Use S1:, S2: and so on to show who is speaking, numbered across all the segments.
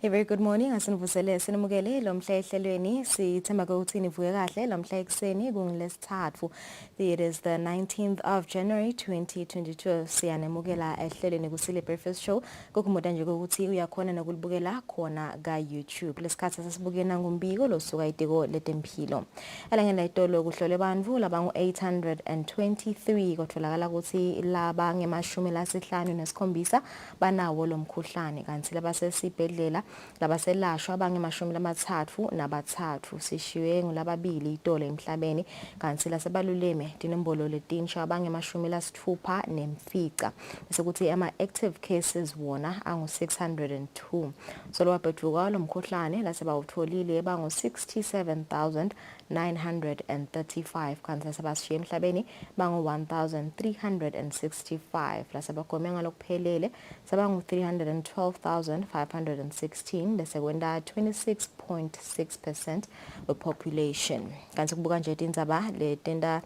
S1: Hey, very good morning. Asinivusele sinimukele lo mhla ehlelweni sithemba ukuthi nivuke kahle lo mhla ekseni kungilesithathu. It is the 19th of January 2022. Siyanemukela ehlelweni Kusile Breakfast Show. Kokumuda nje ukuthi uyakhona nokulibukela khona ka YouTube. Lesikhathi sasibukena ngumbiko losuka itiko letempilo. Elangena itolo kuhlole bandvu labangu 823 kotholakala ukuthi laba ngemashumi lasihlanu nesikhombisa banawo lo mkhuhlane kanti labasesibhedlela labaselashwa abangemashumi lamathathu nabathathu sishiwe ngulababili itolo emhlabeni kanti lasebaluleme dinombolo letinsha abangemashumi lasithupha nemfica bese kuthi ama active cases wona angu 602 so lwabheduka lo mkhuhlane lasebawutholile bangu 67935 kanti lasebashiye emhlabeni bangu 1365 lasebagome ngalokuphelele sabangu 312516 bese kwenda 26.6% of population kanti kubuka nje indzaba letenda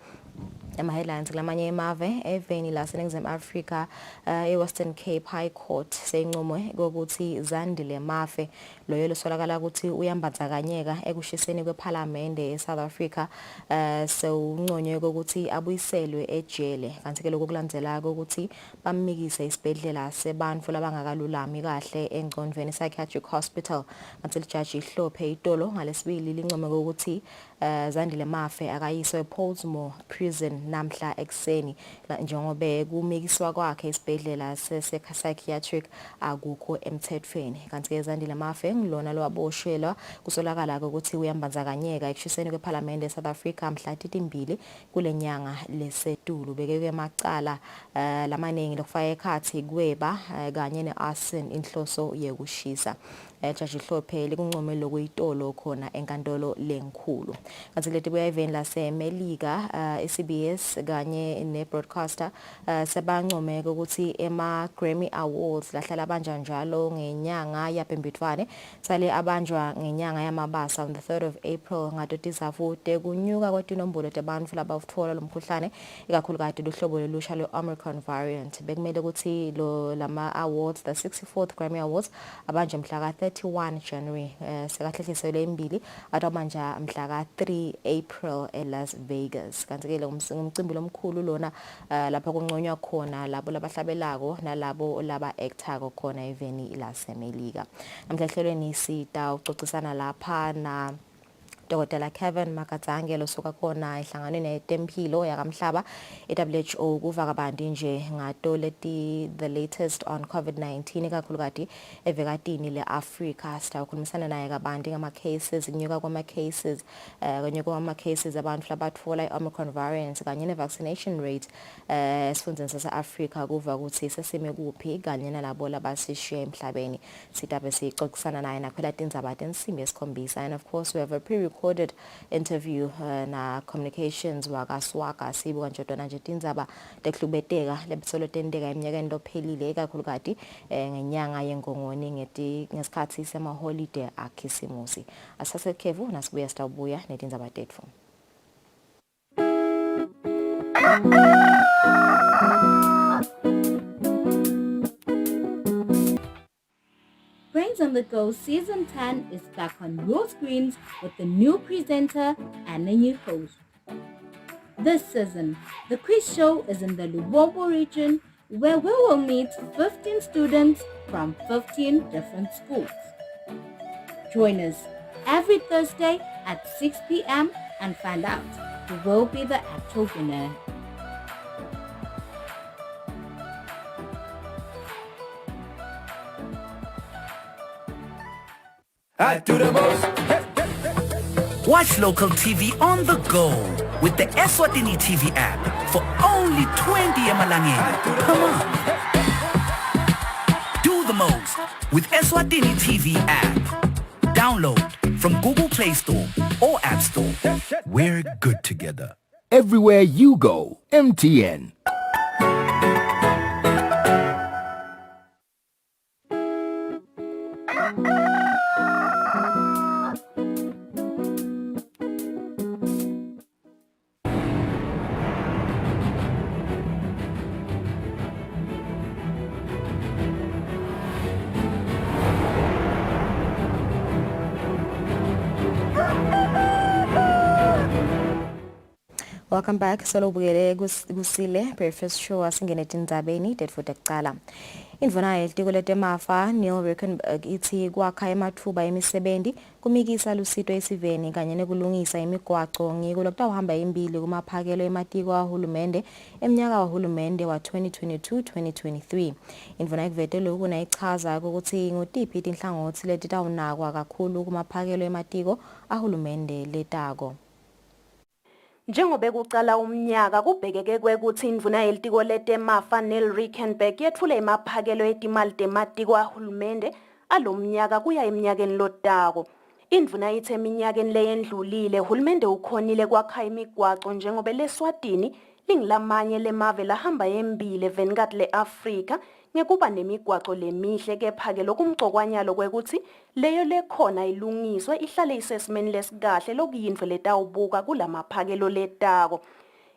S1: ama-headlines kulamanye emave eveni laseNingizimu Afrika e-Western Cape High Court seyinqumo ukuthi Zandile Mafe loyo losolakala ukuthi uyambandzakanyeka ekushiseni kwePhalamende eSouth Africa so unqonywe ukuthi abuyiselwe ejele kanti ke lokho kulandzela ukuthi bammikise isibhedlela sebantfu labangakalulami kahle engcondvweni psychiatric hospital kanti lijaji ihlophe itolo ngalesibili lincome ukuthi Zandile Mafe akayiswe ePortsmouth prison namhla ekseni njengoba kumikiswa kwakhe isibhedlela se-psychiatric akukho emthethweni kanti ke Zandile Mafe ngilona lwaboshelwa kusolakala ukuthi uyambandzakanyeka ekushiseni kwePhalamende eSouth Africa mhla 2 kulenyanga lesetulu bekeke macala lamaningi lokufaka ekhathi kweba kanye nearson inhloso yekushisa jaji hlophe likuncome lokuyitolo khona enkantolo lenkhulu kanti leti buyayiveni laseMelika CBS kanye nebroadcaster sebancome ukuthi ema Grammy Awards lahlala abanjwa njalo ngenyanga yaBhembedwane sale abanjwa ngenyanga yamabasa on the 3rd of April ngatotizavute kunyuka kwetinombolo tebantfu labawuthola lomkhuhlane ikakhulukazi luhlobo lolusha lwe-Omicron variant bekumele ukuthi lama awards the 64th Grammy Awards abanje mhla 31 January sekahlehliselwe embili atomanje mhla 3 April eLas Vegas kanti ke lo umcimbi lomkhulu lona lapha kunconywa khona labo labahlabelako nalabo laba actor khona eveni laseMelika namhlahlelweni sita ucocisana lapha na Dr. Kevin Makatsange losuka khona ehlanganweni netempilo yakamhlaba WHO kuvaka bandi nje ngato leti the latest on COVID-19 ikakhulukazi evekatini leAfrica sitawukhulumisana naye kabandi ngama cases inyuka kwama cases kanye kwama cases abantu labathola iOmicron variant kanye nevaccination rate esifundeni sase-Africa kuva ukuthi sesime kuphi kanye nalabo labasishiye emhlabeni sitabe sixoxisana naye nakhwela tindzaba tensimbi esikhombisa and of course we have a pre-recorded interview na communications wakaswaka sibuka njodwana nje tindzaba teklubeteka lebisolo tendeka eminyakeni lophelile ikakhulukazi ngenyanga yengongoni ngesikhathi sema holiday akhisimusi asasekhevu nasibuya sitawubuya netindzaba tetfu.
S2: Brains on the Go Season 10 is back on your screens with a new presenter and a new host. This season, the quiz show is in the Lubombo region where we will meet 15 students from 15 different schools. Join us every Thursday at 6 p.m. and find out who will be the actual winner.
S3: I do the most. Watch local TV on the go with the Eswatini TV app for only 20 emalangeni. Come on. Do the most with Eswatini TV app. Download from Google Play Store or App Store. We're good together.
S4: Everywhere you go, MTN.
S1: Welcome back. Solo bukele Kusile breakfast show asingene tindzabeni tetfuta kucala. Indvuna yelitiko letemafa Neil Rickenberg ithi kwakha ematfuba emisebenzi kumikisa lusito esiveni kanye nekulungisa imigwaco ngiko lokutawuhamba imbili kumaphakelo ematiko ahulumende emnyaka wahulumende wa 2022-2023. Indvuna ikuvete lokhu nayichaza ukuthi ngutiphi tinhlangothi letitawunakwa kakhulu kumaphakelo ematiko ahulumende letako.
S5: Njengobe kucala umnyaka kubhekeke kwekuthi indvuna yelitiko letemafa Neil Rickenberg yetfule emaphakelo etimali tematiko ahulumende alomnyaka kuya eminyakeni lotako. Indvuna ithe eminyakeni leyendlulile hulumende ukhonile kwakha imigwaco njengobe leSwatini lingilamanye lemave lahamba yembili evenikati le-Afrika ngekuba nemigwaco lemihle kepha-ke lokumcokwanyalo kwekuthi leyo lekhona ilungiswe ihlale isesimeni lesikahle lokuyintfo letawubuka kulamaphakelo letako.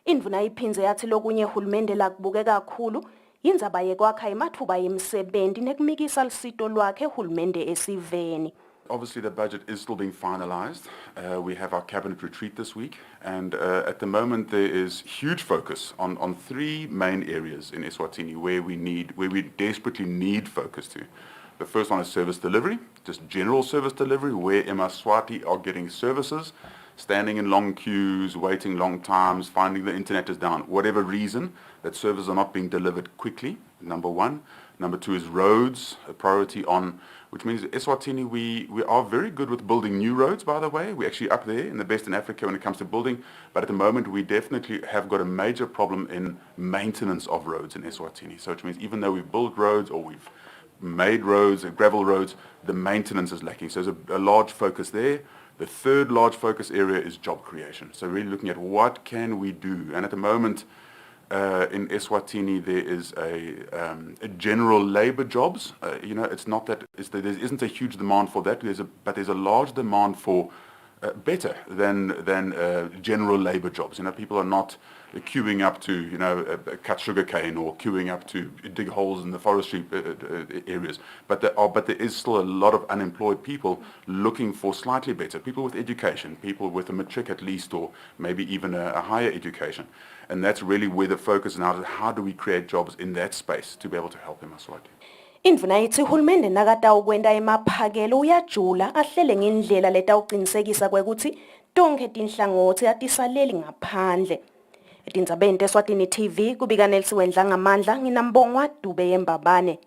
S5: Indvuna iphindze yathi lokunye hulumende lakubuke kakhulu yindzaba yekwakha ematfuba yemsebenti nekumikisa lusito lwakhe hulumende esiveni.
S6: Obviously, the budget is still being finalized. We have our cabinet retreat this week, and at the moment there is huge focus on three main areas in Eswatini where we desperately need focus to. The first one is service delivery, just general service delivery, where Emaswati are getting services, standing in long queues, waiting long times, finding the internet is down, whatever reason, that services are not being delivered quickly, number one. Number two is roads, a priority on, which means Eswatini, we are very good with building new roads, by the way. We're actually up there in the best in Africa when it comes to building, but at the moment we definitely have got a major problem in maintenance of roads in Eswatini. So which means even though we've built roads or we've made roads, gravel roads, the maintenance is lacking. So there's a large focus there. The third large focus area is job creation. So really looking at what can we do. And at the moment, in Eswatini, there is a general labor jobs. It's not that there isn't a huge demand for that. But there's a large demand for better than general labor jobs. People are not queuing up to cut sugarcane or queuing up to dig holes in the forestry areas. But there is still a lot of unemployed people looking for slightly better. People with education, people with a matric at least, or maybe even a higher education. And that's really where the focus now is. How do we create jobs in that space to be able to help them as well?
S5: Indvuna ithi hulumende nakatawukwenda emaphakelo uyajula ahlele ngendlela letawucinisekisa kwekuthi tonke tinhlangothi atisaleli ngaphandle. Etindzabeni teSwatini TV kubika Nelsiwendla ngamandla nginambongwa Dube yembabane.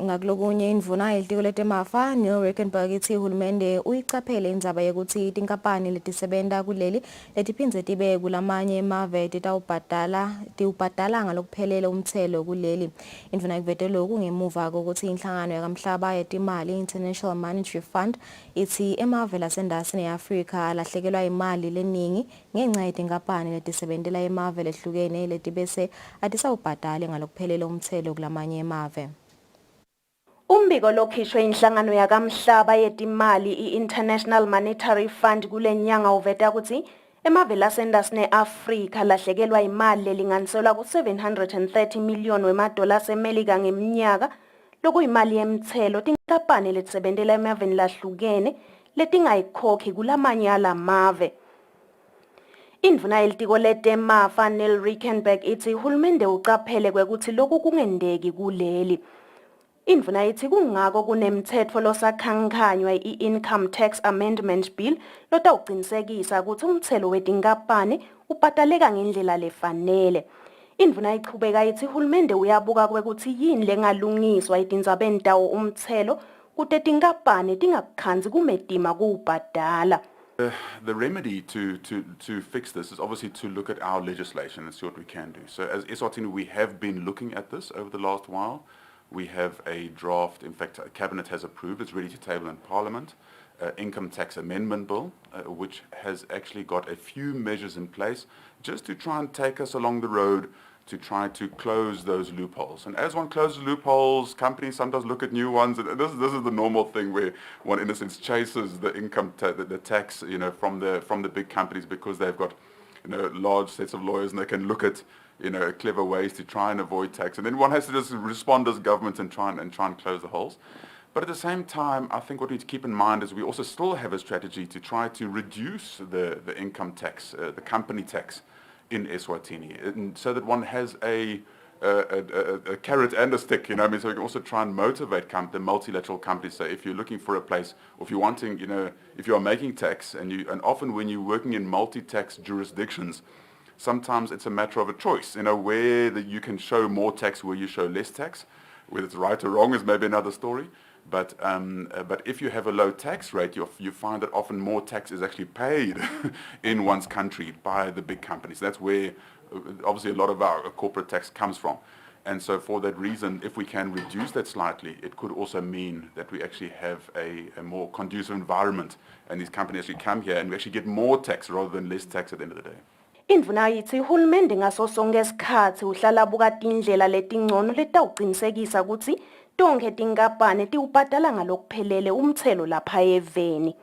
S1: Ngakulokunye indvuna yelitiko letemafa Neil Rickenberg ithi uhulumende uyicaphele indzaba yekuthi tinkampani letisebenta kuleli letiphindze tibe kulamanye emave tiwubhadala ngalokuphelele umthelo kuleli. Indvuna ikuvete lokhu ngemuva kokuthi inhlangano yakamhlaba yetimali International Monetary Fund ithi emave lasendasini ye-Afrika alahlekelwa imali leningi ngenxa yetinkampani letisebentela emave lehlukene letibese atisawubhadali ngalokuphelele umthelo kulamanye emave.
S5: Umbiko lokhishwe inhlangano yakamhlaba yetimali i-International Monetary Fund kule nyanga uveta ukuthi emave lasendasini e-Afrika lahlekelwa imali lelinganiselwa ku-730 million wemadola asemelika ngeminyaka lokuyimali yemthelo tinkampani letisebentela emaveni lahlukene letingayikhokhi kulamanye alamave. Indvuna yelitiko letemafa Neil Rickenberg ithi uhulumende ucaphele kwekuthi lokhu kungendeki kuleli. Indvuna ithi kungako kunemthetho losakhankhanywa i-Income Tax Amendment Bill lotawucinisekisa ukuthi umthelo wetinkampani ubhadaleka ngendlela lefanele. Indvuna ichubeka ithi hulumende uyabuka kwekuthi yini lengalungiswa etindzabeni tawo umthelo kute tinkampani tingakukhandzi kumetima kuwubhadala.
S6: The remedy to fix this is obviously to look at our legislation and see what we can do. So as Eswatini, we have been looking at this over the last while. We have a draft, in fact, Cabinet has approved, it's ready to table in Parliament, income tax amendment bill, which has actually got a few measures in place just to try and take us along the road to try to close those loopholes. And as one closes loopholes, companies sometimes look at new ones, and this is the normal thing where one, in a sense, chases the income the tax, from the big companies because they've got, large sets of lawyers and they can look at, clever ways to try and avoid tax. And then one has to just respond as government and try and close the holes. But at the same time, I think what we need to keep in mind is we also still have a strategy to try to reduce the income tax, the company tax in Eswatini, and so that one has a carrot and a stick, you know. I mean, so we can also try and motivate the multilateral companies. So if you're looking for a place, or if you're wanting, you know, if you are making tax, and often when you're working in multi-tax jurisdictions, sometimes it's a matter of a choice, you know, where you can show more tax, where you show less tax. Whether it's right or wrong is maybe another story. But if you have a low tax rate, you find that often more tax is actually paid in one's country by the big companies. That's where obviously a lot of our corporate tax comes from. And so for that reason, if we can reduce that slightly, it could also mean that we actually have a more conducive environment, and these companies actually come here and we actually get more tax rather than less tax at the end of the day.
S5: Indvuna yithi uhulumende ngaso sonke isikhathi uhlala buka tindlela letingcono letawucinisekisa kutsi tonkhe tinkampane tiwubhadala ngalokuphelele umthelo lapha eveni.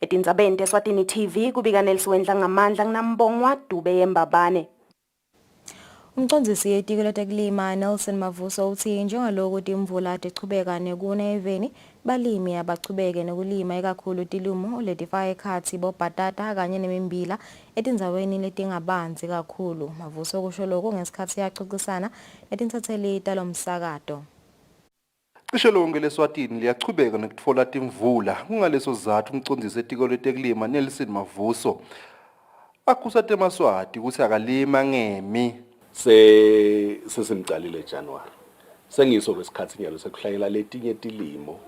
S5: Etindzabeni teSwatini TV kubika Nelisiwendla ngamandla kunambongwa Dube yembabane.
S1: Umcondzisi yetiko letekulima Nelson Mavuso uthi njengaloko imvula tichubeka nekuna eveni, balimi abachubeke nekulima ikakhulu tilimo letifaka ekhatsi bobhatata kanye nemimbila etindzaweni letingabanzi kakhulu. Mavuso kusho lokho ngesikhatsi yaxoxisana netintatheli talomsakato.
S7: Cishe lonke leSwatini liyachubeka nekutfola timvula. Kungaleso sizathu umcondzisi etiko letekulima Nelson Mavuso akhusa temaswati ukuthi akalima ngemi
S8: sesimcalile January. Sengiso kwesikhathi nyalo sekuhlayela letinye tilimo.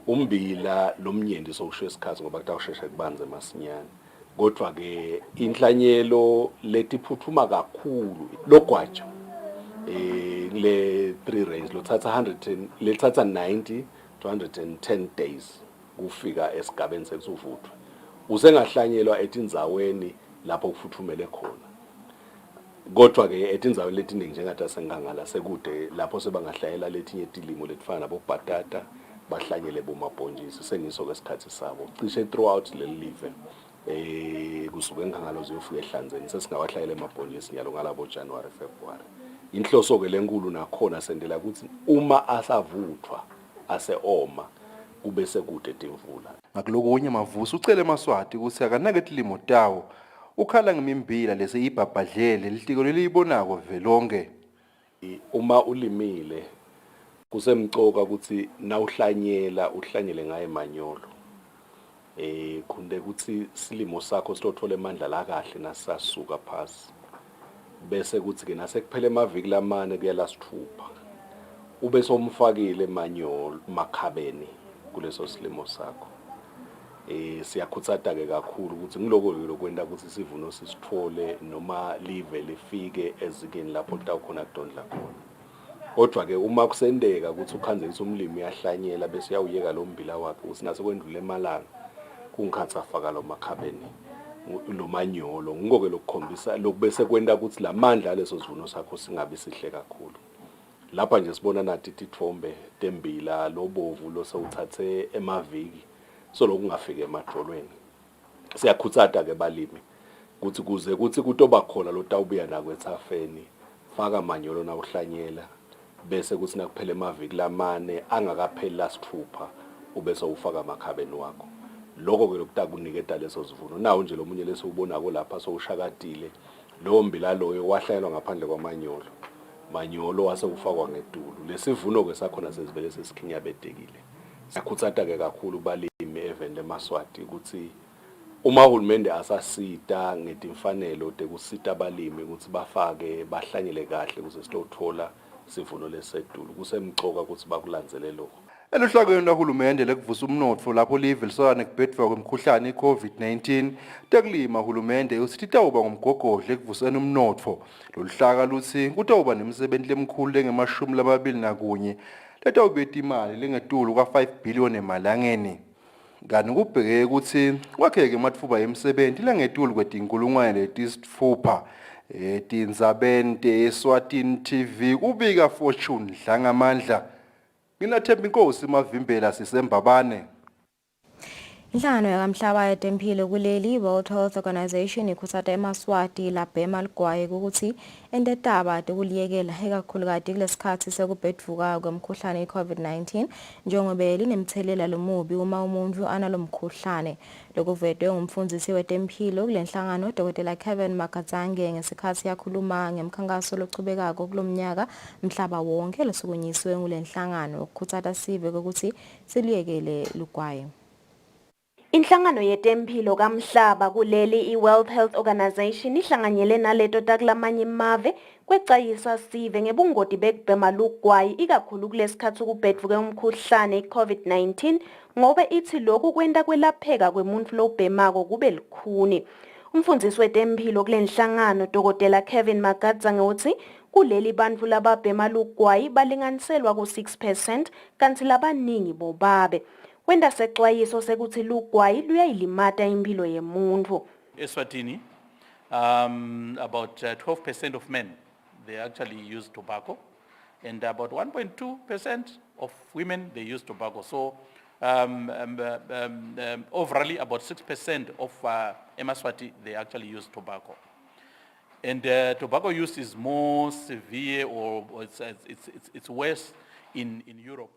S8: Umbila lomnyendi sokusho isikhathi ngoba kutawusheshe kubanze masinyane. Kodwa ke inhlanyelo letiphuthuma kakhulu logwaja le 3 rains lethatha 90 to 110 days kufika esigabeni sekuvuthwa. Usengahlanyelwa etindzaweni lapho kufuthumele khona. Kodwa ke etindzaweni letiningi njengathi senkangala sekude lapho sebangahlayela letinye tilimo letifana nabobhatata bahlanyele bomabhonjisi sengiso kwesikhathi sabo cishe throughout le live kusuka enkangala ziyofika ehlanzeni sesingawahlayela emabhonjisi nyalo ngalabo January February. Inhloso ke lenkulu nakhona sendela ukuthi uma asavuthwa aseoma kube sekude timvula.
S7: Ngakulokunye Mavuso ucele emaswati ukuthi akanake tilimo tawo ukhala ngemimbila lese ibhabhadlele litiko leliyibonako velonke.
S8: Uma ulimile kusemcoka ukuthi nawuhlanyela uhlanyele ngaye manyolo. Kunde ukuthi silimo sakho sitothola emandla la kahle nasasuka phasi. Bese kuthi ke nasekuphela emaviki lamane kuyela sithupha. Ube somfakile manyolo makhabeni kuleso silimo sakho. Siyakhutsata ke kakhulu ukuthi ngiloko lokwenda ukuthi isivuno sisithole noma live lifike ezikeni lapho litawukhona kudondla khona. Kodwa ke uma kusendeka ukuthi ukhanzelisa umlimi yahlanyela bese uyawuyeka lo mbila wakhe ukuthi nase kwendlule emalanga kungikhathi afaka lo makhabeni lo manyolo ngikoke lokukhombisa lokubese kwenda ukuthi lamandla leso sivuno sakho singabe sihle kakhulu. Lapha nje sibona nathi tithombe tembila lobovu lo sewuthathe emaviki so lokungafika emadolweni. Siyakhutsata ke balimi ukuthi kuze kuthi kutoba khona lo tawubuya nakwethafeni faka manyolo na uhlanyela bese kuthi nakuphela emaviki lamane angakapheli lasithupha ubese ufaka makhabeni wakho. Lokho ke lokutakuniketa leso sivuno nawo nje lomunye leso ubonako lapha sowushakatile lo mbila loyo wahlanyelwa ngaphandle kwamanyolo. Manyolo wase ufakwa ngedulu. Lesivuno ke sakhona sesivele sesikhinyabedekile. Siyakhutsata ke kakhulu balimi evende emaswati ukuthi uma uhulumende asasita ngetimfanelo tekusita abalimi ukuthi bafake bahlanyele kahle ukuze sitothola sivuno lesedulu kusemcoka ukuthi bakulandzele lokho.
S7: Eluhlakeni lwahulumende lekuvusa umnotfo lapho live lisona kubhedwa kwemkhuhlane iCovid-19 tekulima uhulumende usithi tawuba ngumgogodle ekuvuseni umnotfo. Loluhlaka luthi kutawuba nemisebenzi lemkhulu lenge-21 letawubeta imali lengetulu ka5 billion emalangeni. Kanti kubhekeke ukuthi kwakheke amathuba emisebenzi lengetulu kwetinkulungwane letisithupha. Etindzabeni teSwatini TV kubika Fortune Dlangamandla. Nginathemba inkosi Mavimbela sisembabane.
S1: Inhlangano yakamhlaba yetempilo kuleli World Health Organization ikhuthaza eMaswati labhema ligwaye ukuthi entetaba tekuliyekela ikakhulukazi kulesikhathi sekubhedvuka kwemkhuhlane i-COVID-19 njengoba linemthelela lomubi uma umuntu analomkhuhlane. Lokuvedwe ngumfundisi wetempilo kulenhlangano Dr. Kevin Makazange ngesikhathi yakhuluma ngemkhankaso lochubekako kulomnyaka mhlaba wonke losukunyiswe ngulenhlangano ukukhuthaza sive ukuthi siliyekele lugwaye.
S5: Inhlangano yetempilo kamhlaba kuleli i-World Health Organization ihlanganyele naleto takulamanye imave kwecayisa sive ngebungoti bekubhema lugwayi ikakhulu kulesikhathi kubhedvuke umkhuhlane i-COVID-19 ngoba ithi lokhu kwenta kwelapheka kwemuntu lobhemako kube likhuni. Umfundisi wetempilo kulenhlangano Dr. Kevin Makazange uthi kuleli bantu lababhema lugwayi balinganiselwa ku-6% kanti labaningi bobabe. Wenda sexwayiso sekuthi lugwayi luyayilimata impilo yemuntu.
S9: Eswatini, about 12% of men, they actually use tobacco, and about 1.2% of women, they use tobacco. So overall, about 6% of Eswatini, they actually use tobacco. And tobacco use is more severe, or it's worse in Europe.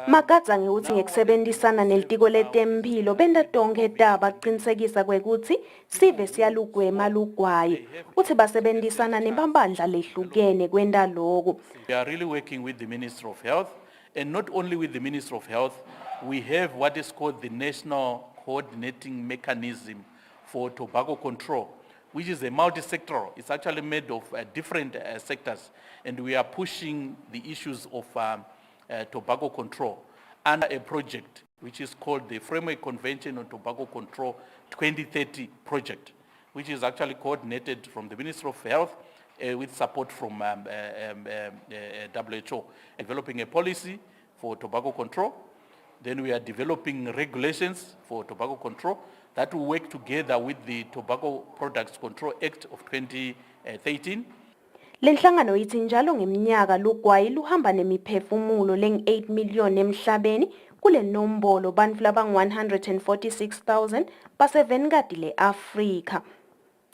S5: Makazange uthi ngekusebenzisana nelitiko letempilo benda tonke taba kuqinisekisa kwekuthi sive siyalugwema lugwayi uthi basebenzisana nemabandla lehlukene kwenda lokho.
S9: We are really working with the Ministry of Health, and not only with the Ministry of Health, we have what is called the National Coordinating Mechanism for Tobacco Control, which is a multi-sectoral. It's actually made of different sectors, and we are pushing the issues of tobacco control under a project which is called the Framework Convention on Tobacco Control 2030 project, which is actually coordinated from the Ministry of Health with support from WHO, developing a policy for tobacco control. Then we are developing regulations for tobacco control that will work together with the Tobacco Products Control Act of 2013.
S5: Lenhlangano ithi njalo ngeminyaka lugwayi luhamba nemiphefumulo leng-8 million emhlabeni kule nombolo bantu labang-146,000 basevenikadi le-Afrika.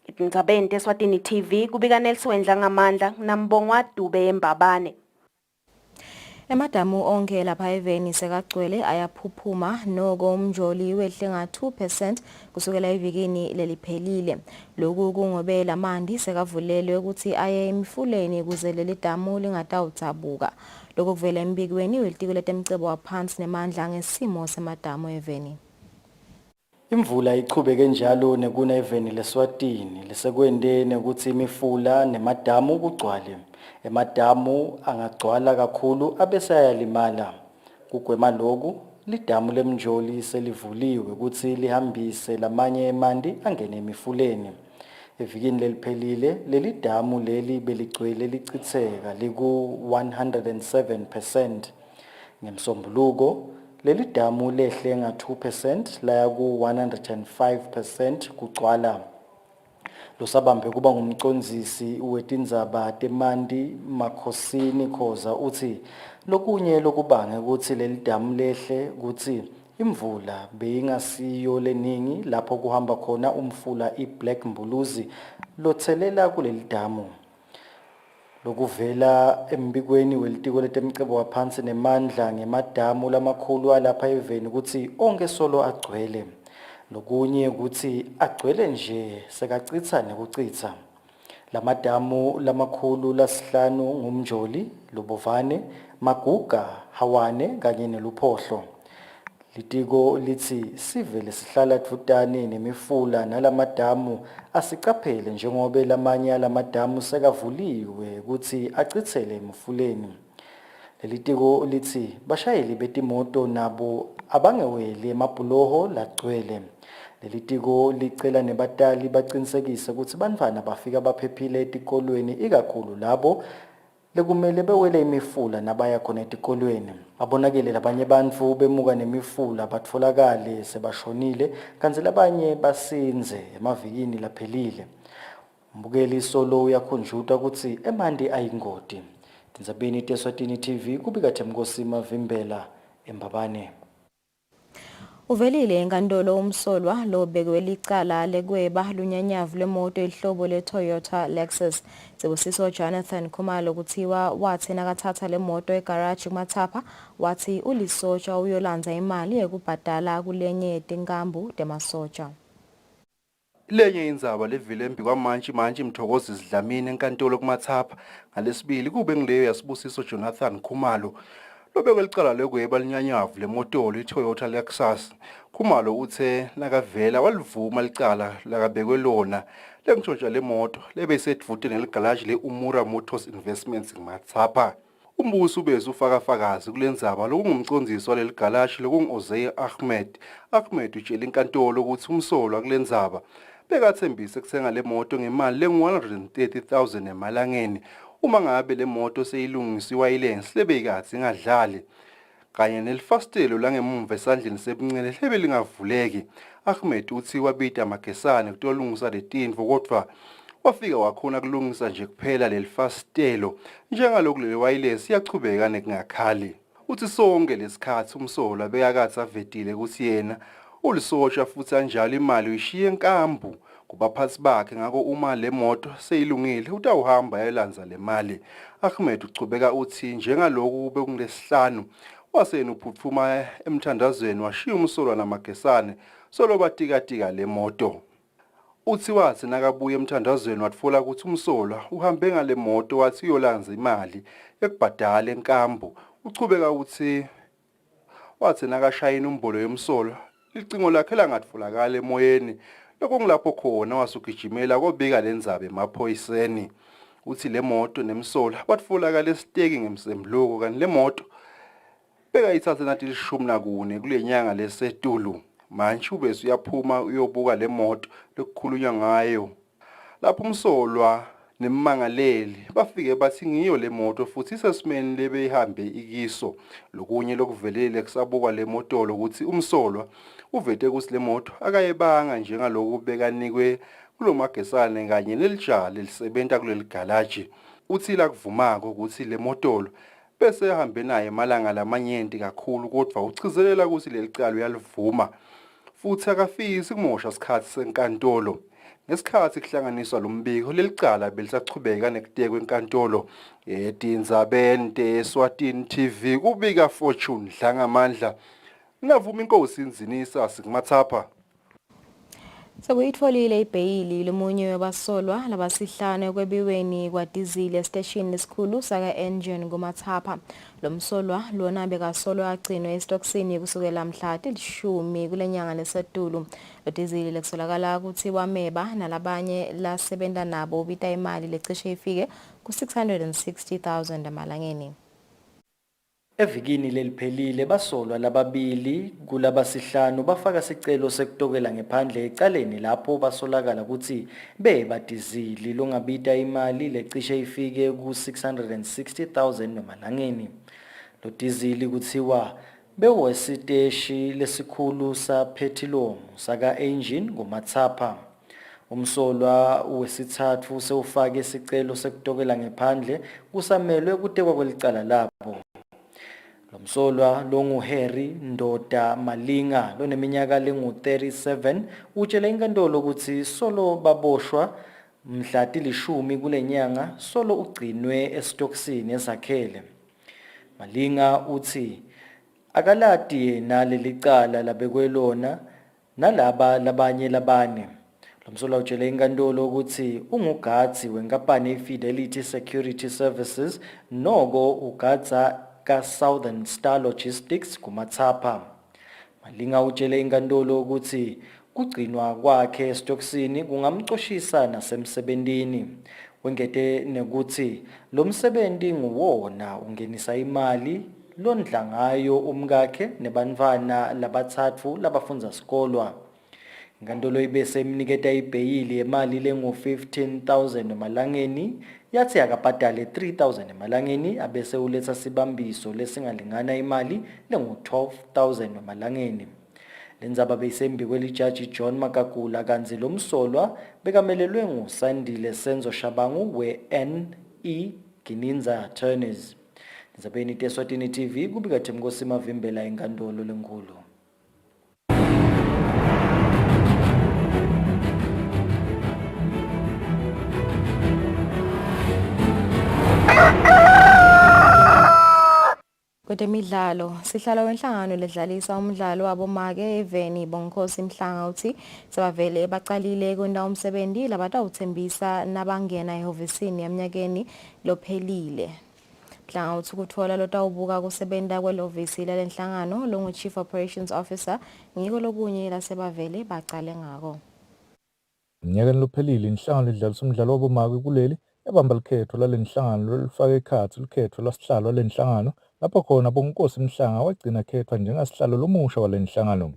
S5: Itindzabeni Eswatini TV kubika Nelson Dlangamandla nambongwa Dube Embabane.
S1: Emadamu onke lapha eveni sekagcwele ayaphuphuma noko umjoli wehle nga 2% kusukela evikini leliphelile. Lokhu kungobe lamandi sekavulelwe ukuthi aye emifuleni ukuze leli damu lingatawutsabuka. Lokhu kuvela embikweni welitiko letemcebo waphansi nemandla ngesimo semadamu eveni.
S10: Imvula ichubeke njalo nekuna eveni leSwatini lisekwendene ukuthi imifula nemadamu kugcwale. Emadamu angagcwala kakhulu abese ayalimala. Kugwema lokhu lidamu lemjoli selivuliwe ukuthi lihambise lamanye emanti angene emifuleni. Evikini leliphelile leli damu leli beligcwele lichitheka liku 107%. Ngemsombuluko leli damu lehle nga 2% laya ku 105% kugcwala. Losabambe kuba ngumcondzisi wetindzaba temanti Makhosini Khoza uthi lokunye lokubange ukuthi leli damu lehle ukuthi imvula beyingasiyo leningi lapho kuhamba khona umfula iBlack Mbuluzi lothelela kuleli damu. Lokuvela embikweni welitiko letemcebo waphansi nemandla ngemadamu lamakhulu alapha eveni ukuthi onke solo agcwele. Lokunye ukuthi agcwele nje sekacitha nekucitha. Lamadamu lamakhulu lasihlanu ngumjoli, Lobovane, Maguga, Hawane kanye neluphohlo. Litiko lithi sivele sihlala dvutane nemifula nalamadamu asicaphele njengoba lamanye alamadamu sekavuliwe ukuthi acithele emifuleni. Lelitiko lithi bashayeli betimoto nabo abangeweli emabhuloho lagcwele. Lelitiko licela nebatali baqinisekise ukuthi bantwana bafika baphephile etikolweni ikakhulu labo lekumele bewele imifula nabaya khona etikolweni. Abonakele labanye bantfu bemuka nemifula batfolakale sebashonile kanti labanye basinze emavikini laphelile. Mbukeli solo uyakhunjuta ukuthi emanti ayingoti. Tindzabeni teSwatini TV kubika Themkosima Vimbela Embabane.
S1: Uvelile enkantolo umsolwa lobekwe licala lekweba lunyanyavu lwemoto ehlobo leToyota Lexus. Sibusiso Jonathan Khumalo kuthiwa wathi nakathatha lemoto egarage kuMathapha wathi ulisotsha uyolandza imali ekubhadala kulenye tinkambu temasotsha.
S7: Lenye indzaba levile embi kwamanje Mthokozi Dlamini enkantolo kuMathapha ngalesibili kube ngileyo yasibusiso Jonathan Khumalo lobekwe licala lekweba linyanyavu lemotolo iToyota Lexus. Khumalo uthe nakavela walivuma licala lakabekwe lona lengitshontsha lemoto lebesedvute neligalaji leUmura Motors Investments kuMathapha. Umbuso ubeze ufakafakazi kulendzaba lokungumcondzisi waleli galaji lokungu-Ozay Ahmed. Ahmed utshela inkantolo ukuthi umsolwa kulendzaba bekathembise kuthenga lemoto ngemali lengu-130,000 emalangeni uma ngabe lemoto seyilungisiwa ilensi lebeyikatsi ingadlali kanye nelifastelo langemumva esandleni sebunxele lebelingavuleki. Ahmed uthi wabita amagesane kutolungisa letinto kodwa wafika wakhona kulungisa nje kuphela lelifastelo njengalokhu lewayilesi yachubeka nekungakhali. Uthi sonke lesikhathi umsolwa bekakathi avetile ukuthi yena ulisotsha futhi anjalo imali uyishiye enkambu kubaphathi bakhe ngako uma lemoto seyilungile utawuhamba yayilandza le mali. Ahmed uchubeka uthi njengalokhu bekunglesihlanu wasena uphuthuma emthandazweni washiya umsolwa namagesane solo batikatika lemoto. Uthi wathi nakabuya emthandazweni watfola ukuthi umsolwa uhambe ngale moto wathi uyolandza imali ekubhadala enkambu. Uchubeka uthi wathi nakashayina umbolo yomsolwa licingo lakhe langatfolakala emoyeni lokungilapho khona wasugijimela kobika lendzaba emaphoyiseni. Uthi lemoto nemsolwa batfolakala esiteki ngemsembloko kanti lemoto bekayithathe nathi 14 kule nyanga lesetulu. Manje ubese uyaphuma uyobuka lemoto lokukhulunywa ngayo. Lapho umsolwa nemmangaleli bafike bathi ngiyo lemoto futhi isesimeni lebeyihambe ikiso. Lokunye lokuvelele kusabuka lemoto ukuthi umsolwa uvete ukuthi lemoto akayebanga njengalokhu bekanikwe kulomagesane kanye nelijale lisebenta kuleli galaji. Uthi la kuvumako ukuthi lemoto bese ehambe naye emalanga lamanyenti kakhulu kodwa uchizelela ukuthi lelicala uyalivuma futhi akafisi kumosha isikhathi senkantolo. Ngesikhathi kuhlanganiswa lombiko lelicala belisachubeka nekutekwa enkantolo. Tindzabeni Eswatini TV kubika Fortune Dlangamandla ngavuma inkosi inzinisa sikuMathapha.
S1: Sekuyitfolile ibheyili lomunye wabasolwa labasihlanu ekwebiweni kwadizili esiteshini lesikhulu saka Engine kuMathapha. Lo msolwa lona bekasolwa agcinwe esitokisini kusukela mhla 10 kulenyanga lesetulu. Lo dizili lekusolakala ukuthi wameba nalabanye lasebenta nabo ubita imali lecishe ifike ku-660,000 emalangeni.
S10: Evikini leliphelile basolwa lababili kulabasihlanu bafaka sicelo sekutokela ngephandle ecaleni lapho basolakala ukuthi bebadizili longabita imali lecishe ifike ku-660,000 emalangeni. Lo dizili kuthiwa bewesiteshi lesikhulu saphethilongo saka Engine kuMathapha. Umsolwa wesithathu sewufake isicelo sekutokela ngephandle kusamelwe kutekwa kwelicala labo. Lo msolwa longu-Harry Ndoda Malinga loneminyaka lengu-37 utshele inkantolo ukuthi solo baboshwa mhla 10 kule nyanga solo ugcinwe esitokisini ezakhele. Malinga uthi akalati yena lelicala labekwe lona nalaba labanye labane. Lo msolwa utshele inkantolo ukuthi ungugadzi wenkampani iFidelity Security Services noko ugadza ka-Southern Star Logistics kuMathapha. Malinga utshele inkantolo ukuthi kugcinwa kwakhe esitokisini kungamcoshisa nasemsebentini. Wengete nekuthi lo msebenzi nguwona ungenisa imali londla ngayo umkakhe nebantfwana labatsatfu labafundza sikolwa. Inkantolo ibese imniketa ibheyili yemali lengu-15,000 emalangeni yathi akabhadale 3,000 emalangeni abese uletha sibambiso lesingalingana imali lengu-12,000 emalangeni. Lendzaba beyisembi kwelijaji John Makakula kanzi lo msolwa bekamelelwe nguSandile Senzo Shabangu we-NE Gininza Attorneys. Ndzabeni Eswatini TV kubika Themkosi Mavimbela enkantolo lenkulu.
S1: Kwezemidlalo sihlalo wenhlangano ledlalisa umdlalo wabomake eveni Bonkosi Mhlanga uthi sabavele baqalile kwenda umsebenzi labatawuthembisa nabangena ehhovisini eminyakeni lophelile. Mhlanga uthi kuthola lotawubuka kusebenta kwelovisi lenhlangano longu Chief Operations Officer ngiko lokunye lasebavele baqale ngako.
S11: Eminyakeni lophelile inhlangano ledlalisa umdlalo wabomake kuleli yabamba likhetho lalenhlangano lolufaka ekhatsi lukhetho lwasihlalo lenhlangano lapho khona Bonkosi Mhlanga wagcina khethwa njengasihlalo lomusha walenhlangano.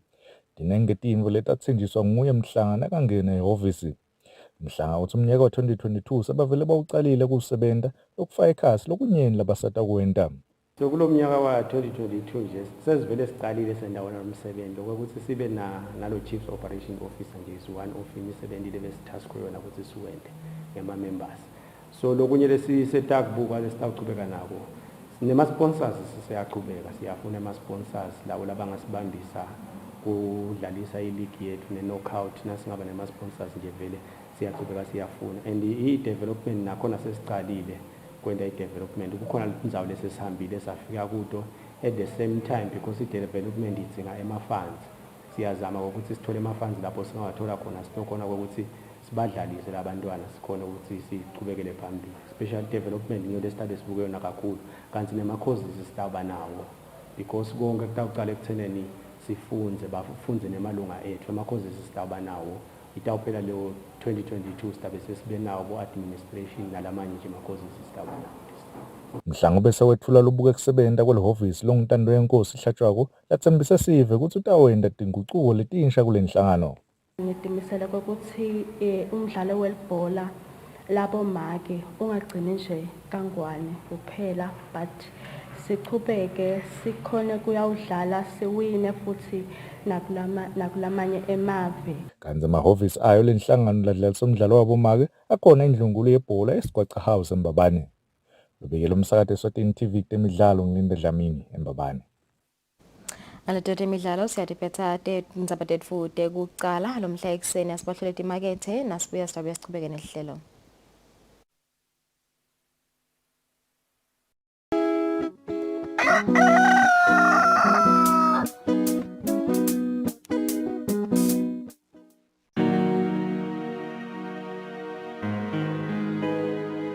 S11: Dinengetimvo letatsinjiswa nguye Mhlanga nakangena ehhovisi. Mhlanga uthi umnyaka wa-2022 sabavele bawucalile kusebenta lokufaka ekhatsi lokunyeni labasata kwenta.
S12: So kulo mnyaka wa-2022 nje sesivele siqalile sendawana nomsebenzi ukuthi sibe nalo Chief Operation Officer nje is-one of imisebenzi lebesitask kuyona ukuthi siwente ngama-members. So lokunye lesisetakbuka lesitawuchubeka nako nema-sponsors siyaqhubeka siyafuna ama-sponsors lawo labangasibambisa kudlalisa iligi yethu ne-knockout nasingaba nema-sponsors nje vele siyaqhubeka siyafuna and i-development nakhona sesicalile kwenta i-development kukhona indzawo lesesihambile safika kuto at the same time because i-development idzinga ema-funds siyazama ukuthi sithole ama-funds lapho singawathola khona sinokhona ukuthi sibadlalise labantwana sikhona ukuthi siqhubekele phambili special development ngiyo lesitade sibuke yona kakhulu kanti nema-courses sitaba nawo because konke kutawuqala ekutheneni bafunze nemalunga ethu ama-courses sitaba nawo itawuphela leyo 2022 sitabe sesibe nawo bo-administration nalamanye nje ama-courses sitaba nawo.
S11: Mhlanga bese wethula lobuke kusebenta kwelehhovisi longintando yenkosi ihlatshwako latsembise sive ukuthi utawenda tinguquko letinsha kulenhlangano.
S5: Ngitimisela ukuthi umdlalo welibhola labomake ungagcini nje kangwane kuphela but sichubeke sikhone kuyawudlala siwine futhi nakulamanye emave.
S11: Kanti amahhovisi ayo lenhlangano ladlalisa umdlalo wabomake akhona indlungulo yebhola eSigwaca House eMbabane. Lobekela umsakazo Eswatini TV temidlalo ngilinde Dlamini eMbabane.
S1: Alatete imidlalo siyadiphetha tindzaba tetfu tekucala lomhla ekseni asibahlole timakethe nasibuya sidabuya sichubeke nehlelo.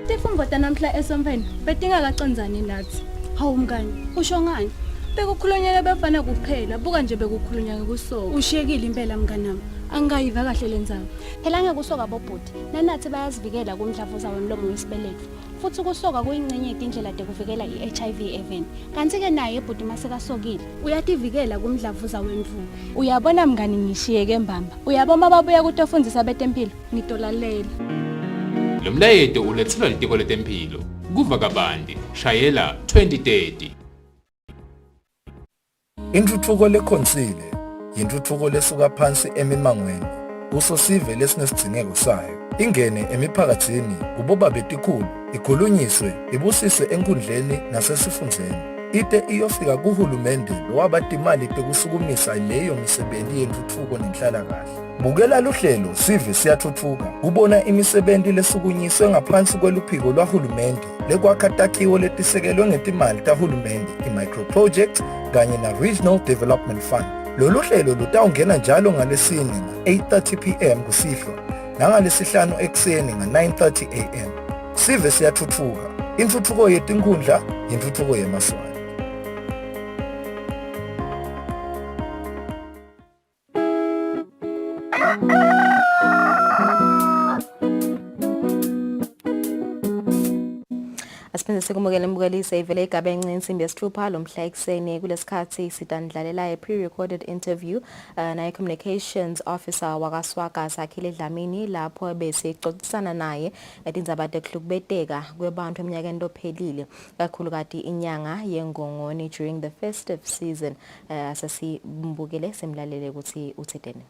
S13: Tifumvota namhla esomveni betingakacondzani nathi. Hawu mngani, usho ngani? Bekukhulunywa befana kuphela, buka nje bekukhulunywa ngekusoka. Ushiyekile impela mnganami. Angayiva kahle lendzawo.
S14: Phela ngekusoka bobhuti, nanathi bayazivikela kumdlavuza wemlomo wesibeletho. Futhi ukusoka kuyingcenye yetindlela tekuvikela i-HIV even. Kanti ke naye ebhuti masekasokile,
S13: uyativikela kumdlavuza wemvubu. Uyabona mngani ngishiyeke mbamba. Uyabona babuya kutofundisa betempilo, ngitolalela.
S15: Lo mlayeto ulethelwa litiko letempilo. Kuva kabandi, shayela 2030.
S4: Intuthuko lekhonsile yintuthuko lesuka phansi emimangweni kuso sive lesinesidingeko sayo ingene emiphakathini kuboba betikhulu ikhulunyiswe ibusiswe enkundleni nasesifundzeni ite iyofika kuhulumende lowabatimali tekusukumisa leyo misebenzi yentuthuko nenhlalakahle. Bukela luhlelo sive siyathuthuka kubona imisebenzi lesukunyiswe ngaphansi kweluphiko lwahulumende lekwakha takhiwo letisekelwe ngetimali tahulumende i-microproject kanye na-Regional Development Fund. Lolu hlelo lutawungena njalo ngalesine nga-8:30 p.m. kusihlwa nangalesihlanu ekseni nga-9:30 a.m. Sive siyathuthuka, intuthuko yetinkundla, intuthuko yemaswali.
S1: Asiphinde sikumukele mbukeliso ivele igaba encane insimbi yesithupha lomhla ekseni kulesikhathi sitandlalela pre-recorded interview naye communications officer wakwaSwaga Sakhile Dlamini lapho besixoxisana naye ngetindzaba tekuhlukubeteka kwebantu eminyakeni lophelile kakhulukati inyanga yengongoni during the festive season. Sesimbukele simlalele ukuthi uthetheni.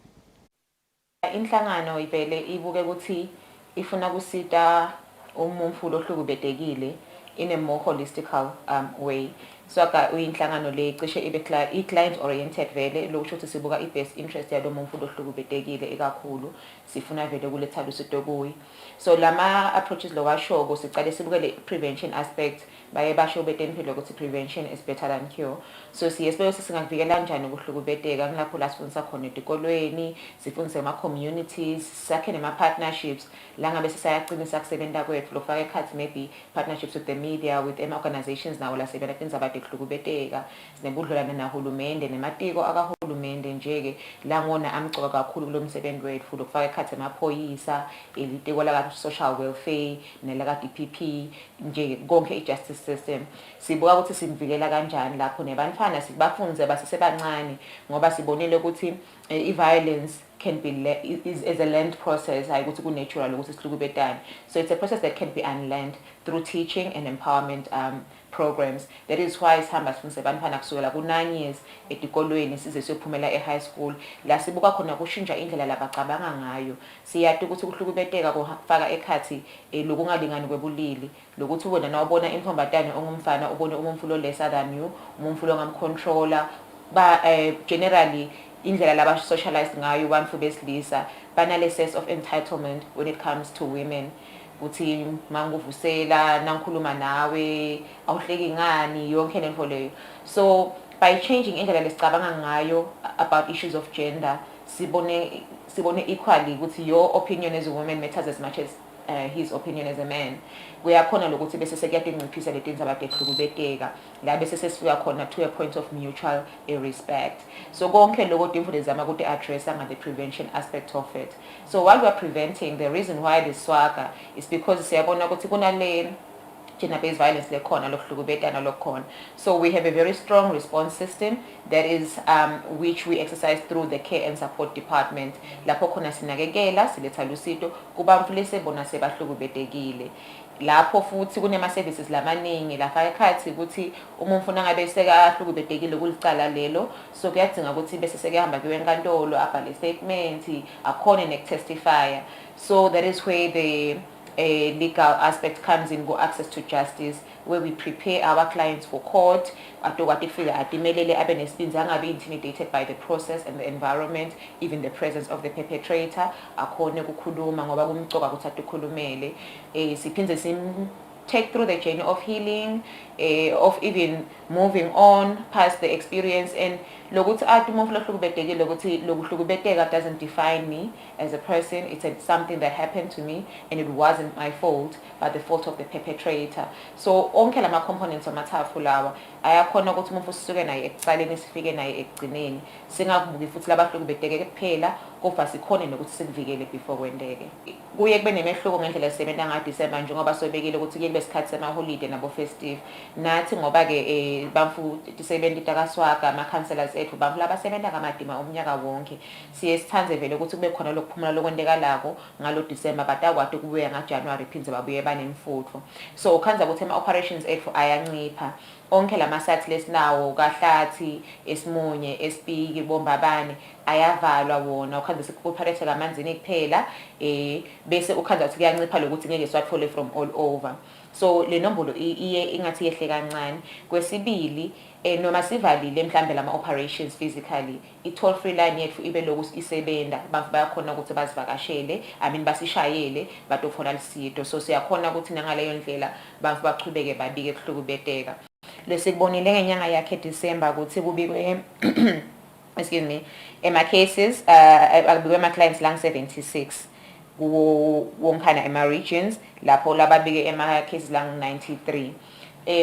S16: Inhlangano ivele ibuke ukuthi ifuna kusita umumfu lohlukubetekile in a more holistical way. Iswaga uyinhlangano le cishe ibe client oriented vele lokusho ukuthi sibuka i-best interest yalo muntu ohlukubetekile ekakhulu sifuna vele kuletha lusito kuyi. So lama approaches lokwashoko sicale sibukele prevention aspect baye basho betempilo ukuthi prevention is better than cure. So siyesibe singakuvikela kanjani ukuhlukubeteka ngilapho la sifundisa khona etikolweni, sifundise ama-communities, sakhe nema-partnerships la ngabe sisayaqinisa kusebenza kwethu lokufaka ekhathi maybe partnerships with the media, with organizations nawo la sebenza kenza abantu ukuhlukubeteka, sinebudlelwane nahulumende nematiko akahulumende nje-ke la ngona amcoka kakhulu kulo msebenzi wethu lokufaka ekhathi amaphoyisa, ilitiko la social welfare nelaka DPP nje konke i-justice system. Sibuka ukuthi simvikela kanjani lapho nebantfana sibafunze basesebancane ngoba sibonile ukuthi i-violence can be is a learned process hayi ukuthi ku-natural ukuthi sihlukubetane. So it's a process that can be unlearned through teaching and empowerment programs. That is why sihamba sifundise bantfana kusukela ku-9 years etikolweni size siyophumela e-high school la sibuka khona kushintsha indlela labacabanga ngayo. Siyati ukuthi ukuhlukubeteka kufaka ekhathi lokungalingani kwebulili lokuthi wena nawubona intombatane ongumfana ubone umumfulo lesser than you, umumfulo ongamcontroller generally indlela laba socialized ngayo abantu besilisa banale sense of entitlement when it comes to women. Uthi manguvusela nangikhuluma nawe awuhleki ngani yonke lento leyo. So by changing indlela lesicabanga ngayo about issues of gender sibone equally ukuthi your opinion as a woman matters as much as his opinion as a man. Kuyakhona lokuthi bese sekuyanciphisa letinto abatehlukubeteka la bese sesifika khona to a point of mutual respect. So konke lokho timfundo zama ukuthi address the prevention aspect of it. So while we are preventing, the reason why this swaga is because siyabona ukuthi kunale gender-based violence lekhona lokuhlukubetana lokhona. So we have a very strong response system that is which we exercise through the care and support department. Lapho khona sinakekela siletha lusito kubantu lesebona sebahlukubetekile. Lapho futhi kunema services lamaningi lafaka ekhathi ukuthi umuntu ufuna ngabe sekahlukubetekile kulicala lelo, so kuyadinga ukuthi bese sekehamba kuye enkantolo abhale statement akhona ne-testifier. So that is where the legal aspect comes in, go access to justice, where we prepare our clients for court angabe intimidated by the process and the environment, even the presence of the perpetrator. Akhone kukhuluma ngoba kumcoka ukuthi atukhulumele. Siphinde take through the journey of healing, of even moving on past the experience, and lokuthi lokuhlukubeteka doesn't define me as a person. It's something that happened to me and it wasn't my fault but the fault of the perpetrator. So onke lama components amathafu lawa ayakhona ukuthi umuntu sisuke naye ekuqaleni sifike naye ekugcineni singakubuki futhi labahlukubeteke kuphela kodwa sikhone nokuthi sikuvikele before kwendeke. Kuye kube nemehluko ngendlela esebenza ngaDisemba njengoba sobekile ukuthi kuye kube isikhathi sema-holiday nabo-festive. Nathi ngoba-ke bamfu tisebenza itakaswaga ama-councillors ethu bamfu labasebenza ngamadima umnyaka wonke siye sithanze vele ukuthi kube khona lokuphumula lokwendekalako ngalo Disemba batakwati ukubuya ngaJanuary phindze babuye banemfutho. So ukhanza ukuthi ama-operations ethu ayancipha. Onke lama-sites lesinawo kaHlathi, Esimunye, Espiki, Bombabane ayavalwa wona ukhanza sikuoperate kamanzini kuphela bese ukhanza ukuthi kuyancipha lokuthi ngeke siwathole from all over. So le nombolo iye ingathi yehle kancane. Kwesibili noma sivalile mhlambe lama operations physically, i-toll free line yethu ibe lokuthi isebenda abantu bayakhona ukuthi bazivakashele, basishayele batofona lisito. So siyakhona ukuthi nangaleyo ndlela abantu bachubeke babike kuhlukubeteka. Lesikubonile ngenyanga yakhe December ukuthi kubikwe excuse me cases akubikwe ama-clients lang 76 wonkana ema-regions lapho lababike cases lang 93.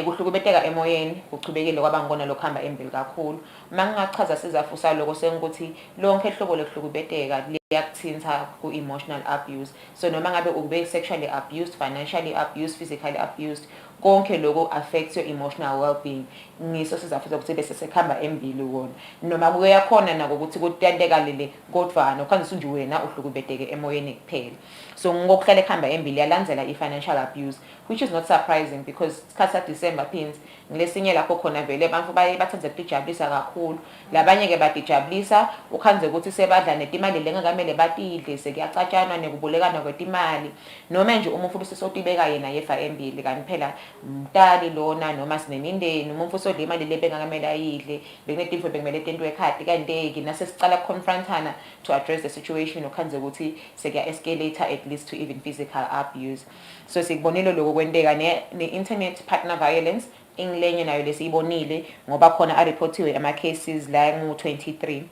S16: Kuhlukubeteka emoyeni kuchubekile kwabangona lokuhamba embili kakhulu. Mangingachaza sizafusa lokho sengukuthi lonke ihlobo lokuhlukubeteka liyakuthinta ku-emotional abuse. So noma ngabe ube sexually abused, financially abused, physically abused, konke lokho affects your emotional well-being. Ngiso sizafuza ukuthi bese sekhamba embili wona noma kuyakhona nako ukuthi kutanteka lele kodwana ukhanzisa nje wena uhlukubeteke emoyeni kuphela. So ngokuhlala ekhamba embili yalandzela i-financial abuse, which is not surprising because isikhathi December pins ngilesinye lapho khona vele abantu bathanze ukujabulisa kakhulu. Labanye ke badijabulisa ukhanze ukuthi sebadla netimali lengakamele batidle sekuyacatshanwa nekubolekana kwetimali noma nje umuntu bese sotibeka yena yefa embili kanti phela umntali lona noma sinemindeni umuntu usodla imali le bengakamele ayidle bekunetinto bekumele tentwe ekhadi kanti nasesicala confrontana to address the situation ukhanze ukuthi sekuya escalator at least to even physical abuse. So sikubonile lokho kwenteka ne-internet partner violence ingilenye nayo lesiyibonile ngoba khona areportiwe ama-cases la ngu-23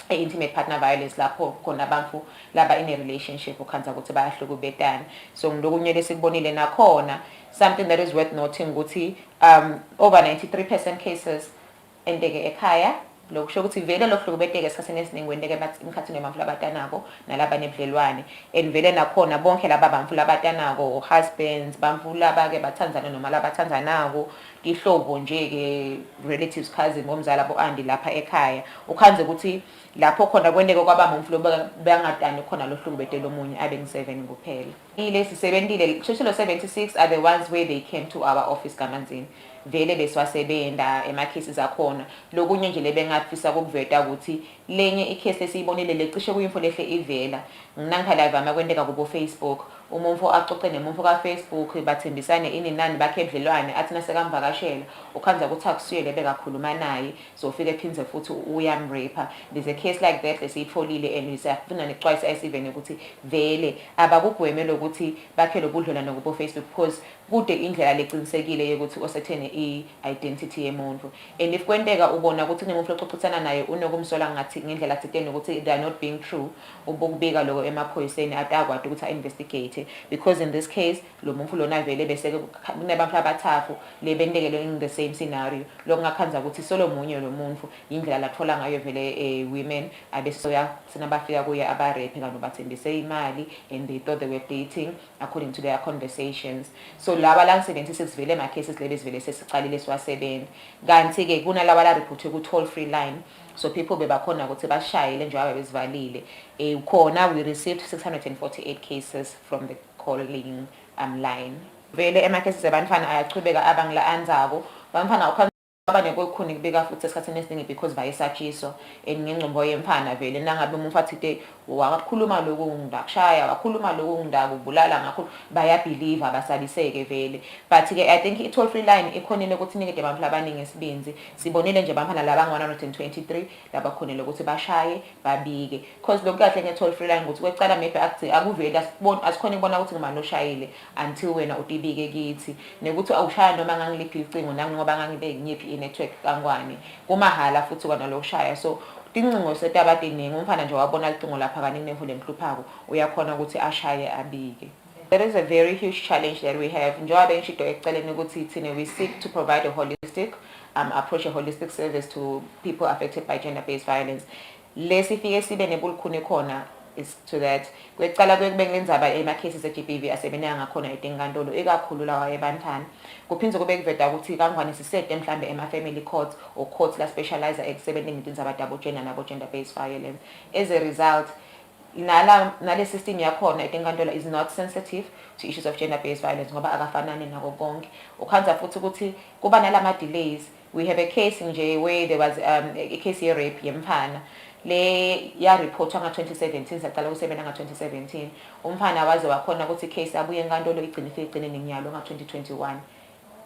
S16: intimate partner violence lapho khona abantu laba in a relationship ukhanza ukuthi bayahlukubetana. So ngilokunye lesikubonile nakhona something that is worth noting ukuthi over 93% cases endeke ekhaya lokusho ukuthi vele lokuhlukubeteka esikhathini esiningi kwenteke emkhathini webantfu labatanako nalaba nebudlelwane and vele nakhona bonke laba bantfu labatanako husbands bantfu laba-ke bathandzana noma labathandzanako ihlobo nje-ke relatives cousin bomzala bo-andi lapha ekhaya ukhanze ukuthi lapho khona kwenteke kwaba umflo bangadani khona lohlukubetela omunye abe ngu-7 kuphela. Ilesi sebentile cishe lo 76 are the ones where they came to our office kaManzini vele beswasebenda ema-cases akhona. Lokunye nje lebengafisa ukuveta ukuthi lenye i-case esiyibonile lecishe kuyimfo lehle ivela nginangikhala ivama kwenteka kubo Facebook umuntu acoce nemuntu ka-Facebook bathembisane ini nani bakhe ebudlelwane athi nasekamvakashela ukhanza ukuthi akusiyele bekakhuluma naye so ufike ephindze futhi uyamrape. There's a case like that lesiyitfolile and siyafuna necwayisa esivene ukuthi vele abakugweme lokuthi bakhe lobudlelwane kubo Facebook because kude indlela leqinisekile yokuthi osethene i-identity yemuntu and if kwenteka ubona ukuthi kunemuntu oxoxisana naye unokumsola ngathi ngendlela thiteni ukuthi they are not being true ubukubika lokho emaphoyiseni atakwadi ukuthi a-investigate because in this case lo muntu lona vele bese kunebantu abathathu lebentekele in the same scenario lokungakhanza ukuthi solo munye lo muntu indlela lathola ngayo vele women abesoya sinabafika kuye abarepe kanti bathembise imali and they thought they were dating according to their conversations. So laba la 76 vele ma cases lebe sivele sesicalile siwasebenza kanti ke kunalaba la report ku toll free line so people bebakhona ukuthi bashayele njengoba bezivalile ukhona we received 648 cases from the calling line. Vele ema cases abantwana ayachubeka abangila anzako bantwana abanekukhuni kubika futhi esikhathini esiningi because bayisatshiso engingcombo yemfana vele nangabe umuntu athite wakhuluma lokhu ngidakushaya wakhuluma lokhu ngidakubulala ngakho bayabelieve abasabiseke vele but ke I think i-toll free line ikhonile ukuthi nikede abantu abaningi esibinzi sibonile nje bamphana laba ngu-123 labakhonile ukuthi bashaye babike because lokhu kahle nge-toll free line ukuthi kwecala maybe akuveli asikhona ukubona ukuthi ngimani oshayile until wena utibike kithi nekuthi awushaya noma ngangiliphi icingo nangoba ngangibeke nyiphi i-network kangwane kumahala futhi kwana lokushaya so tincingo setabadeningi umfana nje wabona icingo lapha kaningi nemvule mhluphako uyakhona ukuthi ashaye abike. There is a very huge challenge that we have njengoba bengishido eceleni ukuthi thina we seek to provide a holistic approach, a holistic service to people affected by gender-based violence. Lesifike sibe nebulukhuni khona is to that kwecala kwekubeka indzaba ema-cases e-GBV asebeneka ngakhona etenkantolo ikakhulu lawa ebantana kuphindze kube kuveta ukuthi kangwane sisede mhlambe ema-family courts or courts la specialize ekusebenteni ngetindzaba tabo gender nabo gender-based violence. As a result nale system yakhona etenkantolo is not sensitive to issues of gender-based violence ngoba akafanani nako konke ukhanza futhi ukuthi kuba nalama delays. We have a case nje where there was a case ye-rape yemfana le ya report nga-2017 saqala ukusebenza nga-2017 umfana waze wakhona ukuthi case abuye enkantolo igcine ngenyalo nga-2021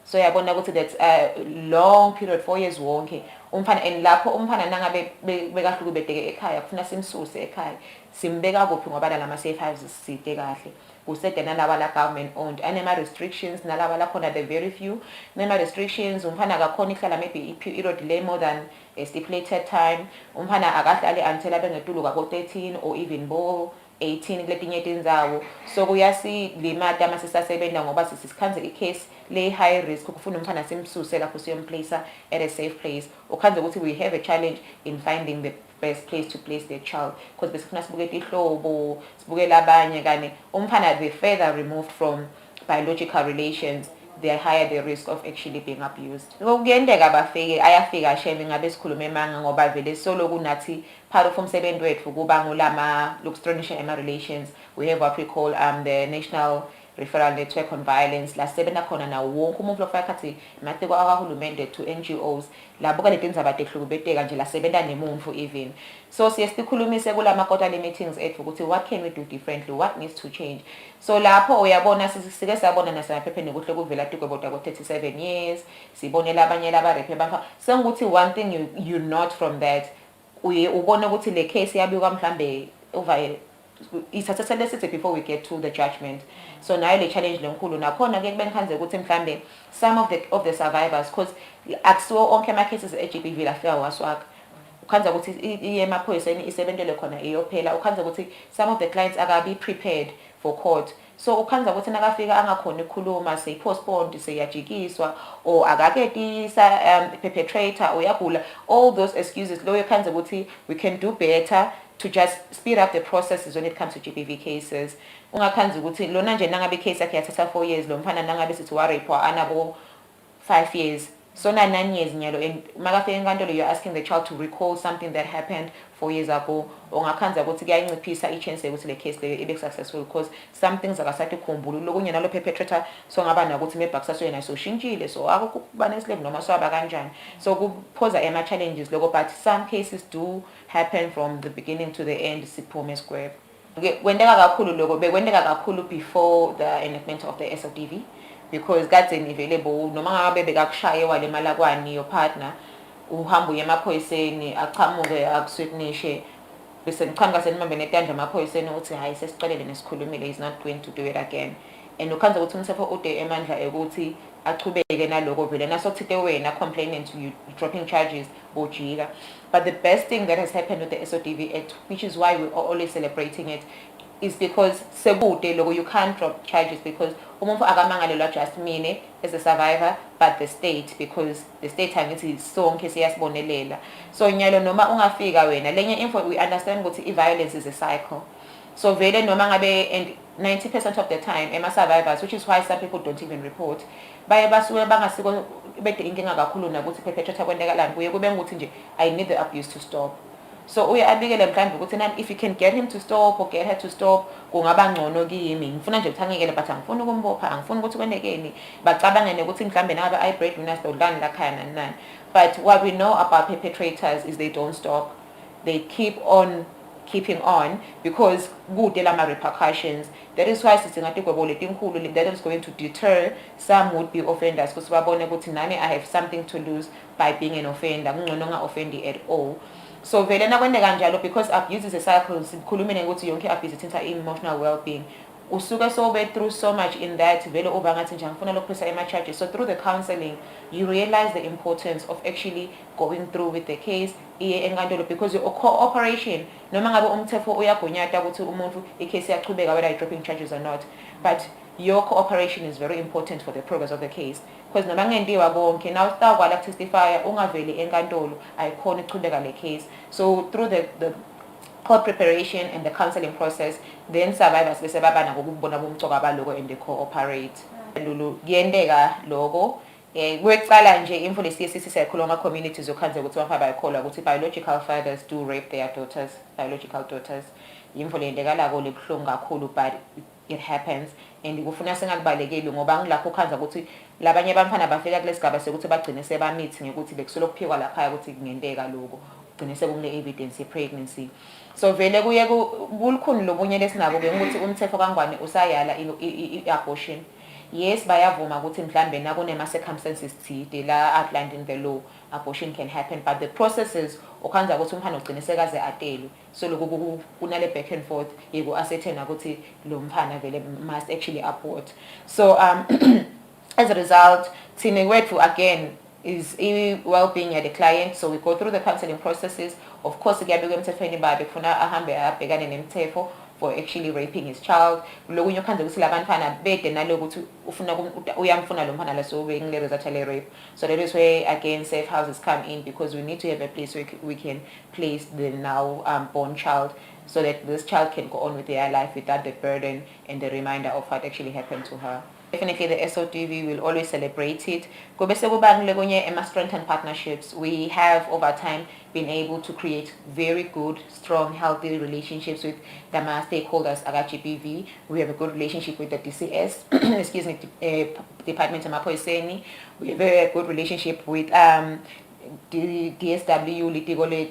S16: so yabona ukuthi that's a long period 4 years wonke umfana and lapho umfana nangabe bekahlukubeteke ekhaya kufuna simsuse ekhaya simbeka kuphi ngoba lama safe houses side kahle kusede nalaba la government owned anema restrictions nalaba la khona the very few nema restrictions umfana akakhona ihlala maybe i-period le more than a stipulated time umfana akahlali until abengetuluka ko 13 or even bo 18 kuletinye tindzawo so kuyasilimata ama sisasebenza ngoba sisikhanze i-case le high risk kufuna umfana simsuse lapho siyomplace at a safe place ukhanze ukuthi we have a challenge in finding the best place to place their child because besifuna sibuke ihlobo sibuke labanye kane umfana the further removed from biological relations the higher the risk of actually being abused. Kuyendeka bafike ayafika shame ngabe sikhulume emanga ngoba vele solo kunathi part of umsebenzi wethu kuba ngulama lokustrengthen ema relations we have what we call the National referral network on violence la sebenza khona nawo wonke umuntu lofaka khathi matiko akahulumende to NGOs labo ka letinza abatehlukubeteka nje la sebenza nemuntu even so siyesikhulumise kulama quarterly meetings ethu ukuthi what can we do differently, what needs to change. So lapho uyabona sike sabona nasemaphepheni ukuthi kuvela tikobota ko 37 years sibonela abanye laba rape bafaka sengukuthi one thing you not from that ubona ukuthi le case yabikwa mhlambe over isathatha lesithi before we get to the judgment. So nayo le challenge lenkulu nakhona ke kube ngikhanze ukuthi mhlambe some of the survivors because akusiwo onke ama cases e-GBV lafika waswaka ukhanza ukuthi emaphoyiseni isebentele khona iyophela ukhanza ukuthi some of the clients akabi prepared for court so ukhanza ukuthi nakafika angakhona ukukhuluma say postponed seyajikiswa or akaketi perpetrator uyagula all those excuses lo ukhanza ukuthi we can do better to just speed up the processes when it comes to GBV cases. Ungakhanza ukuthi lona nje nangabe case yakhe yathatha 4 years lo mfana nangabe sithi wa rape anabo 5 years so na 9 years nyalo and makafika enkantolo you're asking the child to recall something that happened 4 years ago ungakhanza ukuthi kuyayinciphisa i-chance ukuthi le case leyo ibe successful because some things akasathi khumbula lokunye nalo perpetrator so ngaba nakuthi maybe akusasuyena so shintshile so akuba neslave noma swaba kanjani so kuphosa ama challenges lokho but some cases do happen from the beginning to the end siphume square kwendeka kakhulu lokho bekwendeka kakhulu before the enactment of the SODV because kadzeni available noma ngabe bekakushaye wale malakwani your partner uhamba uye emaphoyiseni achamuke akuswetnishe bese ngichanga senimambe netandla emaphoyiseni ukuthi hayi sesiqalele nesikhulumile is not going to do it again and ukhanza ukuthi umthetho ude emandla ukuthi achubeke naloko vele nasokuthi wena complainant you dropping charges bojika but the best thing that has happened with the SODV Act which is why we are always celebrating it is because sekude loko you can't drop charges because umuntu akamangalelwa just mine as a survivor but the state because the state angithi sonke siyasibonelela so nyalo noma ungafika wena lenye info we understand ukuthi violence is a cycle so vele noma ngabe and 90% of the time ema survivors which is why some people don't even report baye basuke bangasiko bede inkinga kakhulu nakuthi perpetrator kwendekalani kuye kube ukuthi nje I need the abuse to stop so uye abikele mhlawumbe ukuthi nami if you can get him to stop or get her to stop kungaba ngcono kimi ngifuna nje ukuthangekele but angifuni ukumbopha angifuni ukuthi kwendekeni bacabangene ukuthi mhlawumbe nabe I breadwinners dodlani la khaya nani but what we know about perpetrators is they don't stop they keep on keeping on because kude lama repercussions that is why sithi ngathi gwebo letinkhulu that is going to deter some would be offenders because babone ukuthi nami I have something to lose by being an offender ngcono nga offendi at all so vele nakwendeka njalo because abuse is a cycle sikhulumene ukuthi yonke abuse ithinta emotional well-being usuke so be through so much in that vele uba ngathi nje ngifuna lokuphosa ema charges so through the counseling you realize the importance of actually going through with the case iye enkantolo because your cooperation noma ngabe umthetho uyagonyata ukuthi umuntu icase iyachubeka whether I dropping charges or not but your cooperation is very important for the progress of the case because noma ngendiwa konke now usakwala testify ungaveli enkantolo ayikhona ichubeka le case so through the court preparation and the counseling process then survivors bese baba nako ukubona bomcoka baloko and they cooperate lulu kuyendeka lokho kwecala nje info lesiyesisi siyakhuluma communities okhanze ukuthi bafaba bayikholwa ukuthi biological fathers do rape their daughters biological daughters info lendeka lako lebhlungu kakhulu but it happens and kufuna singakubalekeli ngoba ngilapho khanza ukuthi labanye abafana bafika kulesigaba sekuthi bagcine sebamithi ngekuthi bekusolo kuphikwa lapha ukuthi kungenteka lokho ugcine sekune evidence ye pregnancy so vele kuye kulukhuni lobunye lesinabo ke ukuthi umthetho kangwane usayala i-abortion yes bayavuma ukuthi mhlambe nakunema circumstances thide la outlined in the law abortion can happen but the processes okhanza ukuthi umfana ugcine sekaze atelwe so lokho kunale back and forth yiku ascertain ukuthi lo mfana vele must actually abort so as a result thine kwethu again is well-being at the client so we go through the counseling processes of course kuyabekwa emthethweni babe kufuna ahambe abhekane nemthetho for actually raping his child lokunye ukhanze ukuthi labantwana bede naloku ukuthi ufuna uyamfuna lo mfana la so ngile result le rape so that is where again safe houses come in because we need to have a place where we can place the now born child so that this child can go on with their life without the burden and the reminder of what actually happened to her. Definitely the SOTV will always celebrate it. Strength and partnerships. We have over time been able to create very good, strong, healthy relationships with the stakeholders at GPV. We have a good relationship with the DCS, excuse me, Department of Mapoiseni. We have a good relationship with DSW litiko le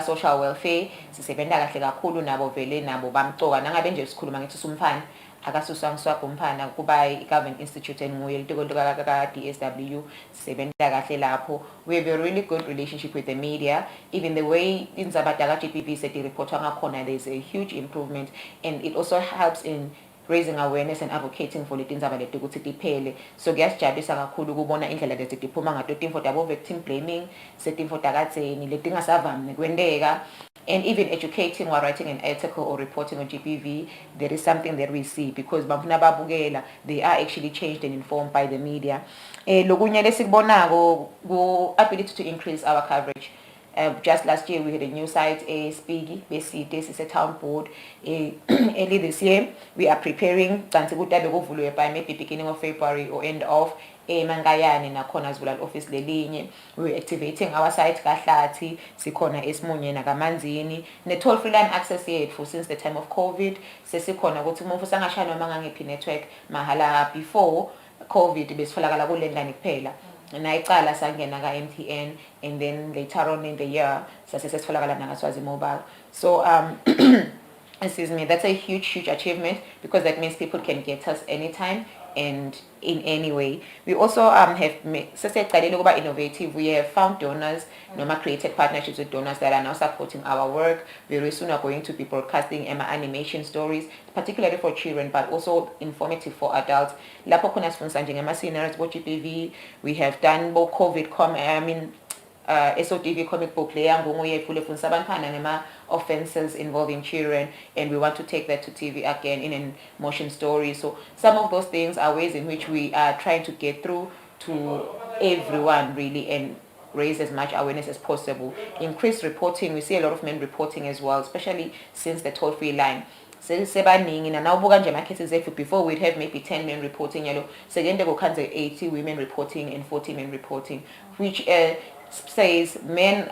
S16: social welfare. Sisebenza kahle kakhulu nabo vele nabo bamcoka nangabe nje sikhuluma ngithi sumfana akasuswangiswa kumphana kuba i-Government Institute nguye litiko ka-DSW sisebenza kahle lapho. We have a really good relationship with the media. Even the way indzaba ka-GPV seti-reportwa ngakhona, there's a huge improvement, and it also helps in raising awareness and advocating for letindzaba leti ukuthi tiphele. So kuyasijabulisa kakhulu ukubona indlela leti tiphuma ngato tinfo tabo victim blaming setinfo takadzeni letingasavami kwenteka. And even educating while writing an article or reporting on GPV, there is something that we see because they are actually changed and informed by the media. Lokunye lesikubonako ability to increase our coverage. Just last year we had a new site, Spigi, basically this is a town board. Early this year we are preparing by maybe beginning of February or end of Mangayani nakhona sivula office lelinye. We're activating our site kaHlathi, sikhona eSimunye nakaManzini. Ne-toll free line access yethu since the time of COVID. Sesikhona ukuthi umuntu usangashaya noma ngangiphi network mahala. Before COVID besitholakala kule ndani kuphela. Nayiqala sangena ka-MTN, and then later on in the year sasesitholakala nakaSwazi Mobile. So excuse me, that's a huge achievement because that means people can get us anytime and in any way. We also have innovative. We have found donors, created partnerships with donors that are now supporting our work. Very soon are going to be broadcasting animation stories, particularly for children, but also informative for adults. GPV. We have done both COVID SOTV comic book offenses involving children, and we want to take that to TV again in a motion story. So some of those things are ways in which we are trying to get through to everyone really and raise as much awareness as possible. Increased reporting, we see a lot of men reporting as well, especially since the toll-free line. Before we'd have maybe 10 men reporting, 80 women reporting and 40 men reporting, which says men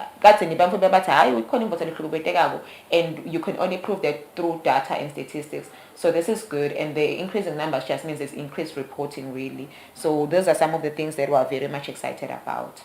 S16: and you can only prove that through data and statistics. So this is good, and the increase in numbers just means there's increased reporting really. So those are some of the things that we're very much excited about.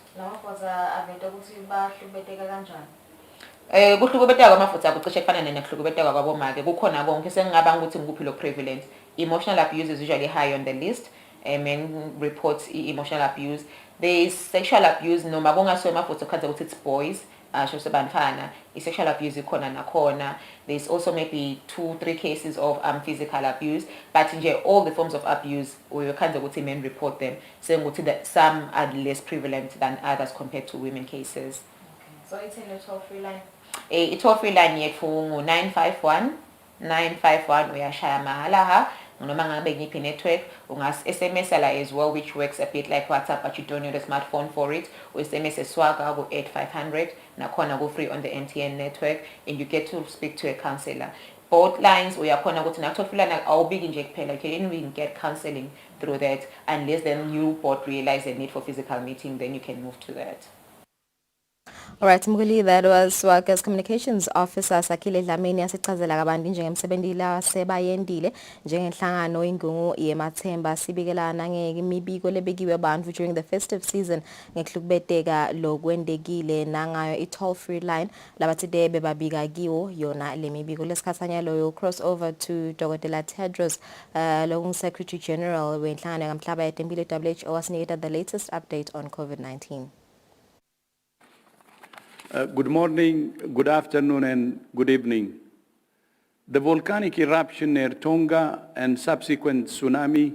S16: Prevalent. Emotional abuse is usually high on the list. Men reports emotional abuse. There is sexual abuse. No mabonga swema for it's boys. Sexual abuse is corner. There's also maybe 2-3 cases of physical abuse. But in all the forms of abuse, we men report them. Saying that some are less prevalent than others compared to women cases.
S1: So it's in the toll-free line.
S16: A toll-free line yet for 951 uyashaya mahala noma ngabe ngiphi network ungas SMS as well, which works a bit like WhatsApp, but you don't need a smartphone for it. Or SMS Swaga go 8500 nakhona go free on the MTN network, and you get to speak to a counselor. Both lines uyakhona ukuthi nakuthofila awubiki nje kuphela, you can even get counseling through that, unless then you both realize the need for physical meeting, then you can move to that.
S1: All right, Muguli, that was SWACA's Communications Officer Sakile Dlamini asichazela kabanti njengemsebenzi la sebayendile njengenhlangano ingungu yemathemba sibikelana ngemibiko lebekiwe abantu during the festive season ngehlukubeteka lokwendekile nangayo i-toll free line labathi debe babika kiwo yona lemibiko. Lesikhathanya loyo cross over to Dr. Tedros lo Secretary General wenhlangano kamhlaba yetempilo WHO wasiniketa the latest update on COVID-19.
S17: Good morning, good afternoon, and good evening. The volcanic eruption near Tonga and subsequent tsunami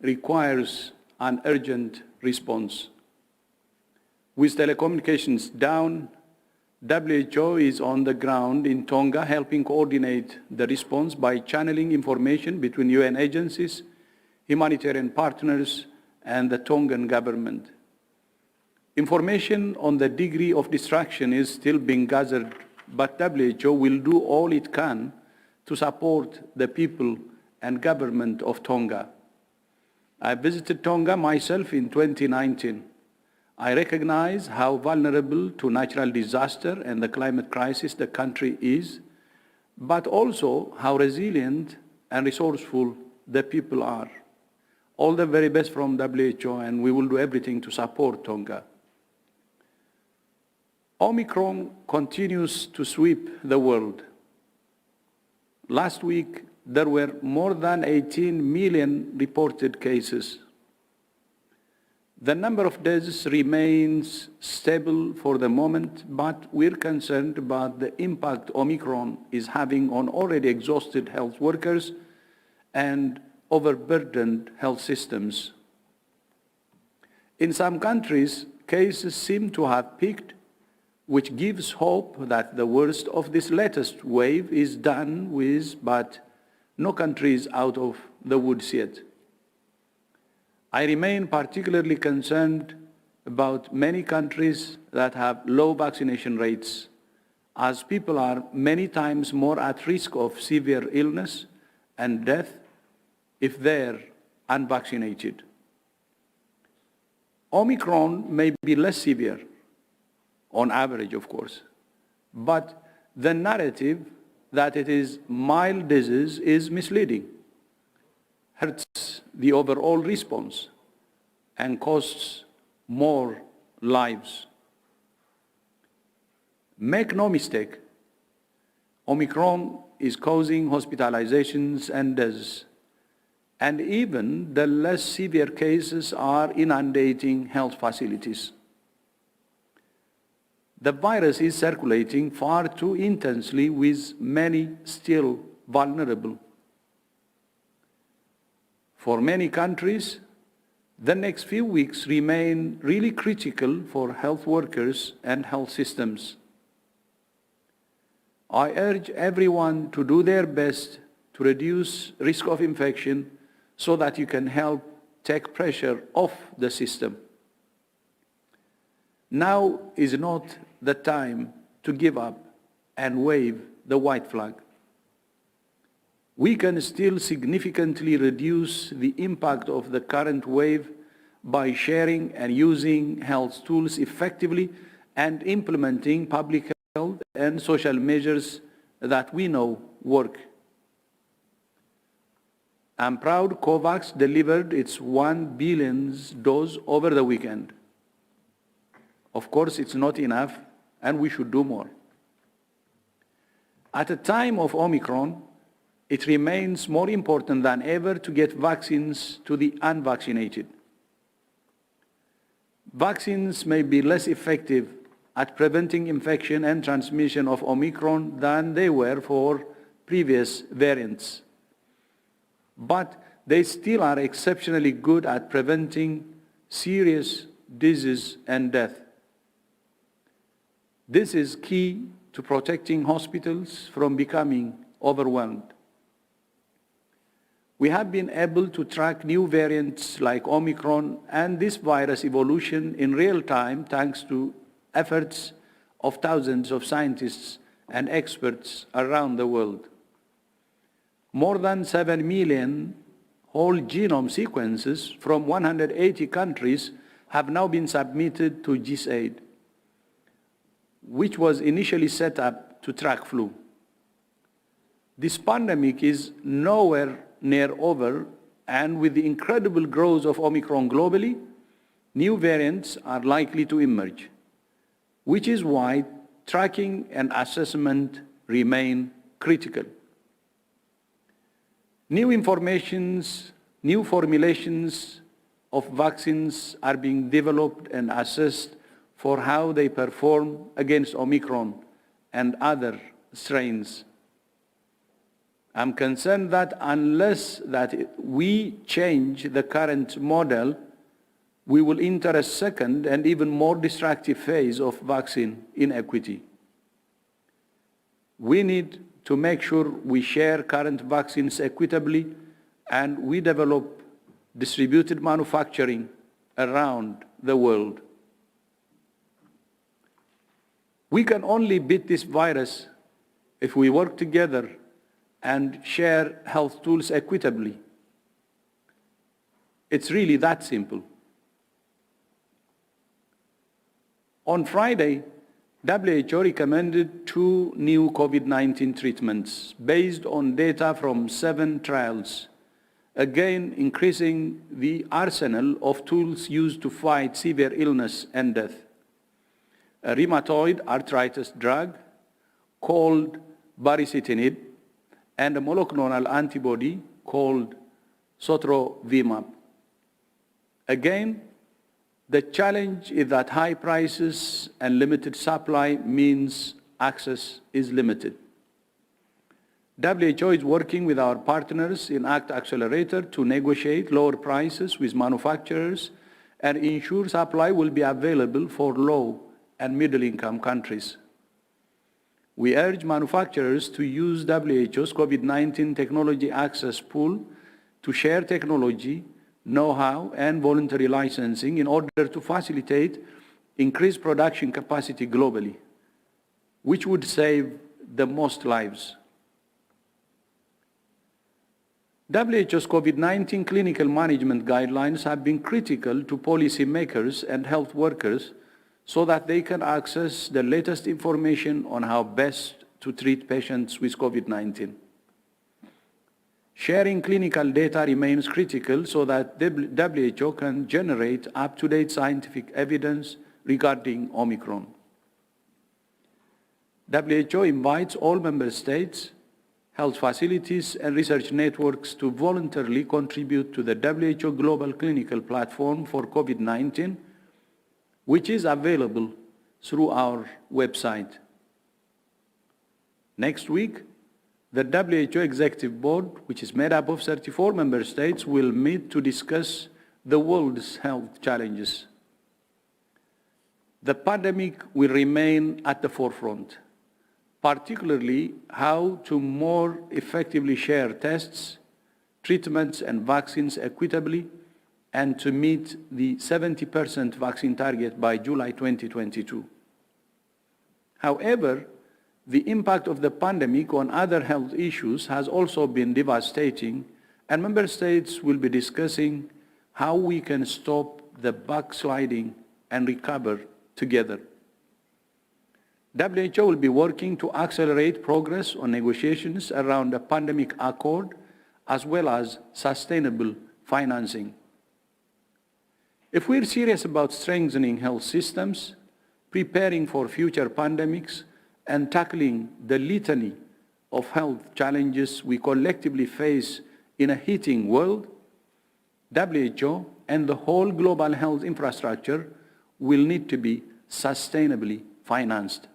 S17: requires an urgent response. With telecommunications down, WHO is on the ground in Tonga helping coordinate the response by channeling information between UN agencies, humanitarian partners, and the Tongan government. Information on the degree of destruction is still being gathered, but WHO will do all it can to support the people and government of Tonga. I visited Tonga myself in 2019. I recognize how vulnerable to natural disaster and the climate crisis the country is, but also how resilient and resourceful the people are. All the very best from WHO, and we will do everything to support Tonga. Omicron continues to sweep the world. Last week, there were more than 18 million reported cases. The number of deaths remains stable for the moment, but we're concerned about the impact Omicron is having on already exhausted health workers and overburdened health systems. In some countries, cases seem to have peaked, which gives hope that the worst of this latest wave is done with, but no country is out of the woods yet. I remain particularly concerned about many countries that have low vaccination rates, as people are many times more at risk of severe illness and death if they're unvaccinated. Omicron may be less severe, on average, of course, but the narrative that it is mild disease is misleading, hurts the overall response, and costs more lives. Make no mistake, Omicron is causing hospitalizations and deaths, and even the less severe cases are inundating health facilities. The virus is circulating far too intensely, with many still vulnerable. For many countries, the next few weeks remain really critical for health workers and health systems. I urge everyone to do their best to reduce risk of infection so that you can help take pressure off the system. Now is not the time to give up and wave the white flag. We can still significantly reduce the impact of the current wave by sharing and using health tools effectively and implementing public health and social measures that we know work. I'm proud COVAX delivered its 1 billionth dose over the weekend. Of course, it's not enough, and we should do more. At a time of Omicron, it remains more important than ever to get vaccines to the unvaccinated. Vaccines may be less effective at preventing infection and transmission of Omicron than they were for previous variants, but they still are exceptionally good at preventing serious disease and death. This is key to protecting hospitals from becoming overwhelmed. We have been able to track new variants like Omicron and this virus evolution in real time thanks to efforts of thousands of scientists and experts around the world. More than 7 million whole genome sequences from 180 countries have now been submitted to GISAID, which was initially set up to track flu. This pandemic is nowhere near over, and with the incredible growth of Omicron globally, new variants are likely to emerge, which is why tracking and assessment remain critical. New formulations of vaccines are being developed and assessed for how they perform against Omicron and other strains. I'm concerned that unless we change the current model, we will enter a second and even more destructive phase of vaccine inequity. We need to make sure we share current vaccines equitably and we develop distributed manufacturing around the world. We can only beat this virus if we work together and share health tools equitably. It's really that simple. On Friday, WHO recommended 2 new COVID-19 treatments based on data from 7 trials, again increasing the arsenal of tools used to fight severe illness and death. A rheumatoid arthritis drug called baricitinib and a monoclonal antibody called sotrovimab. Again, the challenge is that high prices and limited supply means access is limited. WHO is working with our partners in ACT Accelerator to negotiate lower prices with manufacturers and ensure supply will be available for low and middle-income countries. We urge manufacturers to use WHO's COVID-19 technology access pool to share technology, know-how, and voluntary licensing in order to facilitate increased production capacity globally, which would save the most lives. WHO's COVID-19 clinical management guidelines have been critical to policymakers and health workers so that they can access the latest information on how best to treat patients with COVID-19. Sharing clinical data remains critical so that WHO can generate up-to-date scientific evidence regarding Omicron. WHO invites all member states, health facilities, and research networks to voluntarily contribute to the WHO Global Clinical Platform for COVID-19, which is available through our website. Next week, the WHO Executive Board, which is made up of 34 member states, will meet to discuss the world's health challenges. The pandemic will remain at the forefront, particularly how to more effectively share tests, treatments, and vaccines equitably, and to meet the 70% vaccine target by July 2022. However, the impact of the pandemic on other health issues has also been devastating, and member states will be discussing how we can stop the backsliding and recover together. WHO will be working to accelerate progress on negotiations around a pandemic accord, as well as sustainable financing. If we're serious about strengthening health systems, preparing for future pandemics, and tackling the litany of health challenges we collectively face in a heating world, WHO and the whole global health infrastructure will need to be sustainably financed.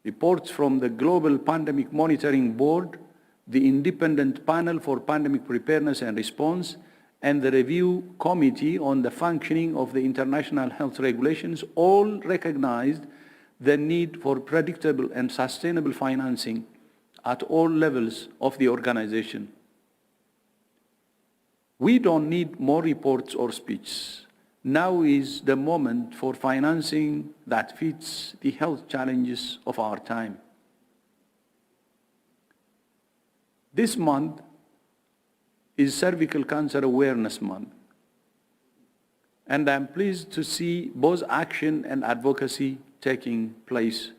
S17: Reports from the Global Pandemic Monitoring Board, the Independent Panel for Pandemic Preparedness and Response, and the Review Committee on the Functioning of the International Health Regulations all recognized the need for predictable and sustainable financing at all levels of the organization. We don't need more reports or speeches. Now is the moment for financing that fits the health challenges of our time. This month is Cervical Cancer Awareness Month, and I'm pleased to see both action and advocacy taking place.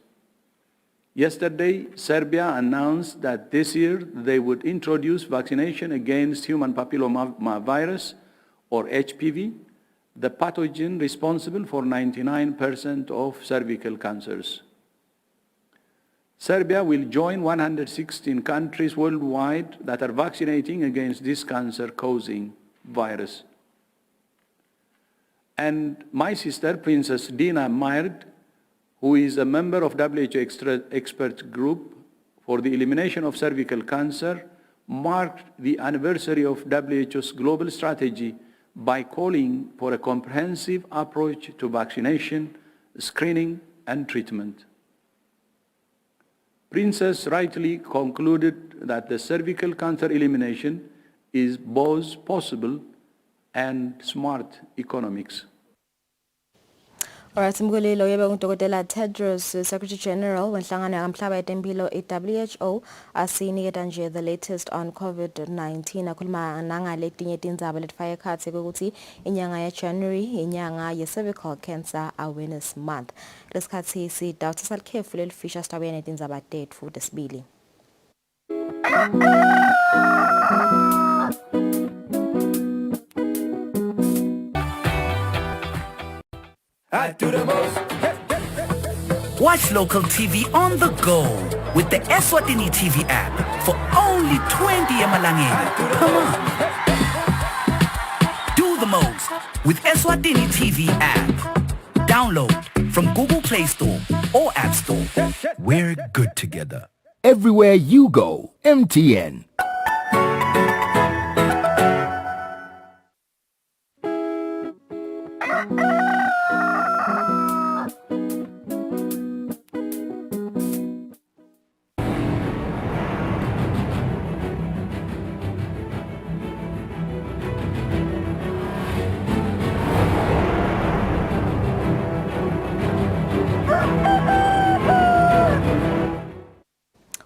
S17: Yesterday, Serbia announced that this year they would introduce vaccination against human papillomavirus, or HPV, the pathogen responsible for 99% of cervical cancers. Serbia will join 116 countries worldwide that are vaccinating against this cancer-causing virus. And my sister, Princess Dina Meirt, who is a member of WHO expert group for the elimination of cervical cancer, marked the anniversary of WHO's global strategy by calling for a comprehensive approach to vaccination, screening, and treatment. Princess rightly concluded that the cervical cancer elimination is both possible and smart economics.
S1: Alright, Mgulilo yebe ngudokotela Tedros, Secretary General wenhlangano yakamhlaba yetempilo WHO, asiniketa nje the latest on COVID-19 akhuluma nangaletinye tindzaba letifaka ekhatsi ukuthi inyanga ya January inyanga ye cervical cancer awareness month. Lesikhatsi sidawutsa salikhefu lelifisha sitabuya netindzaba tetfu tesibili.
S3: Watch local TV on the go with the Eswatini TV app for only 20 emalangeni. Come on. Do the most with Eswatini TV app. Download from Google Play Store or App Store.
S18: We're good together. Everywhere you go, MTN.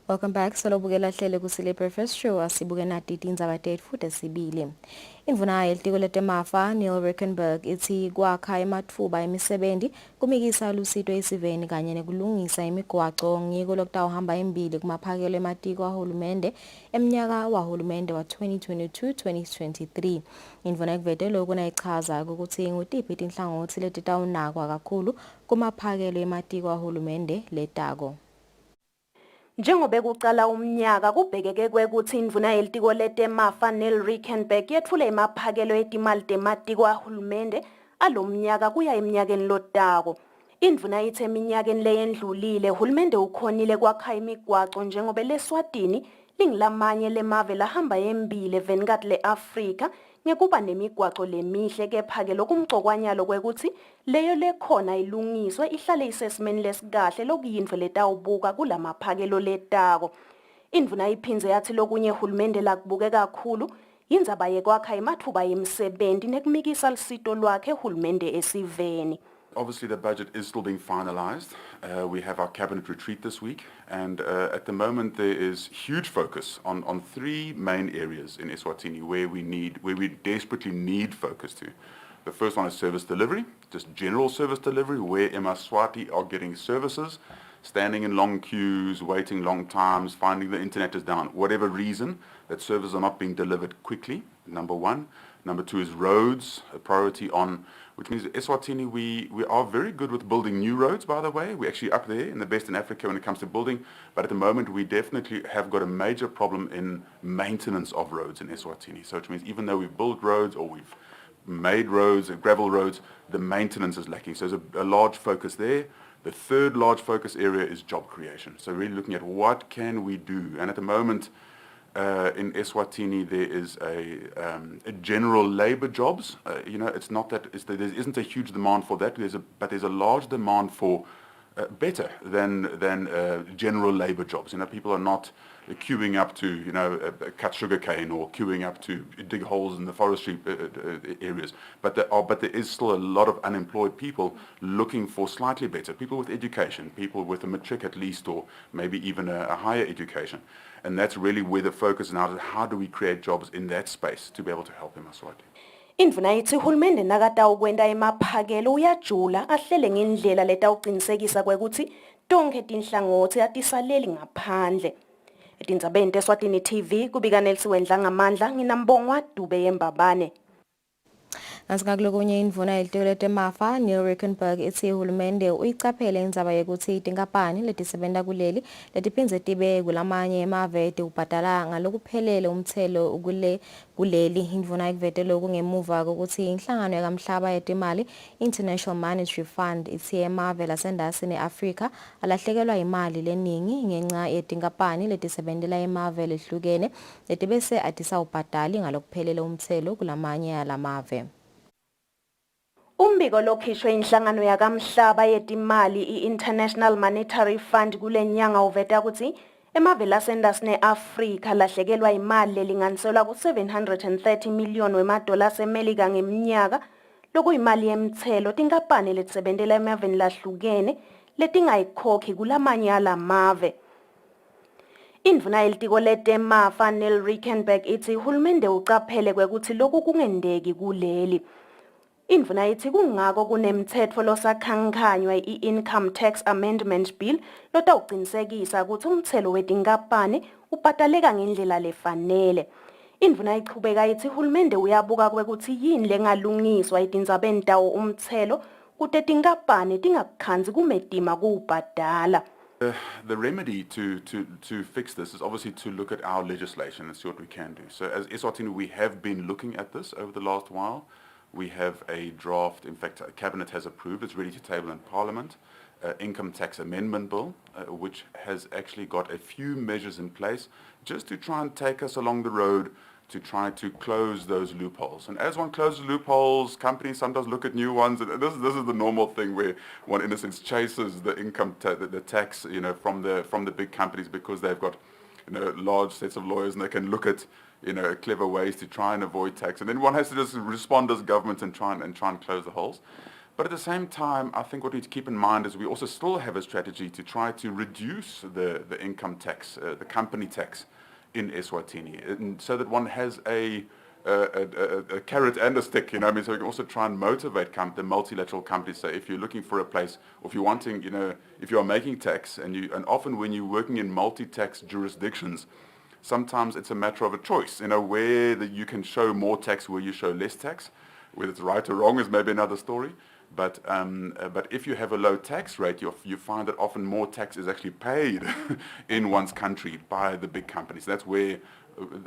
S1: Welcome back. Solobukela hlele Kusile Breakfast Show asibuke nati tindzaba tetfu tesibili. Indvuna yelitiko letemafa Neil Rickenberg ithi kwakha ematfuba emisebenzi kumikisa lusito esiveni kanye nekulungisa imigwaco ngiko lokutawuhamba embili kumaphakelo ematiko ahulumende emnyaka wahulumende wa 2022-2023. Indvuna ikuvete lokhu nayichaza ukuthi ngutiphi tinhlangothi letitawunakwa kakhulu kumaphakelo ematiko ahulumende letako.
S5: Njengobe kuqala umnyaka kubhekeke kwekuthi indvuna yelitiko letemafa Neil Rickenberg yethule imaphakelo etimali tematiko ahulumende alomnyaka kuya eminyakeni lotako. Indvuna ithe eminyakeni leyendlulile hulumende ukhonile kwakha imigwaco njengobe leSwatini lingilamanye lemave lahamba embili evenikati le-Afrika ngekuba nemigwaco lemihle kepha-ke lokumcokwanyalo kwekuthi leyo lekhona ilungiswe ihlale isesimeni lesikahle lokuyintfo letawubuka kulamaphakelo letako. Indvuna iphinze yathi lokunye hulumende lakubuke kakhulu yindzaba yekwakha imatfuba yemsebenti nekumikisa lusito lwakhe hulumende esiveni.
S6: Obviously, the budget is still being finalized. We have our cabinet retreat this week, and at the moment there is huge focus on three main areas in Eswatini where we desperately need focus to. The first one is service delivery, just general service delivery, where Emaswati are getting services, standing in long queues, waiting long times, finding the internet is down, whatever reason that services are not being delivered quickly, number one. Number two is roads, a priority on, which means Eswatini, we are very good with building new roads, by the way. We're actually up there in the best in Africa when it comes to building, but at the moment we definitely have got a major problem in maintenance of roads in Eswatini. So which means even though we've built roads or we've made roads, gravel roads, the maintenance is lacking. So there's a large focus there. The third large focus area is job creation. So really looking at what can we do. And at the moment, in Eswatini, there is a general labor jobs. It's not that there isn't a huge demand for that. But there's a large demand for better than general labor jobs. People are not queuing up to cut sugarcane or queuing up to dig holes in the forestry areas. But there is still a lot of unemployed people looking for slightly better. People with education, people with a matric at least, or maybe even a higher education. And that's really where the focus now is. How do we create jobs in that space to be able to help Emaswati?
S5: Indvuna ithi hulumende nakatawukwenda emaphakelo uyajula ahlele ngendlela letawuqinisekisa kwekuthi tonke tinhlangothi atisaleli ngaphandle. Etindzabeni teSwatini TV kubika Nelsiwendla ngamandla nginambongwa Dube yembabane.
S1: Ngasingakulokunye indvuna yelitiko letemafa Neil Rickenberg ithi uhulumende uyicaphele indzaba yekuthi tinkampani letisebenta kuleli letiphindze tibe kulamanye emave tiwubhadala ngalokuphelele umthelo kuleli. Indvuna ikuvete lokhu ngemuva kokuthi inhlangano yakamhlaba yetimali International Monetary Fund ithi emave lasendasini Afrika alahlekelwa imali leningi ngenxa yetinkampani letisebentela emave lehlukene letibese atisawubhadali ngalokuphelele umthelo kulamanye alamave.
S5: Umbiko lokhishwe inhlangano yakamhlaba yetimali i-International Monetary Fund kule nyanga uveta ukuthi emave lasendasini Afrika lahlekelwa imali lelinganiselwa ku-730 million wemadola asemelika ngeminyaka lokuyimali yemthelo tinkampani letisebentela emaveni lahlukene letingayikhokhi kulamanye alamave. Indvuna yelitiko letemafa Rickenback ithi uhulumende ucaphele kwekuthi loku kungendeki kuleli. Indvuna ithi kungako kunemthetho losakhankanywa i-Income Tax Amendment Bill lotawucinisekisa ukuthi umthelo wetinkampani ubhataleka ngendlela lefanele. Indvuna ichubeka ithi uhulumende uyabuka kwekuthi yini lengalungiswa etindzabeni tawo umthelo kute tinkampani tingakukhandzi kumetima kuwubhadala.
S6: The remedy to fix this is obviously to look at our legislation and see what we can do. So as Eswatini, we have been looking at this over the last while. We have a draft, in fact, Cabinet has approved, it's ready to table in Parliament, income tax amendment bill, which has actually got a few measures in place just to try and take us along the road to try to close those loopholes. And as one closes loopholes, companies sometimes look at new ones. And this is the normal thing where one, in a sense, chases the income the tax, from the big companies because they've got, large sets of lawyers and they can look at, clever ways to try and avoid tax. And then one has to just respond as government and try and close the holes. But at the same time, I think what we need to keep in mind is we also still have a strategy to try to reduce the income tax, the company tax in Eswatini, and so that one has a carrot and a stick, so we can also try and motivate the multilateral companies. So if you're looking for a place, or if you're wanting, if you are making tax, and often when you're working in multi-tax jurisdictions, sometimes it's a matter of a choice, where that you can show more tax, where you show less tax. Whether it's right or wrong is maybe another story. But if you have a low tax rate, you find that often more tax is actually paid in one's country by the big companies. That's where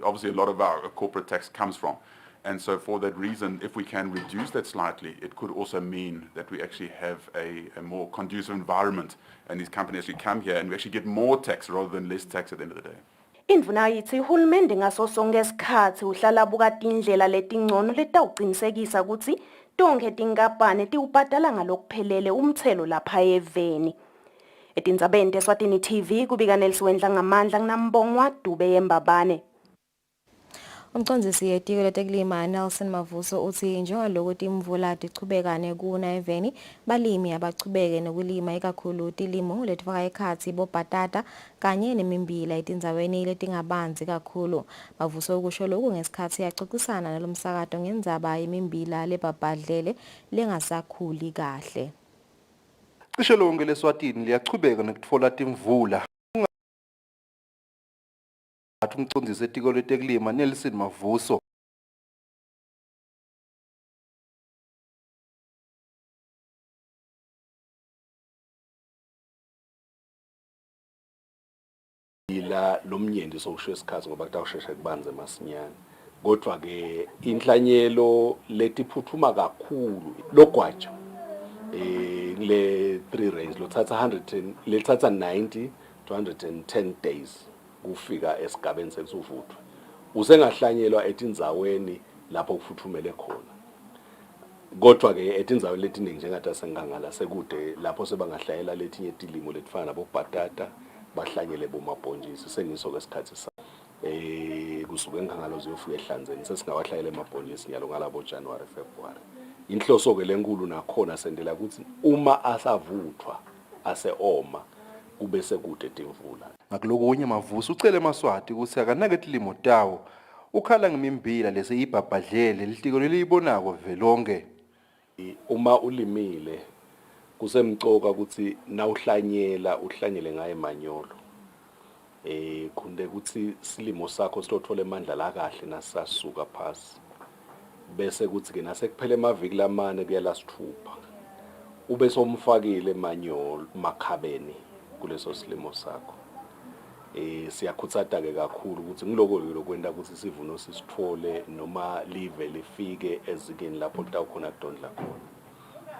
S6: obviously a lot of our corporate tax comes from. And so for that reason, if we can reduce that slightly, it could also mean that we actually have a more conducive environment and these companies actually come here and we actually get more tax rather than less tax at the end of the day.
S5: Indvuna yithi uhulumende ngaso sonke isikhathi uhlala buka tindlela letingcono letawucinisekisa ukuthi tonke tinkampani tiwubhadala ngalokuphelele umthelo lapha eveni. Etindzabeni teSwatini TV kubika Nelsiwendla ngamandla nginambongwa Dube yembabane.
S1: Umcondzisi yetiko letekulima Nelson Mavuso uthi njengalokuthi imvula tichubekane kuna eveni balimi abachubeke nokulima ikakhulu tilimo letifaka ekhatsi bobhatata kanye nemimbila etindzaweni letingabanzi kakhulu. Mavuso ukusho lokhu ngesikhathi yaxoxisana nalomsakato ngendzaba yemimbila lebabhadlele lengasakhuli kahle.
S7: Cishe lonke leSwatini liyachubeka nokutfola timvula. Umcondzisi etiko letekulima Nelson Mavuso
S8: lomnyendi sokusho isikhathi ngoba kutawusheshe kubanze masinyane. Kodwa ke inhlanyelo letiphuthuma kakhulu logwaja le 3 range lethatha 90 to 110 days kufika esigabeni sekuvuthwa. Usengahlanyelwa etindzaweni lapho kufuthumele khona. Kodwa ke etindzaweni letiningi njengathi sengangala sekude lapho sebangahlayela letinye tilimo letifana nabobhatata bahlanyele bomabhonjisi sengiso kwesikhathi sa kusuke enkangala ziyofika ehlanzeni sesingawahlayela emabhonjisi nyalo ngalabo January February. Inhloso ke lenkulu nakhona sendela ukuthi uma asavuthwa ase-oma kube sekude timvula.
S7: Ngakulokunye Mavuso ucele eMaswati ukuthi akanake tilimo tawo ukhala ngemimbila lesiyibhabhadlele litiko leliyibonako velonke.
S8: Uma ulimile kusemcoka ukuthi nawuhlanyela uhlanyele ngaye manyolo. Kunde ukuthi silimo sakho silothola emandla la kahle nasasuka phasi. Bese kuthi ke nasekuphela emaviki lamane kuya lasithupha. Ube somfakile manyolo makhabeni kuleso silimo sakho. Siyakhutsata ke kakhulu ukuthi ngiloko lokwenda ukuthi isivuno sisithole noma live lifike ezikeni lapho kutawukhona kudondla khona.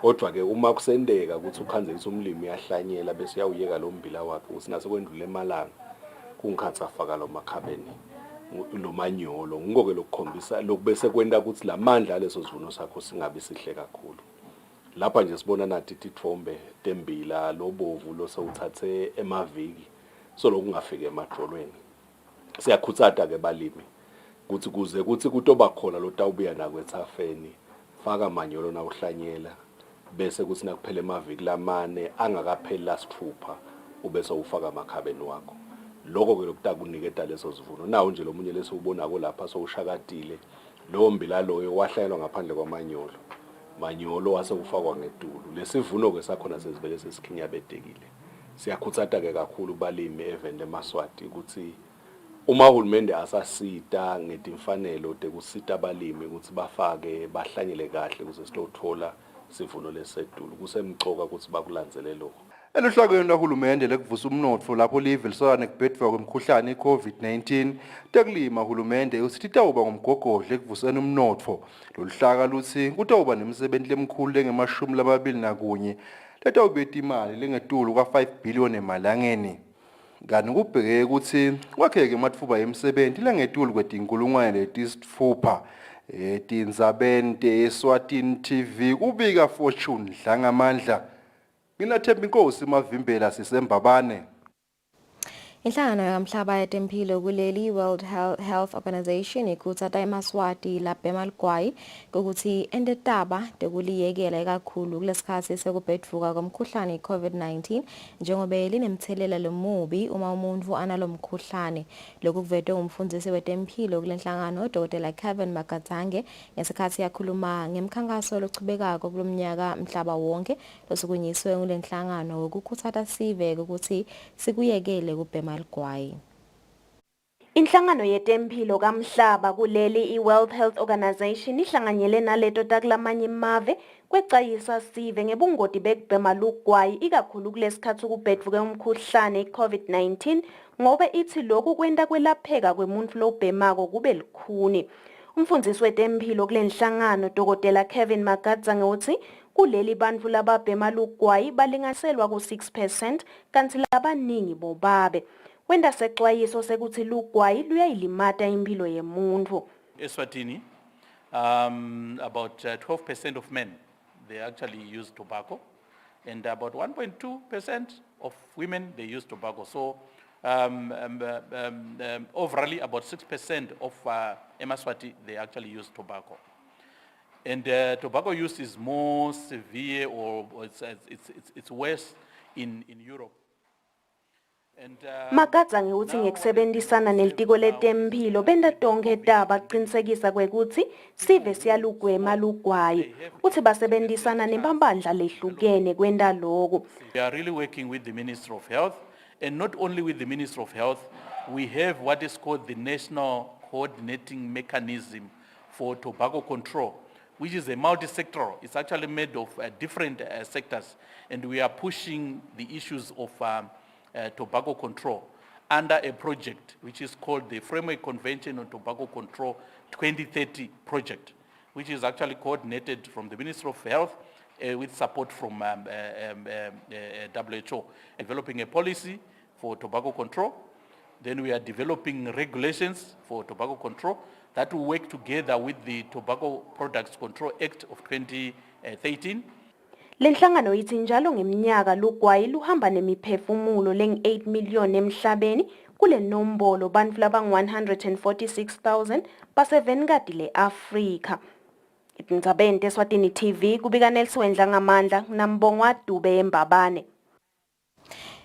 S8: Kodwa ke uma kusendeka ukuthi ukhanzelisa umlimi yahlanyela bese uyawuyeka lo mbila wakhe ukuthi nase kwendlule emalanga kungikhatha afaka lo makhabeni lo manyolo ngikoke lokukhombisa lokubese kwenda ukuthi lamandla leso sivuno sakho singabi sihle kakhulu. Lapha nje sibona nathi tithombe tembila lobovu lo sewuthathe emaviki so lokungafika emadolweni. Siyakhutsata ke balimi ukuthi kuze kuthi kutoba khona lo tawubuya nakwethafeni faka manyolo nawuhlanyela bese kuthi nakuphela emaviki lamane angakapheli lasithupha ubese ufaka amakhabeni wakho. Lokho ke lokutakuniketa leso sivuno. Nawo nje lo munye lesubonako lapha sowushakatile. Lo mbila loyo wahlelwa ngaphandle kwamanyolo. Manyolo wase ufakwa ngetulu. Lesivuno ke sakhona sesivele sesikhinyabedekile. Siyakhuthata ke kakhulu balimi evende eMaswati ukuthi uma uhulumende asasita ngetimfanelo tekusita abalimi ukuthi bafake bahlanyele kahle ukuze sitothola sivuno lesedulu kusemcoka ukuthi bakulandzele lokho.
S7: Eluhlakweni lahulumende lekuvusa umnotfo lapho live lisona nekubhedva kwemkhuhlane i-COVID-19 tekulima hulumende usithi tawuba ngumgogodla ekuvuseni umnotfo. Loluhlaka luthi kutawuba nemisebenzi lemkhulu lenge-21 letawubeta imali lengetulu ka-5 billion emalangeni. Kanti kubhekeke ukuthi kwakheke amatfuba emisebenzi lengetulu kwetinkulungwane letisitfupha. Tindzabeni Eswatini TV kubika Fortune Dlangamandla. Mina Thembi Nkosi Mavimbela sisembabane.
S1: Inhlangano yomhlaba yetempilo kuleli World Health Organization ikuthatha eMaswati lapha eMalgwayi ukuthi endetaba tekuliyekela ikakhulu kulesikhathi sekubhedvuka komkhuhlane i-COVID-19 njengoba linemthelela lomubi uma umuntu analomkhuhlane. Lokhu kuvetwe umfundisi wetempilo kulenhlangano Dr. Kevin Magatange ngesikhathi yakhuluma ngemkhankaso lochubekako kulomnyaka mhlaba wonke losukunyiswe kulenhlangano wokukhuthaza sive ukuthi sikuyekele kubhema Malgwayi.
S5: Inhlangano yetempilo kamhlaba kuleli i-World Health Organization ihlanganyele naleto takulamanye imave kwecayisa sive ngebungoti bekubhema lugwayi ikakhulu kulesikhathi kubhedvuke umkhuhlane i-COVID-19 ngoba ithi lokhu kwenta kwelapheka kwemuntu lobhemako kube likhuni. Umfundisi wetempilo kulenhlangano Dr. Kevin Magatange uthi kuleli bantu lababhema lugwayi balinganiselwa ku-6% kanti labaningi bobabe. Wenda sexwayiso sekuthi lugwayi luyayilimata impilo yemuntu.
S9: Eswatini, about 12% of men, they actually use tobacco, and about 1.2% of women, they use tobacco. So overall, about 6% of Eswatini, they actually use tobacco. And tobacco use is more severe, or it's worse in Europe.
S5: Magatange uthi ngekusebenzisana nelitiko letempilo benda tonke taba kuqinisekisa kwekuthi sive siyalugwema lugwayi. Uthi basebenzisana nemabandla lehlukene kwenda lokho.
S9: We are really working with the Ministry of Health, and not only with the Ministry of Health, we have what is called the National Coordinating Mechanism for Tobacco Control, which is a multi-sectoral. It's actually made of different sectors, and we are pushing the issues of tobacco control under a project which is called the Framework Convention on Tobacco Control 2030 project, which is actually coordinated from the Ministry of Health with support from WHO, developing a policy for tobacco control. Then we are developing regulations for tobacco control that will work together with the Tobacco Products Control Act of 2013.
S5: Lenhlangano ithi njalo ngeminyaka lugwayi luhamba nemiphefumulo leng-8 million emhlabeni kule nombolo bantu labang-146,000 basevenkati le-Afrika. Itindzabeni Eswatini TV kubika Nelson Dlangamandla nambongwa Dube embabane.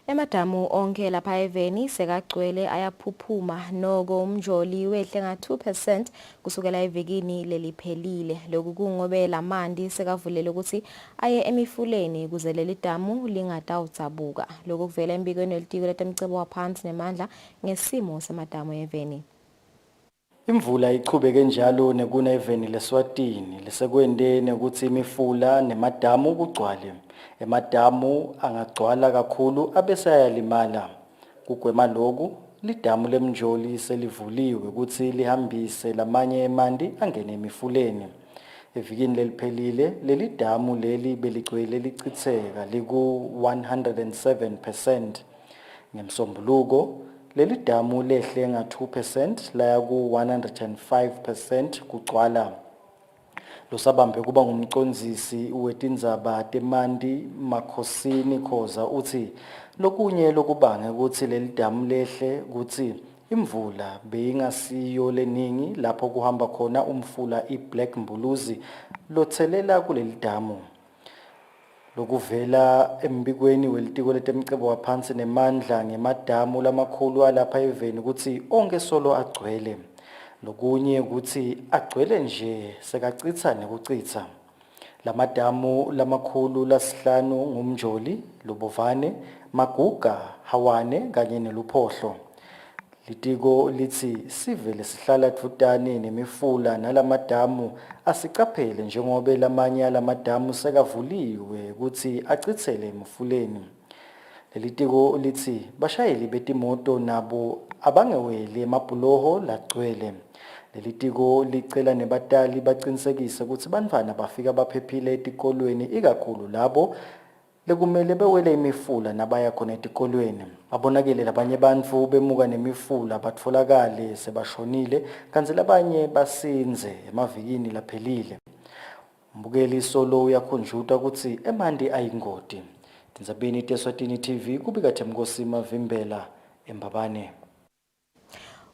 S1: Emadamu onke lapha eveni sekagcwele ayaphuphuma noko umjoli wehle nga 2% kusukela evikini leliphelile. Lokhu kungobe lamanti sekavulele ukuthi aye emifuleni kuze leli damu lingatawutsabuka. Lokhu kuvela embikweni welitiko letemcebo waphansi nemandla ngesimo semadamu eveni.
S10: Imvula ichubeke njalo nekuna eveni leSwatini lesekwendene ukuthi imifula nemadamu kugcwale. Emadamu angagcwala kakhulu abese ayalimala. Kugwema lokhu lidamu lemjoli selivuliwe ukuthi lihambise lamanye emanti angene emifuleni. Evikini leliphelile leli damu leli beligcwele lichitheka liku 107%. Ngemsombuluko leli damu lehle nga 2% laya ku 105% kugcwala. Losabambe kuba ngumcondzisi wetindzaba temanti Makhosini Khoza uthi lokunye lokubange ukuthi leli damu lehle ukuthi imvula beyingasiyo leningi lapho kuhamba khona umfula iBlack Mbuluzi lothelela kuleli damu. Lokuvela embikweni welitiko letemcebo waphansi nemandla ngemadamu lamakhulu alapha eveni ukuthi onke solo agcwele. Lokunye ukuthi agcwele nje sekacitha nekucitha. Lamadamu lamakhulu lasihlanu ngumjoli, Lubovane, Maguga, Hawane kanye neluphohlo. Litiko lithi sivele sihlala dvutane nemifula nalamadamu asicaphele njengoba lamanye alamadamu sekavuliwe ukuthi achithele emfuleni. Lelitiko lithi bashayeli betimoto nabo abangeweli emabhuloho lagcwele. Lelitiko licela nebatali baqinisekise ukuthi bantwana bafika baphephile etikolweni ikakhulu labo lekumele bewele imifula nabaya khona etikolweni. Babonakele labanye bantfu bemuka nemifula batfolakale sebashonile kanti labanye basinze emavikini laphelile. Mbukeli solo uyakhunjuta ukuthi eMandi ayingoti. Tindzabeni teSwatini TV kubika Themkosima Vimbela eMbabane.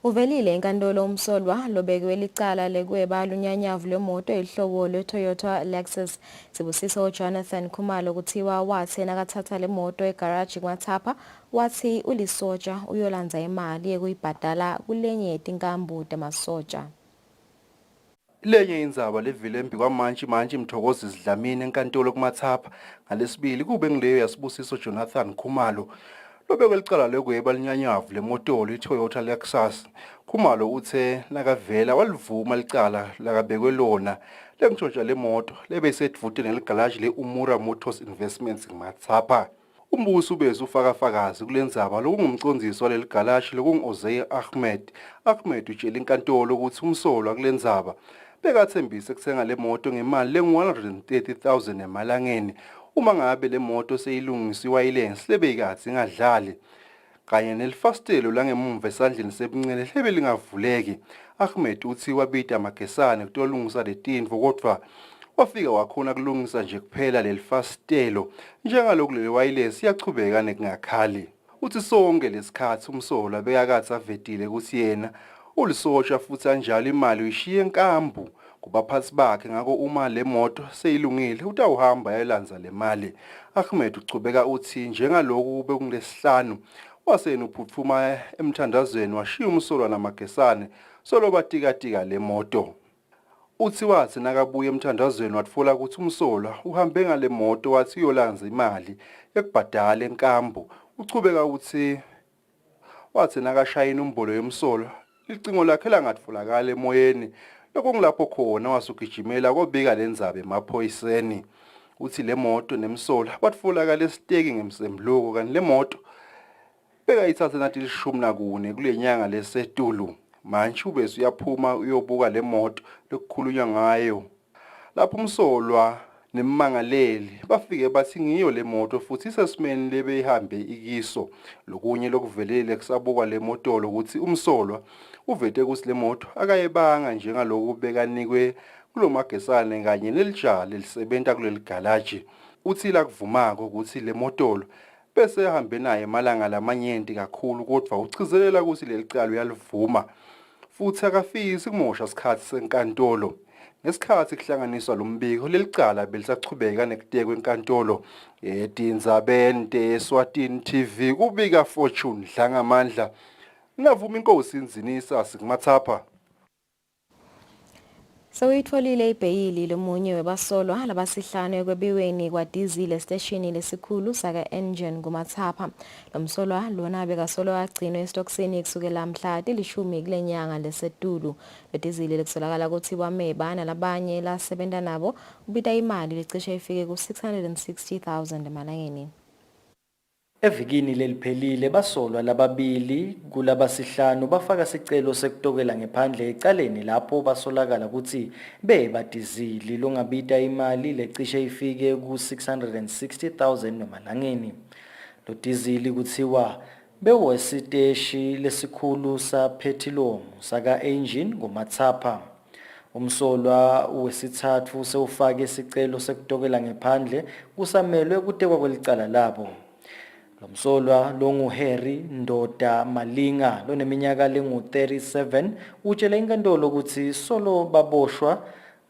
S1: Uvelile enkantolo umsolwa lobekwe licala lekweba lunyanyavu lwemoto ehlobo lweToyota Lexus. Sibusiso Jonathan Khumalo kuthiwa wathi nakathatha le moto egarage kwaThapha wathi ulisotsha uyolandza imali yekuyibhadala kulenye tinkambu temasotsha.
S7: Lenye indzaba levile embi kwamanje Mthokozi Dlamini enkantolo kuMathapha ngalesibili kube ngileyo yasibusiso Jonathan Khumalo lobekwe licala lekweba linyanyavu lemotolo iToyota Lexus. Khumalo uthe nakavela walivuma licala lakabekwe lona lengitshontsha lemoto lebesedvute neligalaji leUmura Motors Investments kuMathapha. Umbuso ubeze ufakafakazi kulendzaba lokungumcondzisi waleli galaji lokungu-Ozay Ahmed. Ahmed utshela inkantolo ukuthi umsolwa kulendzaba bekathembise kuthenga le moto ngemali lengu-130,000 emalangeni uma ngabe le moto seyilungisiwa ilensi lebeyikatsi ingadlali kanye nelifastelo langemumva esandleni sebuncele lebe lingavuleki. Ahmed uthi wabita amagesane kutolungisa letintfo kodwa wafika wakhona kulungisa nje kuphela lelifastelo njengaloku leli wireless yachubeka nekungakhali. Uthi sonke lesikhathi umsolwa bekakathi avetile ukuthi yena ulisotsha futhi anjalo imali uyishiye enkambu kubaphathi bakhe ngako uma le moto seyilungile utawuhamba yayilandza le mali. Ahmed uchubeka uthi njengaloku bekungilesihlanu wasena uphuthuma emthandazweni washiya umsolwa namagesane solo batikatika le moto. Uthi wathi nakabuya emthandazweni watfola ukuthi umsolwa uhambe ngale moto wathi uyolandza imali yekubhadala enkambu. Uchubeka uthi wathi nakashayina umbolo yomsolwa icingo lakhe langatfolakala emoyeni lokungilapho khona wasugijimela kobika lendzaba emaphoyiseni. Uthi le moto nemsolwa batfolakala esiteki ngemsembuluko kanti le moto bekayithatha nathi 14 kule nyanga lesetulu. Manje ubese uyaphuma uyobuka le moto lokukhulunywa ngayo. Lapho umsolwa nemmangaleli bafike bathi ngiyo le moto futhi isesimeni lebeyihambe ikiso. Lokunye lokuvelele kusabuka le moto ukuthi umsolwa uvete ukuthi le moto akayebanga njengaloku bekanikwe kulomagesane kanye nelijala lisebenza kuleli galaji. Uthi la kuvumako ukuthi le moto bese ehambe naye emalanga lamanyenti kakhulu kodwa uchizelela ukuthi leli cala uyalivuma futhi akafisi kumosha isikhathi senkantolo. Ngesikhathi kuhlanganiswa lombiko leli cala belisachubeka nekutekwa enkantolo. Tindzabeni teSwatini TV kubika Fortune Dlangamandla. Ngavuma inkosi inzinisa sikuMathapha.
S1: Sewuyitfolile ibheyili lomunye webasolwa labasihlanu ekwebiweni kwadizile steshini lesikhulu saka Engine kuMathapha. Lomsolwa lona bekasolwa agcinwe esitokisini kusukela mhla 10 kule nyanga lesetulu. Lodizile lekusolakala ukuthi wameba nalabanye lasebenza nabo ubita imali lecishe ifike ku-660,000 emalangeni.
S10: Evikini leliphelile basolwa lababili kulabasihlanu bafaka sicelo sekutokela ngephandle ecaleni lapho basolakala ukuthi bebadizili longabita imali lecishe ifike ku-660,000 emalangeni. Lo dizili kuthiwa bewesiteshi lesikhulu saphethilongo saka Engine kuMathapha. Umsolwa wesithathu sewufake isicelo sekutokela ngephandle kusamelwe kutekwa kwelicala labo. Lomsolwa longuHarry Ndoda Malinga loneminyaka lengu-37 utshele inkantolo ukuthi solo baboshwa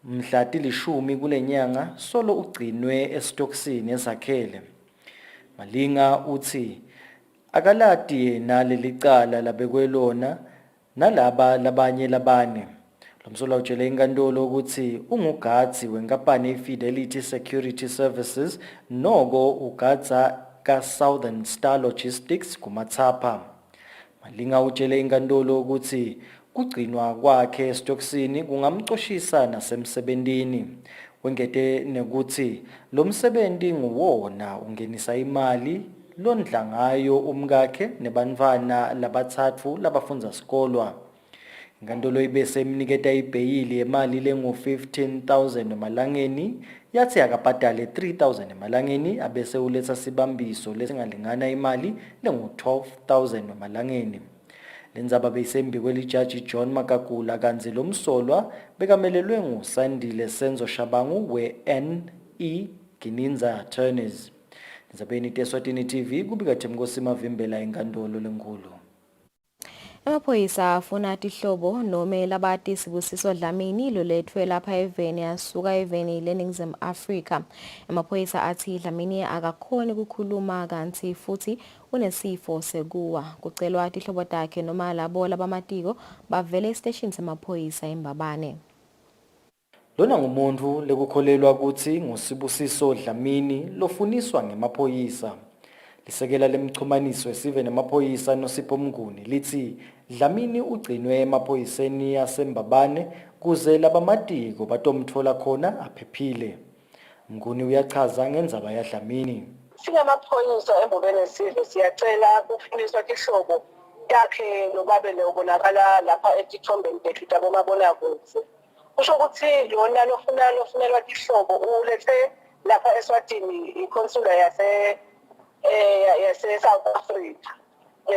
S10: mhla tilishumi kule nyanga solo ugcinwe esitokisini ezakhele. Malinga uthi akalati yena leli cala labekwelona nalaba labanye labane. Lomsolwa utshele inkantolo ukuthi ungugadzi wenkampani iFidelity Security Services noko ugadza ka-Southern Star Logistics kuMatsapa. Malinga utshele inkantolo ukuthi kugcinwa kwakhe esitokisini kungamcoshisa nasemsebentini. Wengete nekuthi lo msebenzi nguwona ungenisa imali londla ngayo umkakhe nebantfwana labatsatfu labafundza sikolwa. Inkantolo ibese imniketa ibheyili yemali lengu-15,000 emalangeni yathi akabhadale 3,000 emalangeni abese uletha sibambiso lesingalingana imali lengu-12,000 emalangeni. Lendzaba beyisembi kwelijaji John Makagula kanzi lomsolwa bekamelelwe nguSandile Senzo Shabangu we-NE Gininza Attorneys. Ndzabeni Eswatini TV kubika Themkosi Mavimbela inkantolo lenkulu.
S1: Amaphoyisa afuna tihlobo nome labati Sibusiso Dlamini lolethwe lapha eveni asuka eveni leNingizimu Afrika. Amaphoyisa athi Dlamini akakhoni ukukhuluma kanti futhi unesifo sekuwa. Kucelwa tihlobo takhe noma labo labamatiko bavele esiteshini semaphoyisa eMbabane.
S10: Lona ngumuntu lekukholelwa ukuthi nguSibusiso Dlamini lofuniswa ngemaphoyisa. Lisekela lemchumaniso esive nemaphoyisa noSipho Mnguni lithi Dlamini ugcinwe emaphoyiseni yaseMbabane kuze labamatiko batomthola khona aphephile. Mnguni uyachaza ngendzaba yaDlamini.
S19: Singamaphoyisa embobene sive siyacela kufuniswa tihlobo takhe nobabele obonakala lapha etithombeni tethu tabomabonakude. Kusho ukuthi lona lofunelwa tihlobo ulethe lapha Eswatini ikonsula yase South Africa.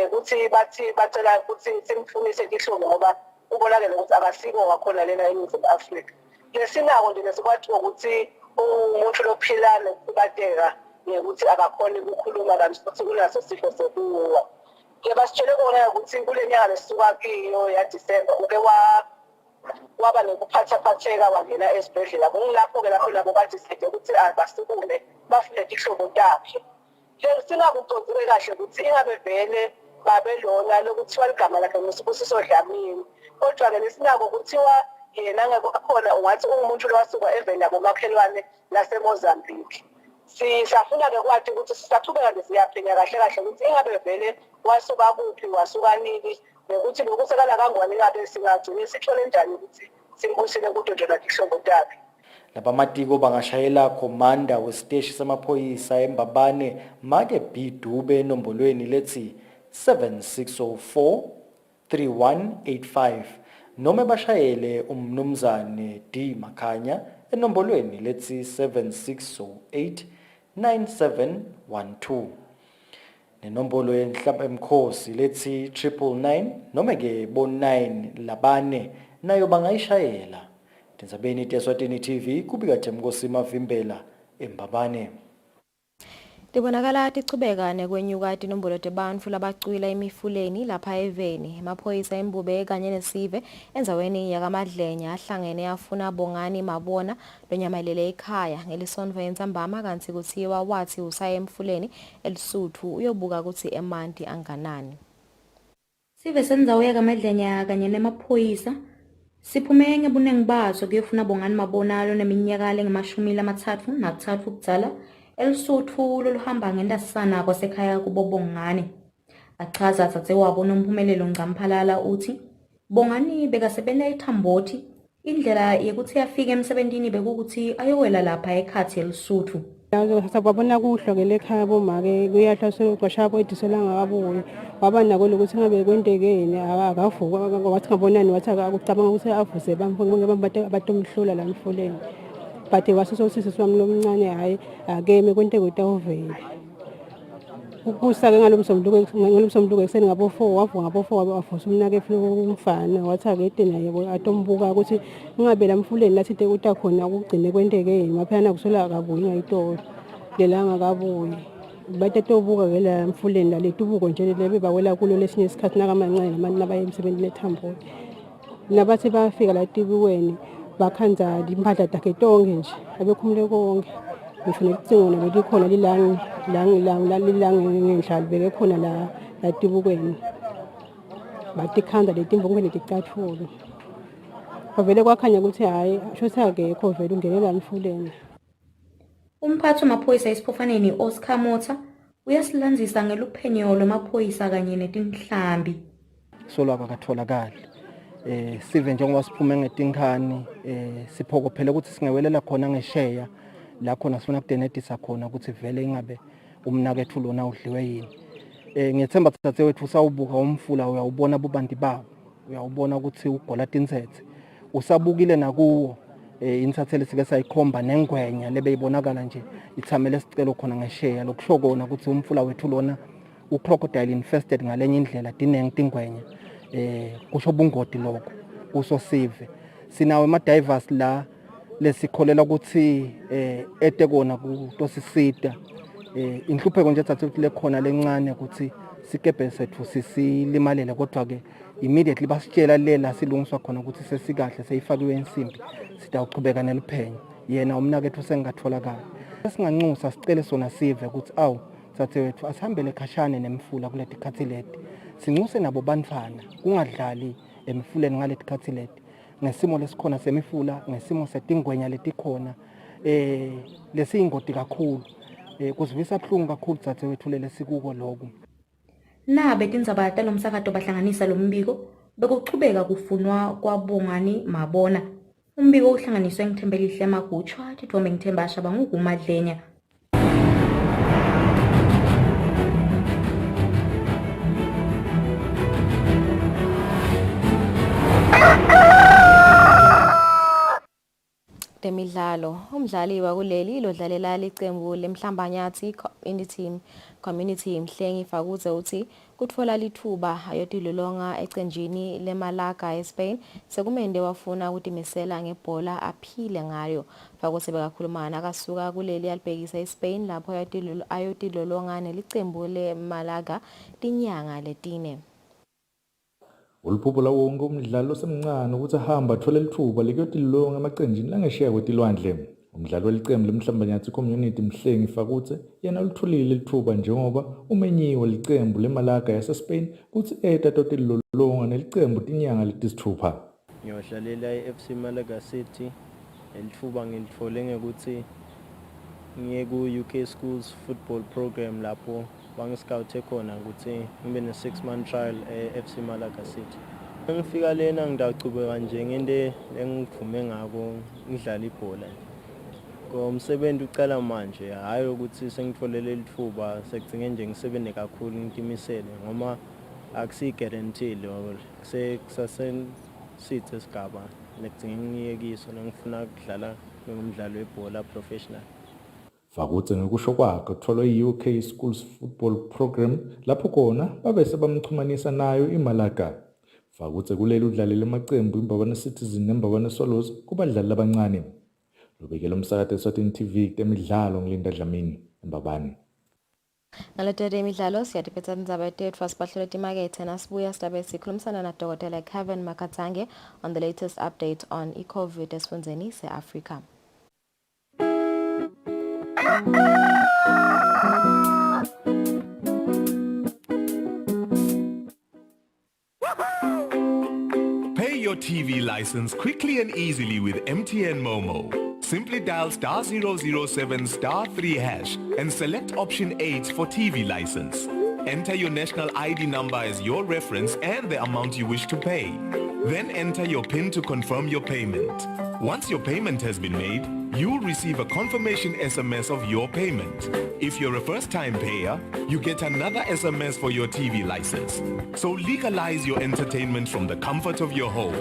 S19: Ukuthi bathi bacela ukuthi simfunise tihlobo ngoba ubonakala ukuthi akasiko wakhona lena eNingizimu Afrika. Lesinako nje lesikwathi ukuthi umuntu lophila nokubateka ukuthi akakhoni ukukhuluma kanti futhi kunaso sifo sekuwa. Ke basitshele kona ukuthi kule nyanga lesisuka kiyo ya December uke waba nekuphatheka wangena esibhedlela. Kungilapho ke lapho labo bathi sithe ukuthi abasukume bafune tihlobo takhe. Singakucondzile kahle ukuthi ingabe vele babe lona lokuthiwa ligama lakhe nguSibusiso Dlamini. Kodwa ke lesinako kuthiwa yena ngakhona ungathi ungumuntu lowasuka eveni yabo makhelwane laseMozambique. Sisafuna ke kwathi ukuthi sisaqhubeka nje siyaphenya kahle ukuthi ingabe vele wasuka kuphi wasuka nini nokuthi lokusekala kangwani ngabe singagcina sithole njani ukuthi simbusile kudodela tihlobo takhe.
S10: Labamatiko bangashayela komanda wesiteshi samaphoyisa eMbabane Make B Dube enombolweni lethi 7604 3185 noma bashayele umnumzane D Makhanya enombolweni lethi 7608 9712 nenombolo yenhlamba emkhosi lethi 999 noma ke bo9 labane nayo bangayishayela. Ndzabeni Eswatini TV kubika Themkosi Mavimbela eMbabane.
S1: Libonakala tichubeka nekwenyuka tinombolo tebantfu labacwila emifuleni lapha eveni. Amaphoyisa embube kanye nesive endzaweni yakaMadlenya ahlangene afuna Bongani Mabona lonyamalele ekhaya ngelisonto yentsambama kanti kuthiwa wathi usaya emfuleni elisuthu uyobuka ukuthi emanti anganani.
S20: Sive sendzawo yakaMadlenya kanye nemaphoyisa siphume ngebunengi baso kuyofuna Bongani Mabona loneminyaka lengu-33 kudzala elisuthu loluhamba ngentasana kwasekhaya kubo Bongani. Achaza atsatse wabo nomphumelelo Ngcamphalala uthi Bongani bekasebenta eThamboti indlela yekuthi afike emsebentini bekukuthi ayowela lapha ekhathi elisuthu.
S21: Sababona kuhlokele ekhaya bomake kuyahla soqashabo ediselanga kabuye waba nako lokuthi ngabe kwentekeni akavuka wathi ngabonani wathi akucabanga ukuthi avuse bamfike abatomhlula la emfuleni but wasososisi swami lomncane hayi akeme kwenteke utawuvela ukusake ngalomsomluko ekseni ngabo 4 wavuka ngabo 4 wavusa umnake umfana wathi akede naye atombuka ukuthi ngabe la mfuleni lathi utakhona ukugcine kwentekeni maphana kusola akabuyi ngayitolo lelanga kabuyi batatobuka ke la mfuleni la letubuko nje lebe bawela kulo lesinye isikhathi nakamancane nabantu nabaye emsebenzini eThamboya nabathi bafika la tibuweni bakhanza impahla takhe tonke nje abekhumule konke ngisho necingo nalo likhona lilangi ngendlala beke khona la tibukweni batikhanza letimvuku leticathulo bavele kwakhanya ukuthi hayi shothi akekho vele ungenela emfuleni.
S20: Umphathi wamaphoyisa esiphofaneni Oscar Motha uyasilandzisa ngeluphenyo lwamaphoyisa kanye netinhlambi.
S10: Solwaka katholakali. Sive njengoba siphume ngetinkani siphokophela ukuthi singewelela khona ngesheya la khona sifuna kudenedisa khona ukuthi vele ingabe umnakethu lona udliwe yini. Ngiyethemba dadewethu usawubuka umfula uyawubona bubanti bawo. Uyawubona ukuthi ugola tinsethe. Usabukile nakuwo insathele sike sayikhomba nengwenya lebeyibonakala nje ithamele sicelo khona ngesheya lokusho kona ukuthi umfula wethu lona ucrocodile infested ngalenye indlela dinenge tingwenya kusho bungoti lokho kuso sive sinawe ama divers la lesikholela ukuthi etekona kutosisita inhlupheko nje thathu lekhona lencane ukuthi sikebe sethu sisilimalele kodwa ke immediately basitshela lela silungiswa khona ukuthi sesikahle seyifakiwe insimbi sitawuqhubeka neluphenyo yena umnakethu sengatholakala singanxusa sicele sona sive ukuthi awu dadewethu asihambele khashane nemfula kuleti khathi leti sinxuse nabo bantwana kungadlali emfuleni ngaleti khathi leti ngesimo lesikhona semifula ngesimo setingwenya letikhona lesiyingoti kakhulu kuzivisa buhlungu kakhulu dadewethu lele sikuko lokho.
S20: Nabe tindzaba talomsakato bahlanganisa lombiko bekuchubeka kufunwa kwabongani mabona. Umbiko uhlanganiswe ngithembelihle Magutshwa Tithombe ngithemba ashaba ngukumadlenya. Temidlalo umdlali wakuleli lodlalela licembu lemhlambanyathi community Mhlengi Fakuze uthi kutfola lithuba ayotilolonga ecenjini leMalaga eSpain sekumende wafuna ukutimisela ngebhola aphile ngayo. Fakuze bekakhuluma nakasuka kuleli alibhekisa eSpain lapho ayotilolonga nelicembu leMalaga tinyanga letine.
S11: Uluphupho la wonke umdlali osemncane ukuthi ahamba athole lithuba likuyotilolonga emaqenjini langesheya kwetilwandle. Umdlali welicembu lemhlambanyathi community Mhlengi Fakuze yena ulitholile lithuba njengoba umenyiwe licembu leMalaga yaseSpain ukuthi totilolonga nelicembu tinyanga letisithupha.
S2: Ngiyodlalela iFC Malaga City elithuba ngilithole ngekuthi ngiye ku-UK Schools Football Program lapho bangiscout khona ukuthi ngibe ne-6-month trial e-FC Malaga City. Ngifika lena ngidacubeka nje ngento engivume ngako ngidlala ibhola. Ngomsebenzi ucala manje hayi ukuthi sengitholele lithuba sekugcine nje ngisebenze kakhulu ngitimisele ngoba akusiyi-guarantee kusasensithe isigaba nekugcine ngiyekiso ngifuna ukudlala ngomdlalo webhola professional.
S11: Fakuze ngokusho kwakhe utholwe i-UK Schools Football Program lapho khona babese bamxhumanisa nayo iMalaga. Fakuze kuleli udlalela amaqembu iMbabane Citizen neMbabane Swallows kubadlali abancane. Lubekela umsakazo Eswatini TV temidlalo ngilinda Dlamini eMbabane.
S1: Ngalotete imidlalo siyadiphetha indzaba yethu asibahlole timakethe nasibuya sidabe sikhulumisana na Dr. Kevin Makatsange on the latest update on COVID esifundeni se-Africa.
S22: Pay your TV license quickly and easily with MTN Momo. Simply dial *007 *3# and select option 8 for TV license. Enter your national ID number as your reference and the amount you wish to pay. Then enter your PIN to confirm your payment. Once your payment has been made, you'll receive a confirmation SMS of your payment. If you're a first-time payer, you get another SMS for your TV license. So legalize your entertainment from the comfort of your home.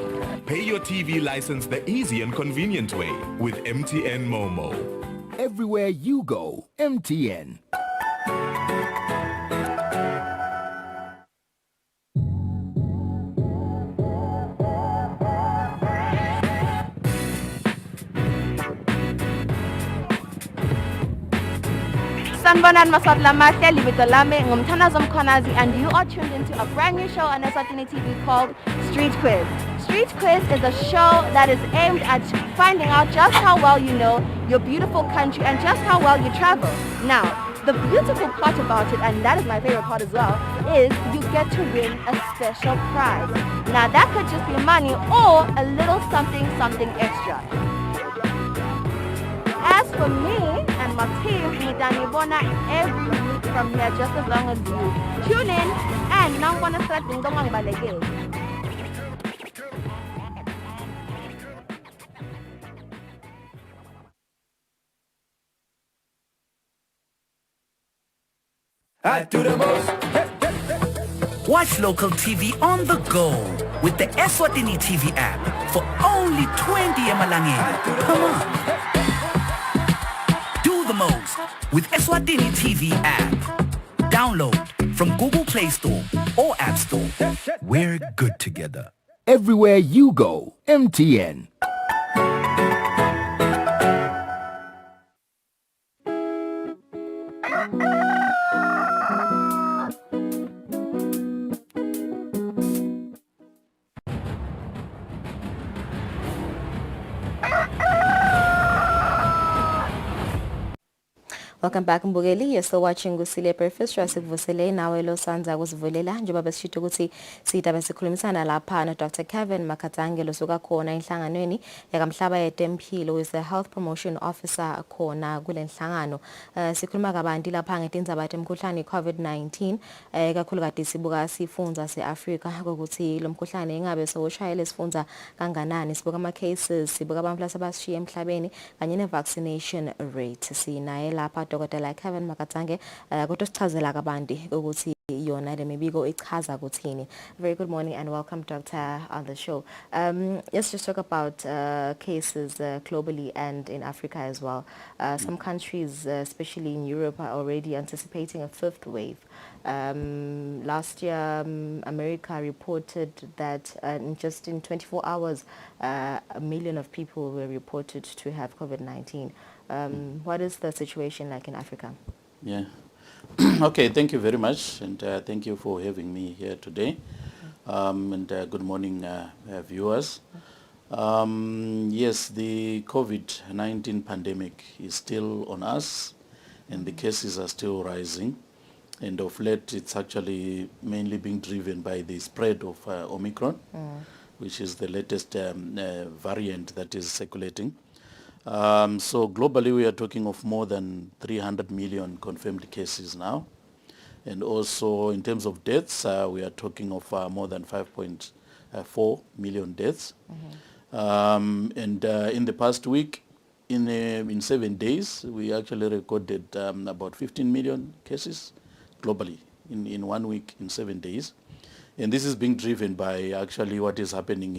S22: Pay your TV license the easy and convenient way with MTN Momo.
S18: Everywhere you go, MTN.
S5: Sanibonani Maswati Lamahle, libito lami ngumthandazo Mkhonazi, and you are tuned into a brand new show on Eswatini TV called Street Quiz. Street Quiz is a show that is aimed at finding out just how well you know your beautiful country and just how well you travel. Now, the beautiful part about it, and that is my favorite part as well, is you get to win a special prize. Now that could just be money or a little something extra. As for me and my team, Nidanibona every week from here just as long as you tune in and now I'm gonna start doing the one balege.
S3: I do the most. Watch local TV on the go with the Eswatini TV app for only 20 emalangeni. Come on. Do the most with Eswatini TV app. Download from Google Play Store or App Store.
S18: We're good together. Everywhere you go, MTN.
S1: Welcome back Mbugeli. You're still watching Kusile Breakfast. Sikuvusele nawe lo sanza kusivulela njengoba besishito ukuthi sitaba sikhulumisana lapha na Dr. Kevin Makatsange losuka khona enhlanganweni yakamhlaba yetempilo with the health promotion officer khona kule nhlangano. Sikhuluma kabanti lapha ngetindzaba temkhuhlane COVID-19 kakhulu kade sibuka sifunza seAfrica ukuthi lo mkhuhlane ingabe sowushayela sifunza kanganani, sibuka ama cases, sibuka abantu lasebashiya emhlabeni kanye ne vaccination rate. Sinaye lapha Dr. Kevin Makatsange kutosichazela kabanti ukuthi yona le mibiko ichaza kuthini. Very good morning and welcome Doctor on the show. Let's just talk about cases globally and in Africa as well. Some countries, especially in Europe, are already anticipating a fifth wave. Last year, America reported that just in 24 hours, 1 million of people were reported to have COVID-19. What is the situation like in Africa?
S9: Yeah. Okay, thank you very much, and thank you for having me here today. And good morning, viewers. Yes, the COVID-19 pandemic is still on us, and the cases are still rising. And of late, it's actually mainly being driven by the spread of Omicron, which is the latest variant that is circulating. So globally, we are talking of more than 300 million confirmed cases now. And also in terms of deaths, we are talking of more than 5.4 million deaths. And in the past week, in 7 days, we actually recorded about 15 million cases globally in 1 week, in 7 days. And this is being driven by actually what is happening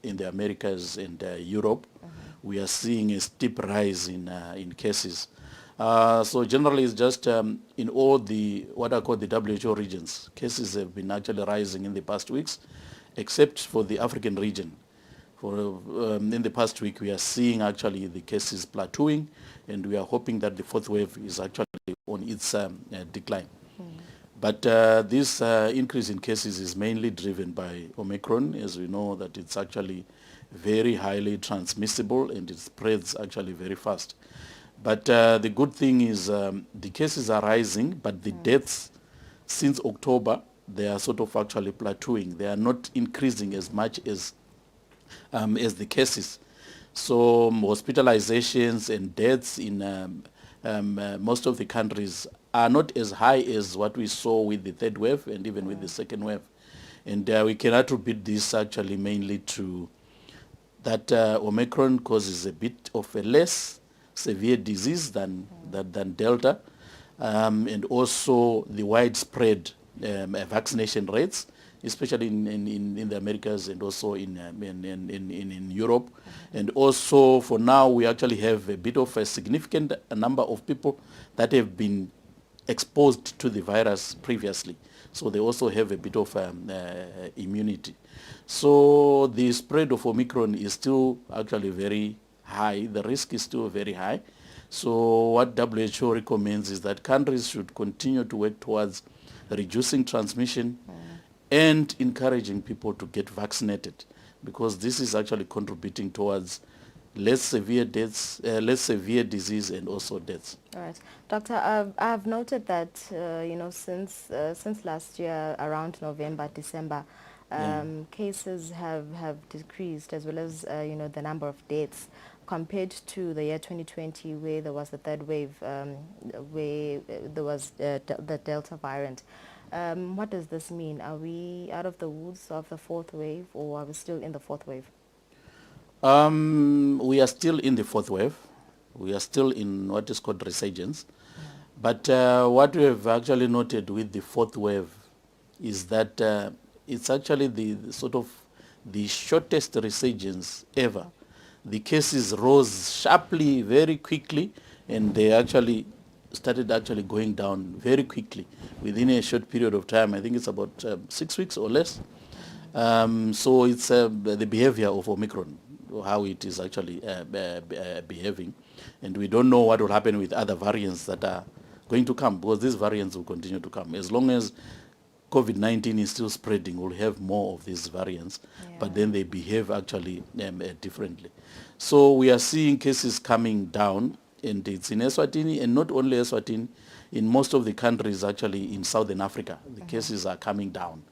S9: in the Americas and Europe. We are seeing a steep rise in cases. So generally it's just in all the, what are called the WHO regions, cases have been actually rising in the past weeks, except for the African region. In the past week, we are seeing actually the cases plateauing, and we are hoping that the fourth wave is actually on its decline. But this increase in cases is mainly driven by Omicron, as we know that it's actually very highly transmissible and it spreads actually very fast. But the good thing is the cases are rising, but the deaths since October, they are sort of actually plateauing. They are not increasing as much as the cases. So hospitalizations and deaths in most of the countries are not as high as what we saw with the third wave and even with the second wave. And we can attribute this actually mainly to that Omicron causes a bit of a less severe disease than Delta, and also the widespread vaccination rates, especially in the Americas and also in Europe. And also for now, we actually have a bit of a significant number of people that have been exposed to the virus previously. So they also have a bit of immunity. So the spread of Omicron is still actually very high. The risk is still very high. So what WHO recommends is that countries should continue to work towards reducing transmission and encouraging people to get vaccinated, because this is actually contributing towards less severe deaths, less severe disease and also deaths.
S1: All right, Doctor. I've noted that since last year, around November, December, cases have decreased, as well as the number of deaths compared to the year 2020, where there was the third wave, where there was the Delta variant. What does this mean? Are we out of the woods of the fourth wave, or are we still in the fourth wave?
S9: We are still in the fourth wave. We are still in what is called resurgence. But what we have actually noted with the fourth wave is that it's actually the sort of the shortest resurgence ever. The cases rose sharply, very quickly, and they actually started going down very quickly within a short period of time. I think it's about 6 weeks or less. So it's the behavior of Omicron, how it is actually behaving. And we don't know what will happen with other variants that are going to come, because these variants will continue to come. As long as COVID-19 is still spreading, we'll have more of these variants, but then they behave actually differently. So we are seeing cases coming down, and it's in Eswatini, and not only Eswatini, in most of the countries actually in Southern Africa, the cases are coming down.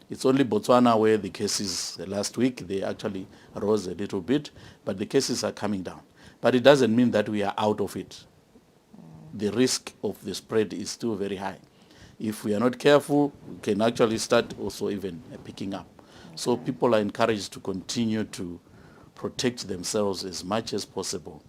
S9: It's only Botswana where the cases last week, they actually rose a little bit, but the cases are coming down. But it doesn't mean that we are out of it. The risk of the spread is still very high. If we are not careful, we can actually start also even picking up. So people are encouraged to continue to protect themselves as much as possible,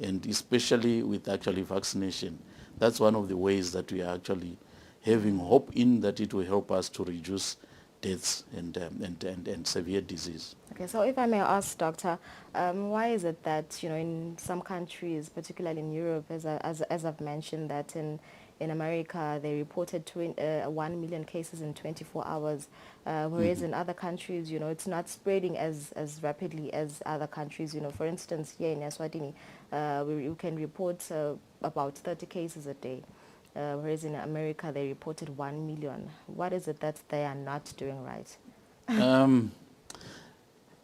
S9: and especially with actually vaccination. That's one of the ways that we are actually having hope in that it will help us to reduce deaths and severe disease.
S1: Okay, so if I may ask, Doctor, why is it that in some countries, particularly in Europe, as I've mentioned, that in America they reported 1 million cases in 24 hours, whereas in other countries, it's not spreading as rapidly as other countries. For instance, here in Eswatini, we can report about 30 cases a day. Whereas in America they reported 1 million. What is it that they are not doing right?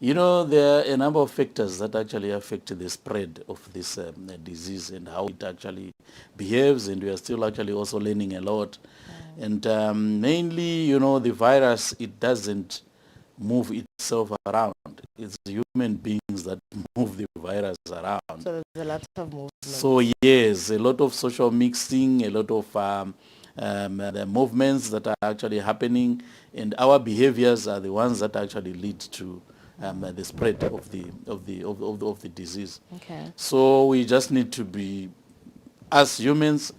S9: There are a number of factors that actually affect the spread of this disease and how it actually behaves, and we are still actually also learning a lot. And mainly, the virus, it doesn't move itself around. It's human beings that move the virus around.
S1: So there's a lot of movement.
S9: So yes, a lot of social mixing, a lot of the movements that are actually happening, and our behaviors are the ones that actually lead to the spread of the disease.
S1: Okay.
S9: So we just need to be, as humans,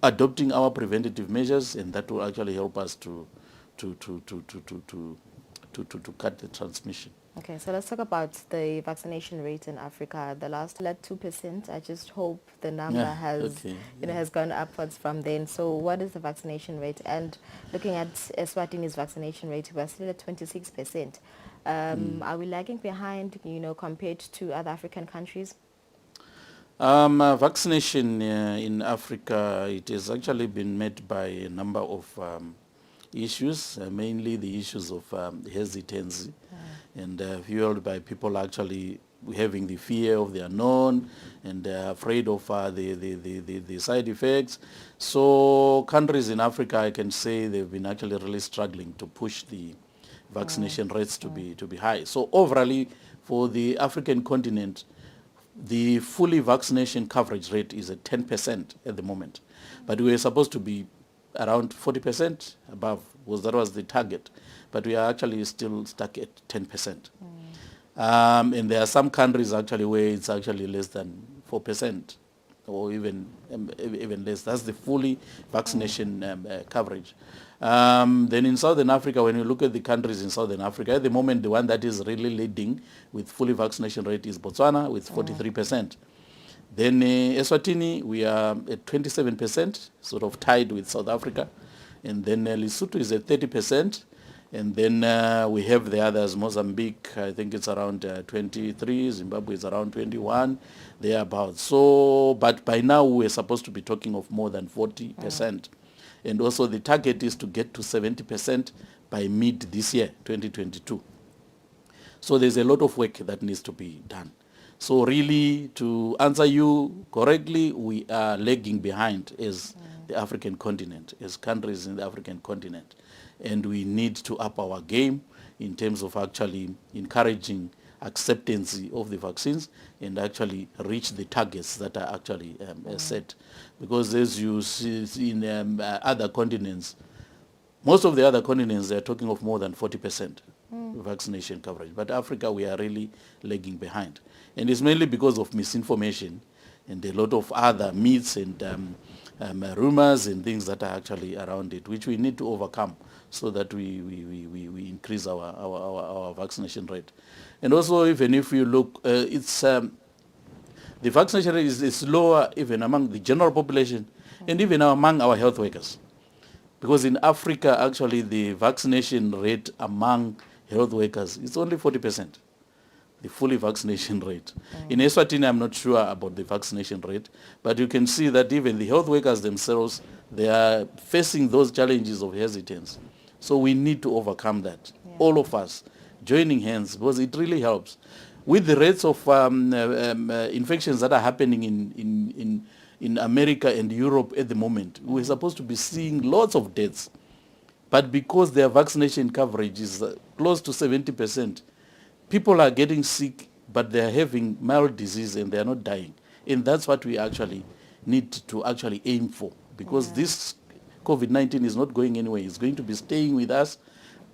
S9: adopting our preventative measures, and that will actually help us to cut the transmission.
S1: Okay, so let's talk about the vaccination rate in Africa. The last at 2%. I just hope the number has gone upwards from then. So what is the vaccination rate? And looking at Eswatini's vaccination rate, we're still at 26%. Are we lagging behind, compared to other African countries?
S9: Vaccination in Africa, it has actually been met by a number of issues, mainly the issues of hesitancy, and fueled by people actually having the fear of the unknown and afraid of the side effects. So countries in Africa, I can say they've been actually really struggling to push the vaccination rates to be high. So overall, for the African continent, the fully vaccination coverage rate is at 10% at the moment. But we were supposed to be around 40% above, because that was the target. But we are actually still stuck at 10%. And there are some countries actually where it's actually less than 4% or even less. That's the fully vaccination coverage. Then in Southern Africa, when you look at the countries in Southern Africa, at the moment the one that is really leading with fully vaccination rate is Botswana with 43%. Then Eswatini, we are at 27%, sort of tied with South Africa. And then Lesotho is at 30%. And then we have the others, Mozambique, I think it's around 23, Zimbabwe is around 21, thereabouts. So, but by now we're supposed to be talking of more than 40%. And also the target is to get to 70% by mid this year, 2022. So there's a lot of work that needs to be done. So really, to answer you correctly, we are lagging behind as the African continent, as countries in the African continent. And we need to up our game in terms of actually encouraging acceptance of the vaccines and actually reach the targets that are actually set. Because as you see in other continents, most of the other continents, they're talking of more than 40% vaccination coverage. But Africa, we are really lagging behind. And it's mainly because of misinformation and a lot of other myths and rumors and things that are actually around it, which we need to overcome so that we increase our vaccination rate. And also, even if you look, the vaccination rate is lower even among the general population and even among our health workers. Because in Africa, actually, the vaccination rate among health workers is only 40%, the fully vaccination rate. In Eswatini, I'm not sure about the vaccination rate, but you can see that even the health workers themselves, they are facing those challenges of hesitance. So we need to overcome that, all of us, joining hands, because it really helps. With the rates of infections that are happening in America and Europe at the moment, we're supposed to be seeing lots of deaths. But because their vaccination coverage is close to 70%, people are getting sick, but they're having mild disease and they're not dying. And that's what we actually need to actually aim for, because this COVID-19 is not going anywhere. It's going to be staying with us.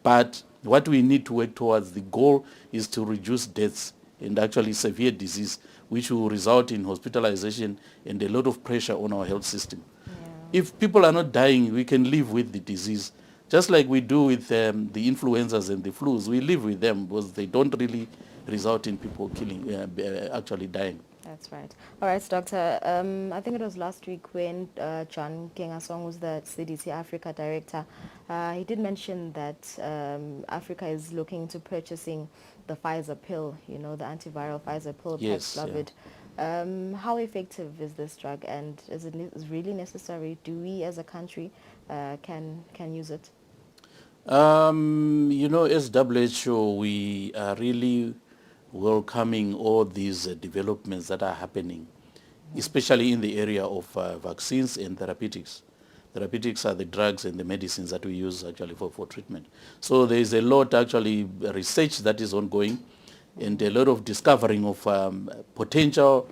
S9: But what we need to work towards, the goal is to reduce deaths and actually severe disease, which will result in hospitalization and a lot of pressure on our health system. If people are not dying, we can live with the disease. Just like we do with the influenzas and the flus, we live with them because they don't really result in people actually dying.
S1: That's right. All right, Doctor. I think it was last week when John Kengasong was the CDC Africa director. He did mention that Africa is looking to purchasing the Pfizer pill, the antiviral Pfizer pill, Paxlovid. How effective is this drug, and is it really necessary? Do we as a country can use it?
S9: As WHO, we are really welcoming all these developments that are happening, especially in the area of vaccines and therapeutics. Therapeutics are the drugs and the medicines that we use actually for treatment. So there is a lot actually research that is ongoing and a lot of discovering of potential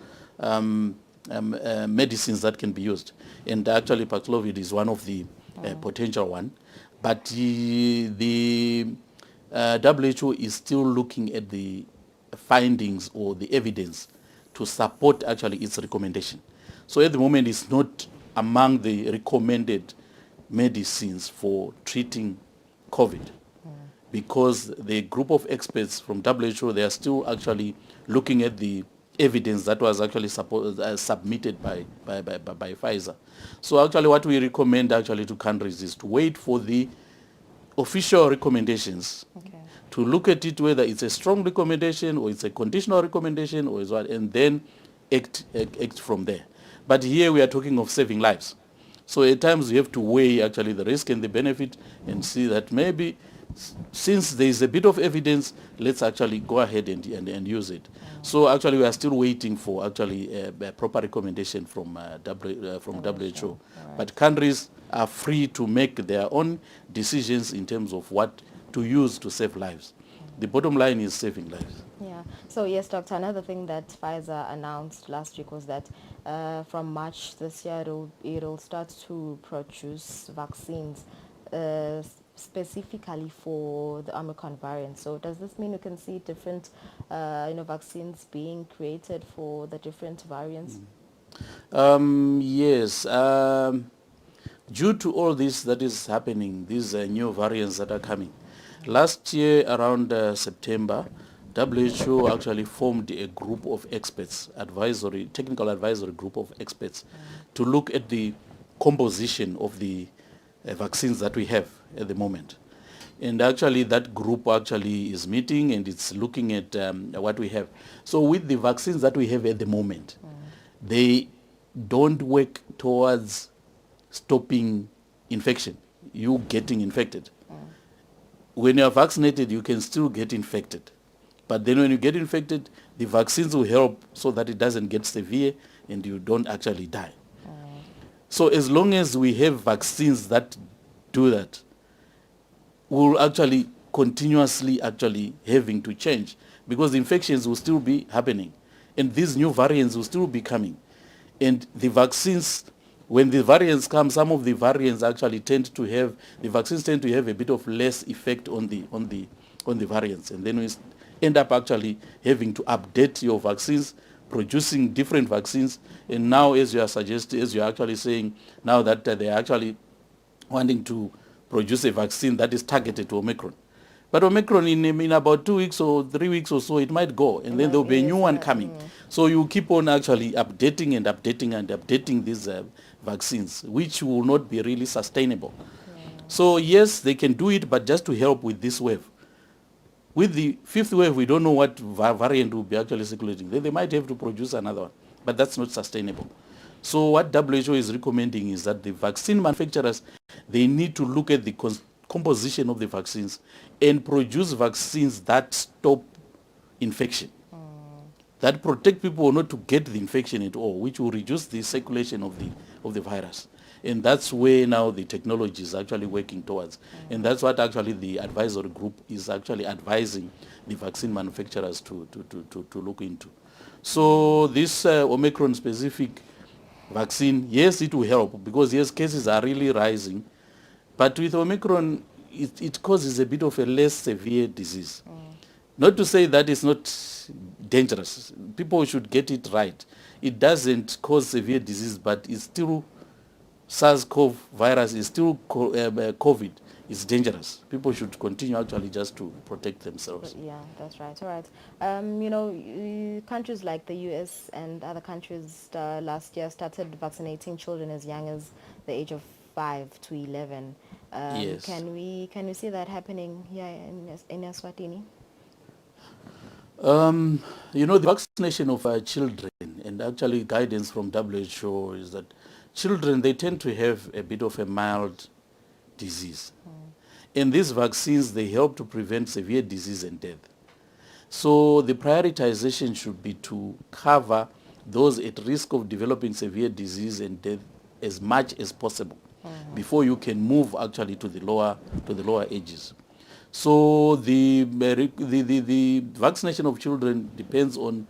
S9: medicines that can be used. And actually Paxlovid is one of the potential one. But the WHO is still looking at the findings or the evidence to support actually its recommendation. So at the moment it's not among the recommended medicines for treating COVID, because the group of experts from WHO, they are still actually looking at the evidence that was actually submitted by Pfizer. So actually what we recommend actually to countries is to wait for the official recommendations, to look at it whether it's a strong recommendation or it's a conditional recommendation or is what, and then act from there. But here we are talking of saving lives. So at times you have to weigh actually the risk and the benefit and see that maybe since there is a bit of evidence, let's actually go ahead and use it. So actually we are still waiting for actually a proper recommendation from WHO. But countries are free to make their own decisions in terms of what to use to save lives. The bottom line is saving lives.
S1: Yeah. So yes, Doctor, another thing that Pfizer announced last week was that from March this year it'll start to produce vaccines specifically for the Omicron variant. So does this mean we can see different vaccines being created for the different variants?
S9: Yes. Due to all this that is happening, these new variants that are coming, last year around September, WHO actually formed a group of experts, technical advisory group of experts, to look at the composition of the vaccines that we have at the moment. And actually that group actually is meeting and it's looking at what we have. So with the vaccines that we have at the moment, they don't work towards stopping infection, you getting infected. When you are vaccinated, you can still get infected. But then when you get infected, the vaccines will help so that it doesn't get severe and you don't actually die. So as long as we have vaccines that do that, we'll actually continuously actually having to change because the infections will still be happening and these new variants will still be coming. And the vaccines, when the variants come, some of the variants actually tend to have, the vaccines tend to have a bit of less effect on the variants. And then we end up actually having to update your vaccines, producing different vaccines. And now, as you are suggesting, as you are actually saying, now that they are actually wanting to produce a vaccine that is targeted to Omicron. But Omicron in about 2 weeks or 3 weeks or so, it might go, and then there will be a new one coming. So you keep on actually updating and updating and updating these vaccines, which will not be really sustainable. So yes, they can do it, but just to help with this wave. With the fifth wave, we don't know what variant will be actually circulating. Then they might have to produce another one, but that's not sustainable. So what WHO is recommending is that the vaccine manufacturers, they need to look at the composition of the vaccines and produce vaccines that stop infection, that protect people not to get the infection at all, which will reduce the circulation of the virus. And that's where now the technology is actually working towards. And that's what actually the advisory group is actually advising the vaccine manufacturers to look into. So this Omicron specific vaccine, yes, it will help because yes, cases are really rising. But with Omicron, it causes a bit of a less severe disease. Not to say that it's not dangerous. People should get it right. It doesn't cause severe disease, but it's still SARS-CoV virus is still COVID. It's dangerous. People should continue actually just to protect themselves.
S1: Yeah, that's right. All right. Countries like the US and other countries last year started vaccinating children as young as the age of 5 to 11.
S9: Yes.
S1: Can we see that happening here in Eswatini?
S9: The vaccination of children and actually guidance from WHO is that children, they tend to have a bit of a mild disease. And these vaccines, they help to prevent severe disease and death. So the prioritization should be to cover those at risk of developing severe disease and death as much as possible before you can move actually to the lower ages. So the vaccination of children depends on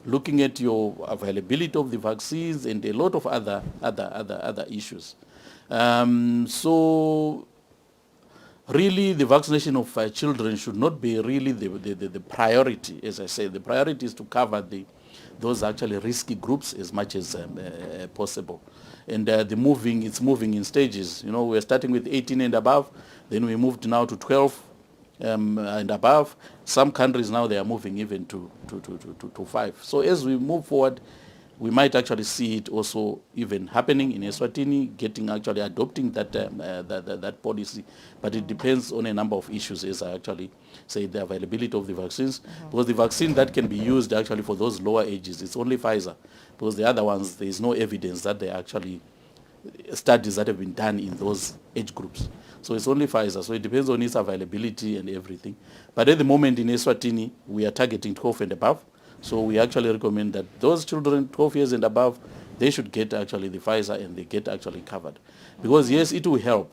S9: looking at your availability of the vaccines and a lot of other issues. So really the vaccination of children should not be really the priority. As I say, the priority is to cover those actually risky groups as much as possible. And it's moving in stages. We're starting with 18 and above, then we moved now to 12 and above. Some countries now they are moving even to 5. So as we move forward, we might actually see it also even happening in Eswatini, actually adopting that policy. But it depends on a number of issues, as I actually say, the availability of the vaccines. Because the vaccine that can be used actually for those lower ages, it's only Pfizer. Because the other ones, there is no evidence that they actually studies that have been done in those age groups. So it's only Pfizer. So it depends on its availability and everything. But at the moment in Eswatini, we are targeting 12 and above. So we actually recommend that those children 12 years and above, they should get actually the Pfizer and they get actually covered. Because yes, it will help.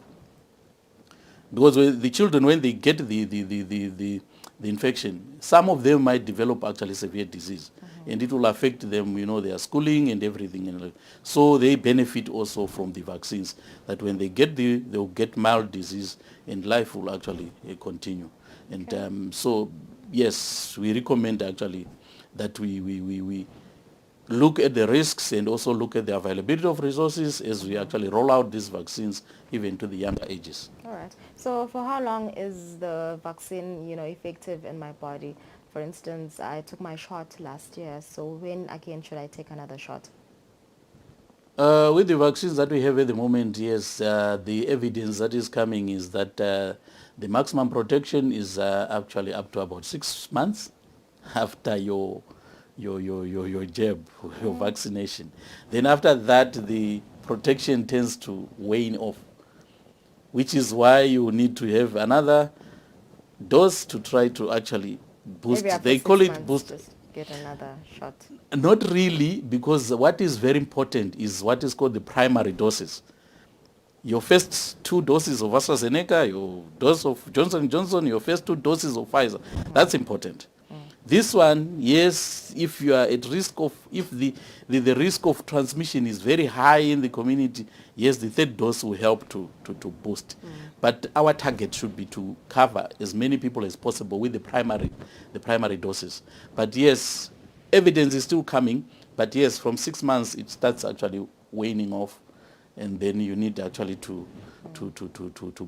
S9: Because the children, when they get the infection, some of them might develop actually severe disease. And it will affect them, their schooling and everything. So they benefit also from the vaccines, that when they get they'll get mild disease and life will actually continue. And so, yes, we recommend actually that we look at the risks and also look at the availability of resources as we actually roll out these vaccines even to the younger ages.
S1: All right. So for how long is the vaccine, effective in my body? For instance, I took my shot last year, so when again should I take another shot?
S9: With the vaccines that we have at the moment, yes, the evidence that is coming is that the maximum protection is actually up to about 6 months after your jab, your vaccination. Then after that, the protection tends to wane off, which is why you need to have another dose to try to actually boost.
S1: Maybe after
S9: They
S1: 6
S9: call it
S1: months,
S9: boost.
S1: just get another shot.
S9: Not really, because what is very important is what is called the primary doses. Your first 2 doses of AstraZeneca, your dose of Johnson & Johnson, your first 2 doses of Pfizer. That's important. This one, yes, if you are at risk of, if the risk of transmission is very high in the community, yes, the 3rd dose will help to boost. But our target should be to cover as many people as possible with the primary doses. But yes, evidence is still coming, but yes, from 6 months it starts actually waning off, and then you need actually to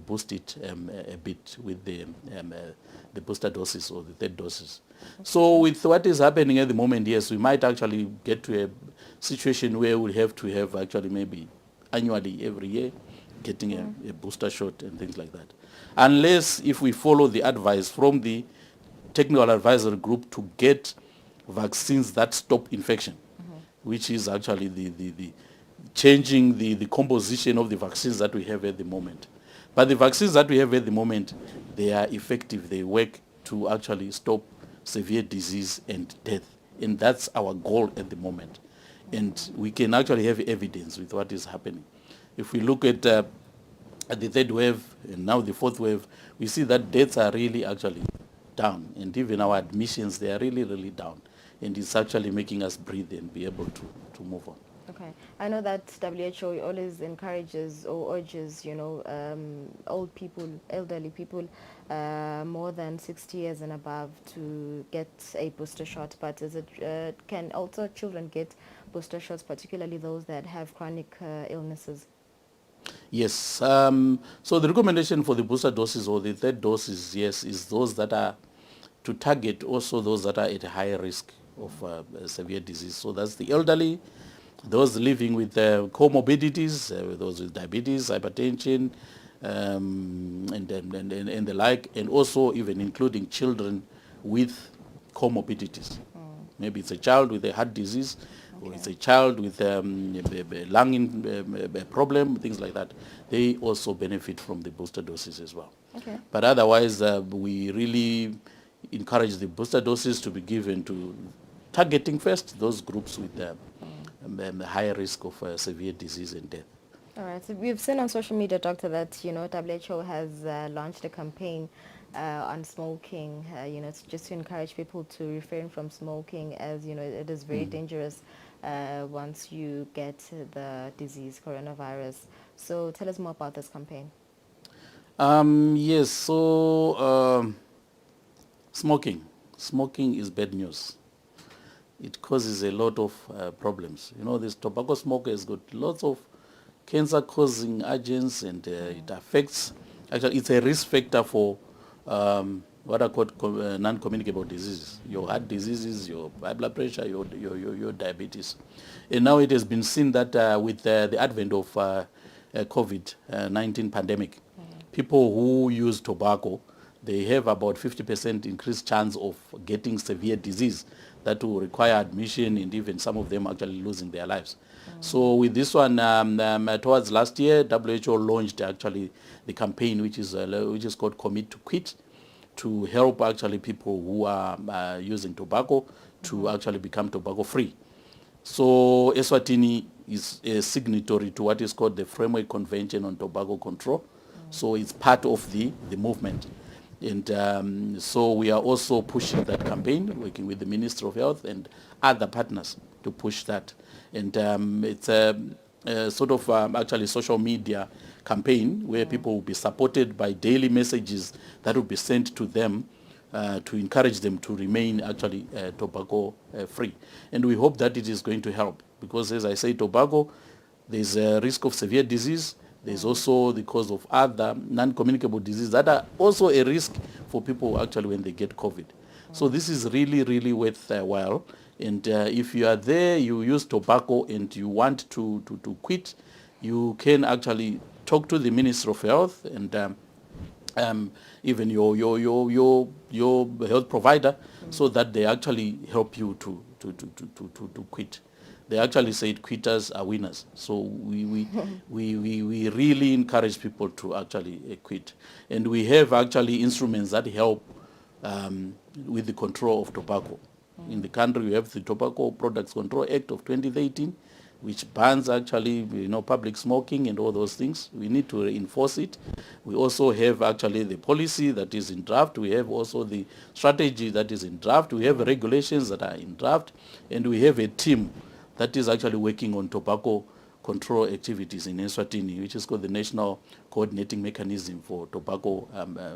S9: boost it a bit with the booster doses or the 3rd doses. So with what is happening at the moment, yes, we might actually get to a situation where we have to have actually maybe annually every year getting a booster shot and things like that. Unless if we follow the advice from the technical advisory group to get vaccines that stop infection, which is actually the changing the composition of the vaccines that we have at the moment. But the vaccines that we have at the moment, they are effective. They work to actually stop severe disease and death. And that's our goal at the moment. And we can actually have evidence with what is happening. If we look at the 3rd wave and now the 4th wave, we see that deaths are really actually down. And even our admissions, they are really, really down. And it's actually making us breathe and be able to move on.
S1: Okay. I know that WHO always encourages or urges, old people, elderly people, more than 60 years and above to get a booster shot. But is it, can also children get booster shots, particularly those that have chronic illnesses?
S9: Yes. So the recommendation for the booster doses or the 3rd doses, yes, is those that are to target also those that are at a higher risk of severe disease. So that's the elderly, those living with comorbidities, those with diabetes, hypertension, and the like, and also even including children with comorbidities. Maybe it's a child with a heart disease, or it's a child with a lung problem, things like that. They also benefit from the booster doses as well.
S1: Okay.
S9: But otherwise, we really encourage the booster doses to be given to targeting first those groups with the higher risk of severe disease and death.
S1: All right. So we've seen on social media, Doctor, that WHO has launched a campaign on smoking. It's just to encourage people to refrain from smoking, as it is very dangerous once you get the disease, coronavirus. So tell us more about this campaign.
S9: Yes. So smoking is bad news. It causes a lot of problems. This tobacco smoke has got lots of cancer-causing agents, and it affects, actually it's a risk factor for what are called non-communicable diseases, your heart diseases, your high blood pressure, your diabetes. And now it has been seen that with the advent of COVID-19 pandemic, people who use tobacco, they have about 50% increased chance of getting severe disease that will require admission, and even some of them actually losing their lives. So with this one, towards last year, WHO launched actually the campaign, which is called Commit to Quit, to help actually people who are using tobacco to actually become tobacco free. So Eswatini is a signatory to what is called the Framework Convention on Tobacco Control. So it's part of the movement. And so we are also pushing that campaign, working with the Ministry of Health and other partners to push that. And it's a sort of actually social media campaign where people will be supported by daily messages that will be sent to them to encourage them to remain actually tobacco free. And we hope that it is going to help, because as I say, tobacco, there's a risk of severe disease. There's also the cause of other non-communicable diseases that are also a risk for people actually when they get COVID. So this is really, really worthwhile. And if you are there, you use tobacco and you want to quit, you can actually talk to the Minister of Health and even your health provider, so that they actually help you to quit. They actually said quitters are winners. So we really encourage people to actually quit. And we have actually instruments that help with the control of tobacco. In the country, we have the Tobacco Products Control Act of 2013, which bans actually, public smoking and all those things. We need to reinforce it. We also have actually the policy that is in draft. We have also the strategy that is in draft. We have regulations that are in draft. And we have a team that is actually working on tobacco control activities in Eswatini, which is called the National Coordinating Mechanism for Tobacco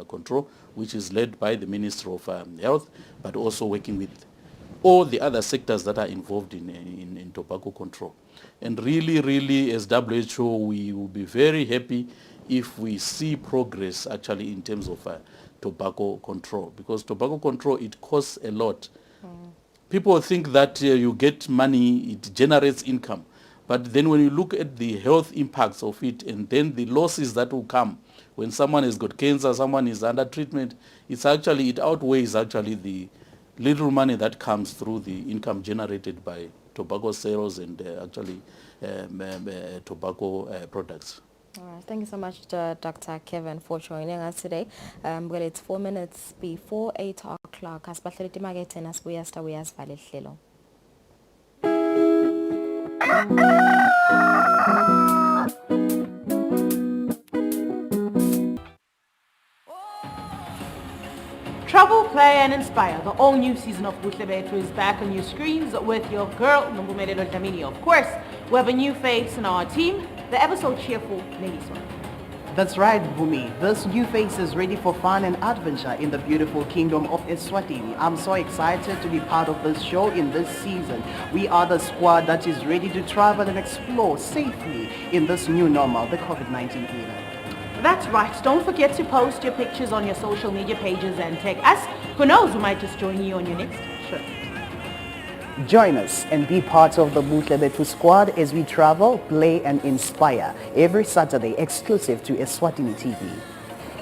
S9: Control, which is led by the Minister of Health, but also working with all the other sectors that are involved in tobacco control. And really, as WHO, we will be very happy if we see progress actually in terms of tobacco control, because tobacco control, it costs a lot. People think that you get money, it generates income. But then when you look at the health impacts of it and then the losses that will come when someone has got cancer, someone is under treatment, it outweighs actually the little money that comes through the income generated by tobacco sales and tobacco products.
S1: All right. Thank you so much, Dr. Kevin, for joining us today. Well, it's 4 minutes before 8 o'clock. Asibahleleti makethe nasibuya sitawuya sivale ihlelo.
S12: Travel, play and inspire. The all-new season of Buhle Bethu is back on your screens with your girl, Nombumelelo Dlamini. Of course, we have a new face in our team, the ever so cheerful Neliswa.
S14: That's right, Bhumi. This new face is ready for fun and adventure in the beautiful kingdom of Eswatini. I'm so excited to be part of this show in this season. We are the squad that is ready to travel and explore safely in this new normal, the COVID-19 era.
S12: That's right. Don't forget to post your pictures on your social media pages and tag us. Who knows, we might just join you on your next trip.
S14: Join us and be part of the Buhle Bethu squad as we travel, play and inspire every Saturday exclusive to Eswatini TV.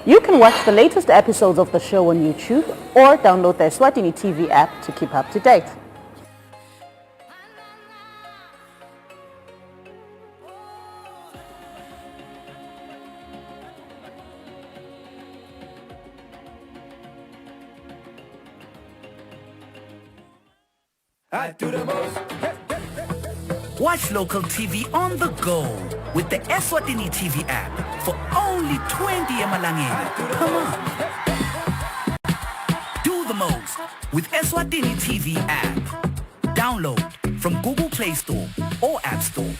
S12: You can watch the latest episodes of the show on YouTube or download the Eswatini TV app to keep up to date.
S3: Watch local TV on the go with the Eswatini TV app for only 20 emalangeni. Come on. Do the most with Eswatini TV app. Download from Google Play Store or App Store.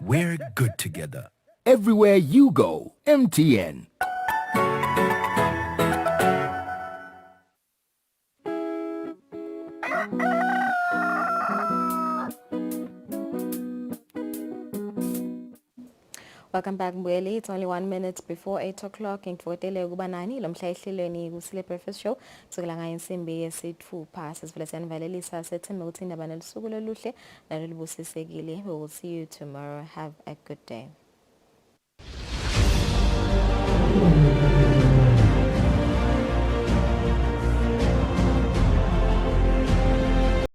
S18: We're good together. Everywhere you go, MTN.
S1: Welcome back, Mbuyeli. It's only 1 minute before 8 o'clock. Ngifotele ukuba nani lo mhla ehlelweni Kusile Breakfast Show. Kusukela ngensimbi yesithupha sivele siyanvalelisa sethemba ukuthi indaba nelisuku loluhle nalo libusisekile. We will see you tomorrow. Have a good day.